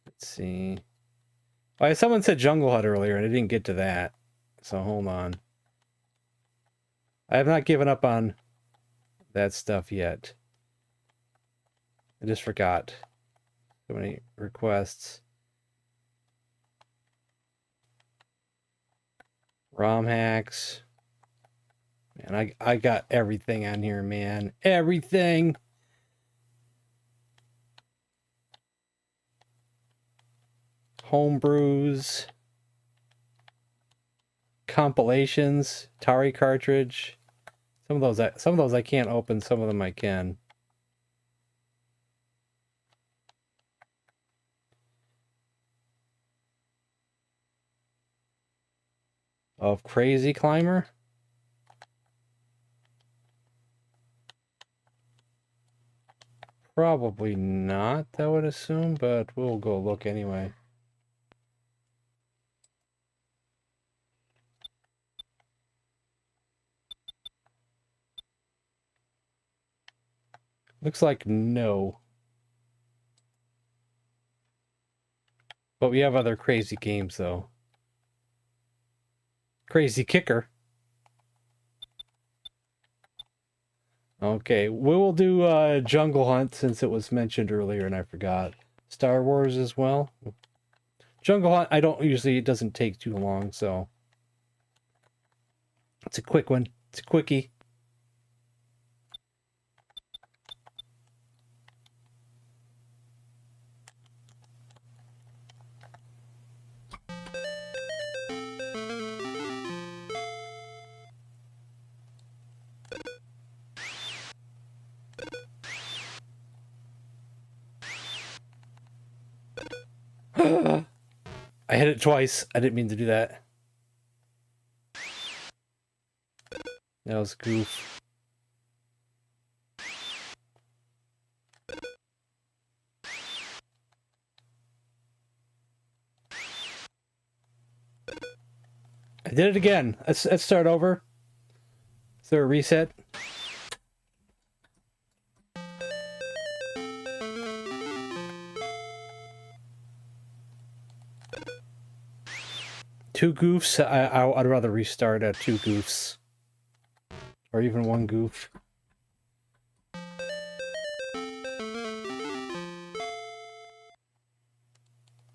Let's see. Oh, someone said Jungle Hut earlier, and I didn't get to that. So hold on. I have not given up on that stuff yet. I just forgot. So many requests. ROM hacks. Man, I got everything on here, man. Everything. Homebrews. Compilations. Atari cartridge. Some of those I can't open, some of them I can. Of Crazy Climber. Probably not, I would assume, but we'll go look anyway. Looks like no. But we have other crazy games, though. Crazy Kicker. Okay, we will do Jungle Hunt since it was mentioned earlier and I forgot. Star Wars as well. Jungle Hunt, I don't usually, it doesn't take too long, so. It's a quick one. It's a quickie. I hit it twice. I didn't mean to do that. That was a goof. I did it again. Let's start over. Is there a reset? Two goofs? I'd rather restart at two goofs. Or even one goof.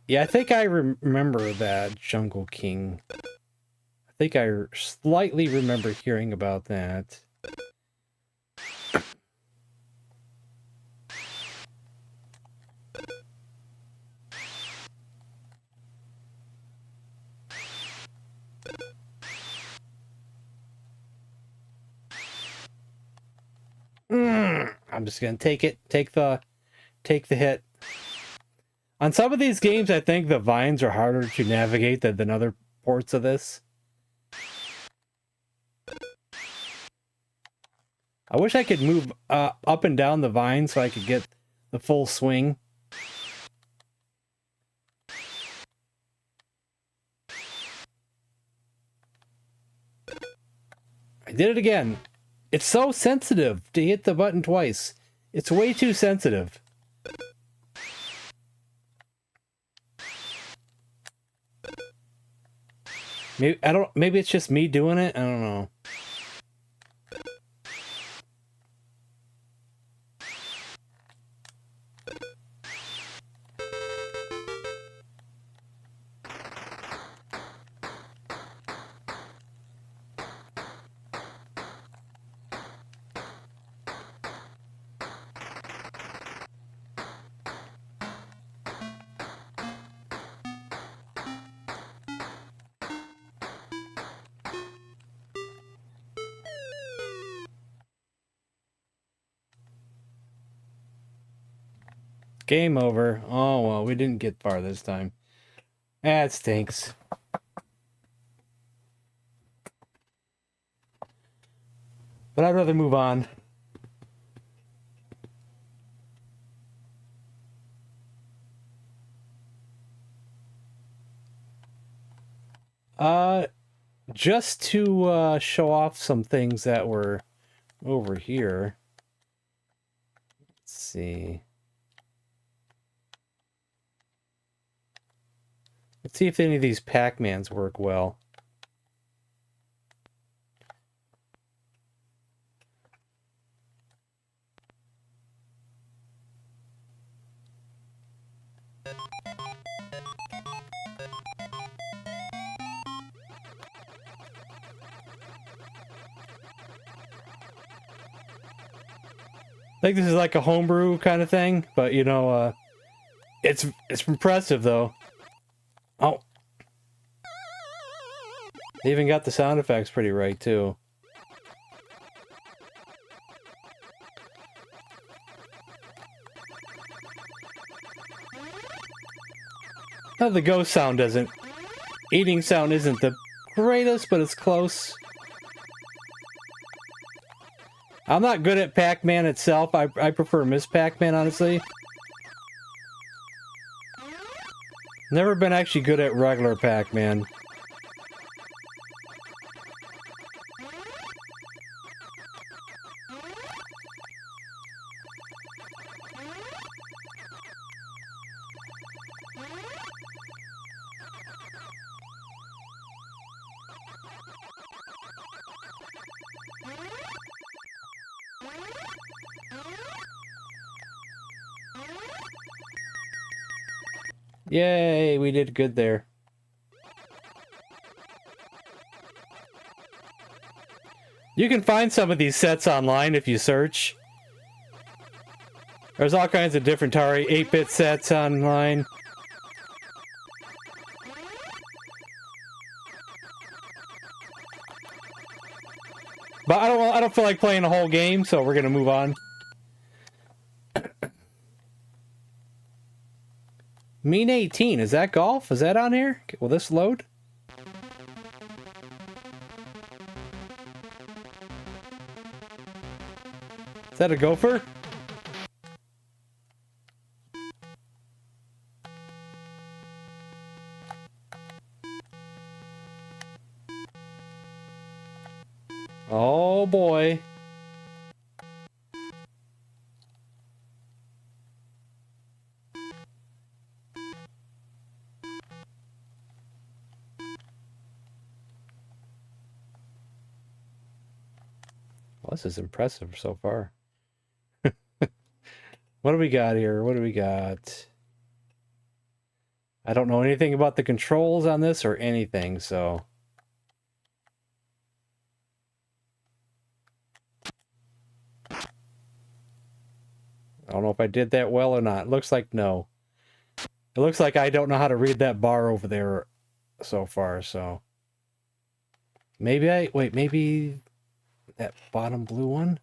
Yeah, I think I remember that Jungle King. I think I slightly remember hearing about that. I'm just gonna take it. Take the hit. On some of these games, I think the vines are harder to navigate than other ports of this. I wish I could move up and down the vine so I could get the full swing. I did it again. It's so sensitive to hit the button twice. It's way too sensitive. Maybe it's just me doing it. I don't know. Game over. Oh, well, we didn't get far this time. That stinks. But I'd rather move on. Just to show off some things that were over here. Let's see. Let's see if any of these Pac-Mans work well. I think this is like a homebrew kind of thing, but you know, it's impressive though. Oh, they even got the sound effects pretty right too. Oh, the ghost sound doesn't. Eating sound isn't the greatest, but it's close. I'm not good at Pac-Man itself. I prefer Miss Pac-Man, honestly. Never been actually good at regular Pac-Man. Yay, we did good there. You can find some of these sets online if you search. There's all kinds of different Atari 8-bit sets online. But I don't feel like playing a whole game, so we're gonna move on. Mean 18, is that golf? Is that on here? Will this load? Is that a gopher? Oh boy. Well, this is impressive so far. What do we got here? What do we got? I don't know anything about the controls on this or anything, so... I don't know if I did that well or not. Looks like no. It looks like I don't know how to read that bar over there so far, so... Maybe I... Wait, maybe... that bottom blue one?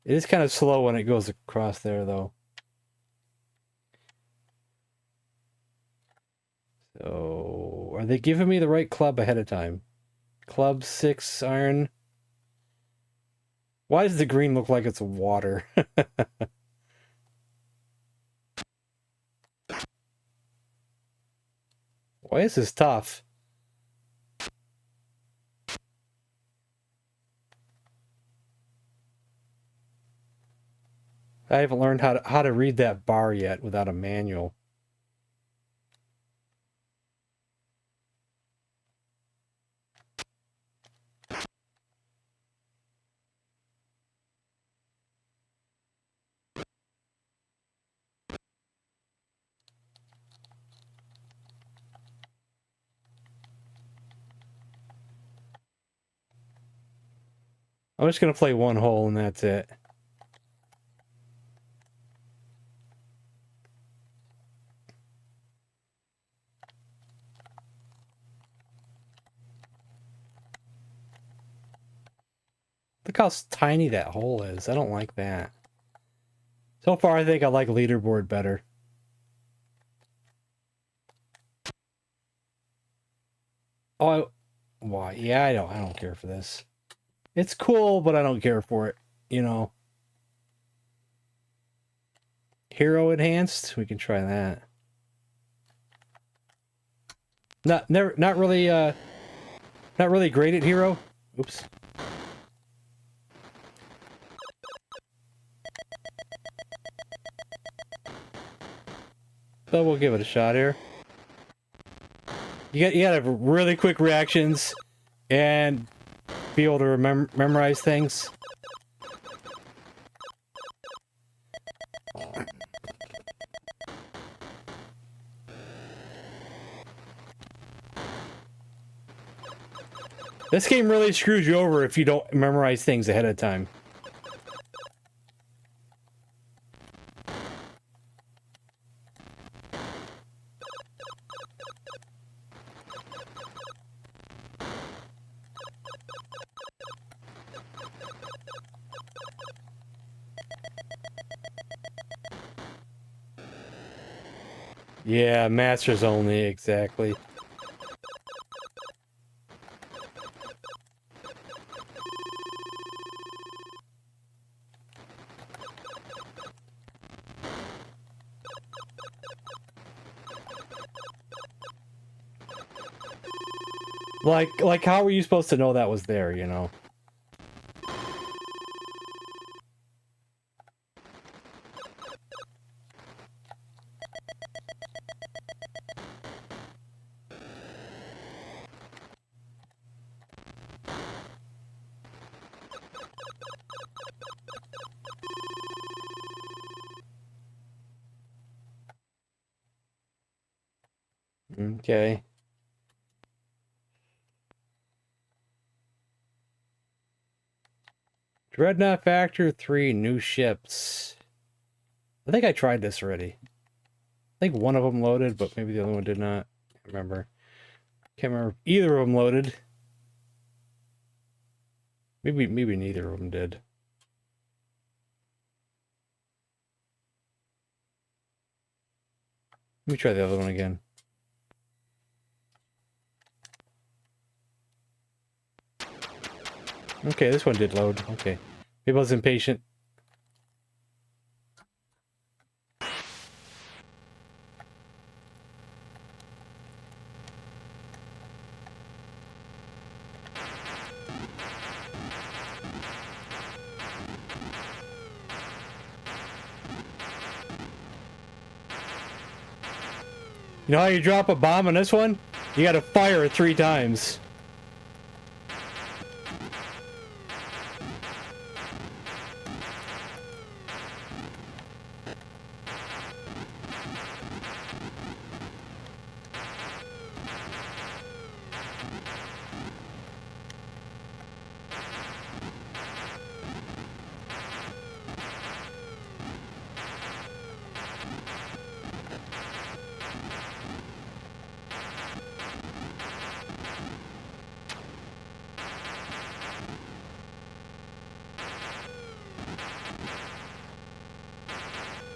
It is kind of slow when it goes across there, though. So, are they giving me the right club ahead of time? Club 6 iron. Why does the green look like it's water? Why is this tough? I haven't learned how to read that bar yet without a manual. I'm just gonna play one hole and that's it. Look how tiny that hole is. I don't like that. So far, I think I like Leaderboard better. Oh, why? Yeah, I don't care for this. It's cool, but I don't care for it. You know. Hero enhanced. We can try that. Not really. Not really great at hero. Oops. But we'll give it a shot here. You gotta have really quick reactions and be able to memorize things. This game really screws you over if you don't memorize things ahead of time. Yeah, masters only, exactly. Like how were you supposed to know that was there, you know? Okay. Dreadnought Factor 3 new ships. I think I tried this already. I think one of them loaded, but maybe the other one did not. Can't remember. Can't remember if either of them loaded. Maybe neither of them did. Let me try the other one again. Okay, this one did load. Okay. Maybe I was impatient. You know how you drop a bomb on this one? You gotta fire it 3 times.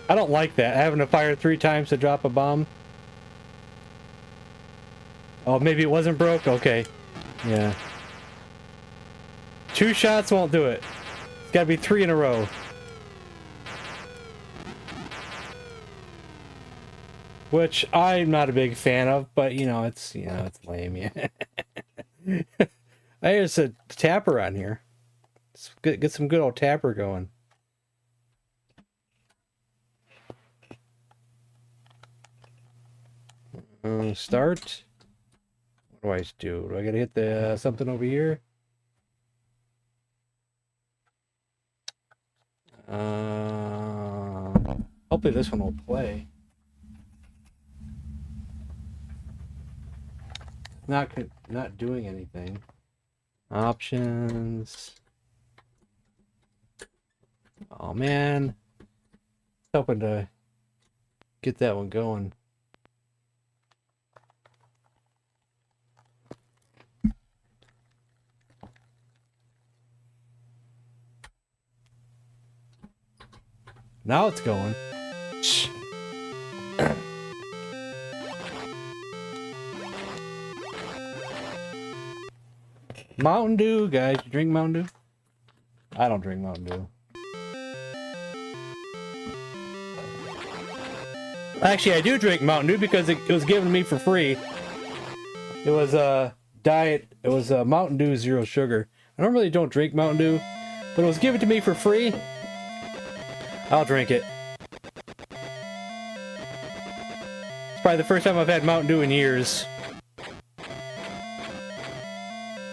I don't like that, having to fire 3 times to drop a bomb. Oh, maybe it wasn't broke? Okay. Yeah. 2 shots won't do it. It's gotta be 3 in a row. Which I'm not a big fan of, but you know, it's lame, yeah. There's a tapper on here. Let's get some good old tapper going. Start. What do I do? Do I gotta hit the something over here? Hopefully this one will play. Not doing anything. Options. Oh man, hoping to get that one going. Now it's going. Shh. Mountain Dew, guys. You drink Mountain Dew? I don't drink Mountain Dew. Actually, I do drink Mountain Dew because it was given to me for free. It was a diet. It was a Mountain Dew Zero Sugar. I normally don't drink Mountain Dew, but it was given to me for free. I'll drink it. It's probably the first time I've had Mountain Dew in years.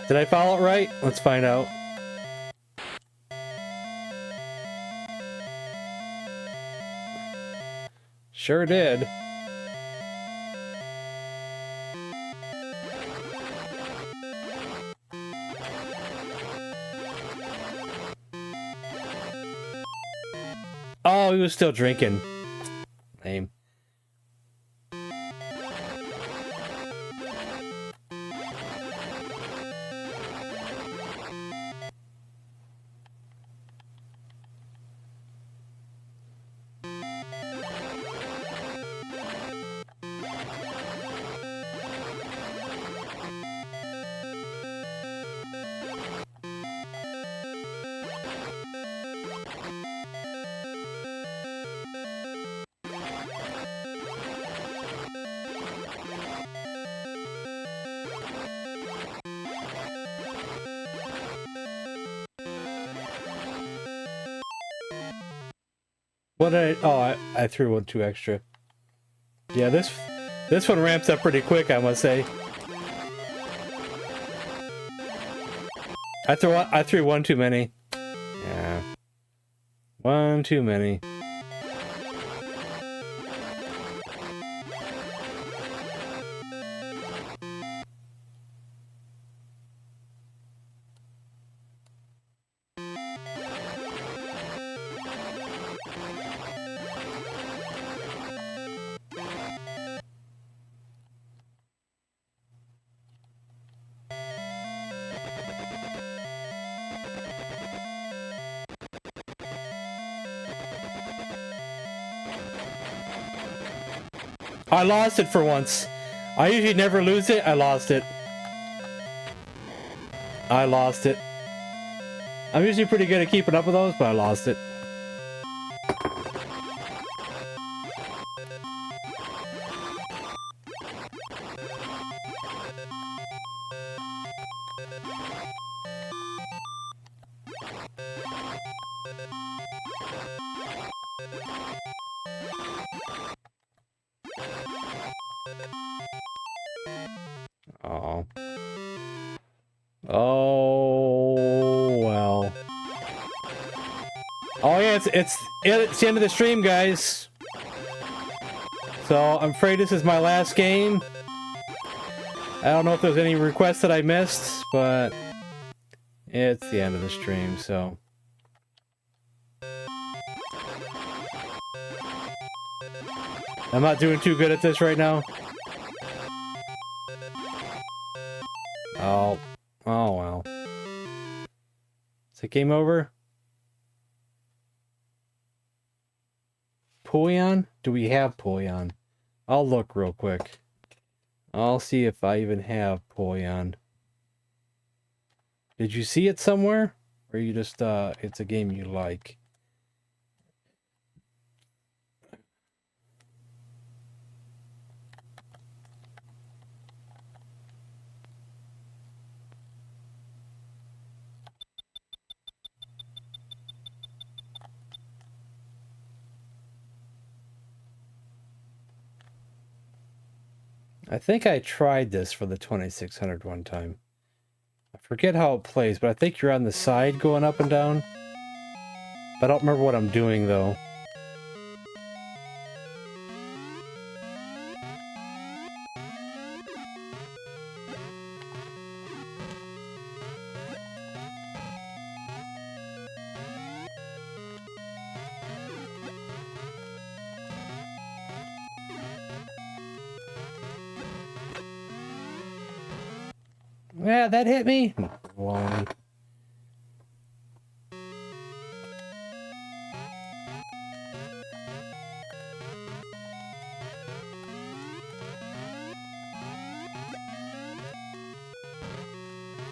Did I follow it right? Let's find out. Sure did. Oh, he was still drinking. Lame. What did I... Oh, I threw one too extra. Yeah, this one ramps up pretty quick, I must say. I threw one too many. Yeah. One too many. I lost it for once. I usually never lose it. I lost it. I lost it. I'm usually pretty good at keeping up with those, but I lost it. Oh. Oh well. Oh yeah, it's the end of the stream, guys. So I'm afraid this is my last game. I don't know if there's any requests that I missed, but it's the end of the stream, so. I'm not doing too good at this right now. Oh well. Is it game over? Puyon? Do we have Puyon? I'll look real quick. I'll see if I even have Puyon. Did you see it somewhere? Or you just, it's a game you like? I think I tried this for the 2600 one time. I forget how it plays, but I think you're on the side going up and down. But I don't remember what I'm doing, though. Yeah, that hit me. Baloney.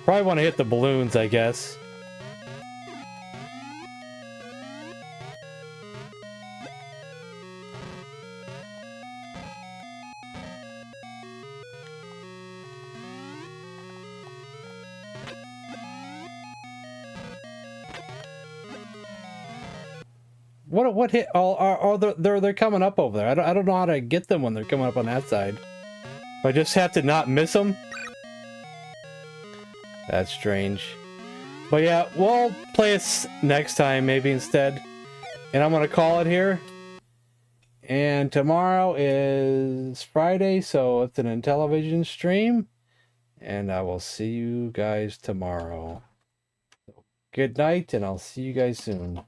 Probably want to hit the balloons, I guess. What hit? Oh, they're coming up over there. I don't know how to get them when they're coming up on that side. I just have to not miss them. That's strange. But yeah, we'll play it next time maybe instead. And I'm gonna call it here. And tomorrow is Friday, so it's an Intellivision stream. And I will see you guys tomorrow. Good night, and I'll see you guys soon.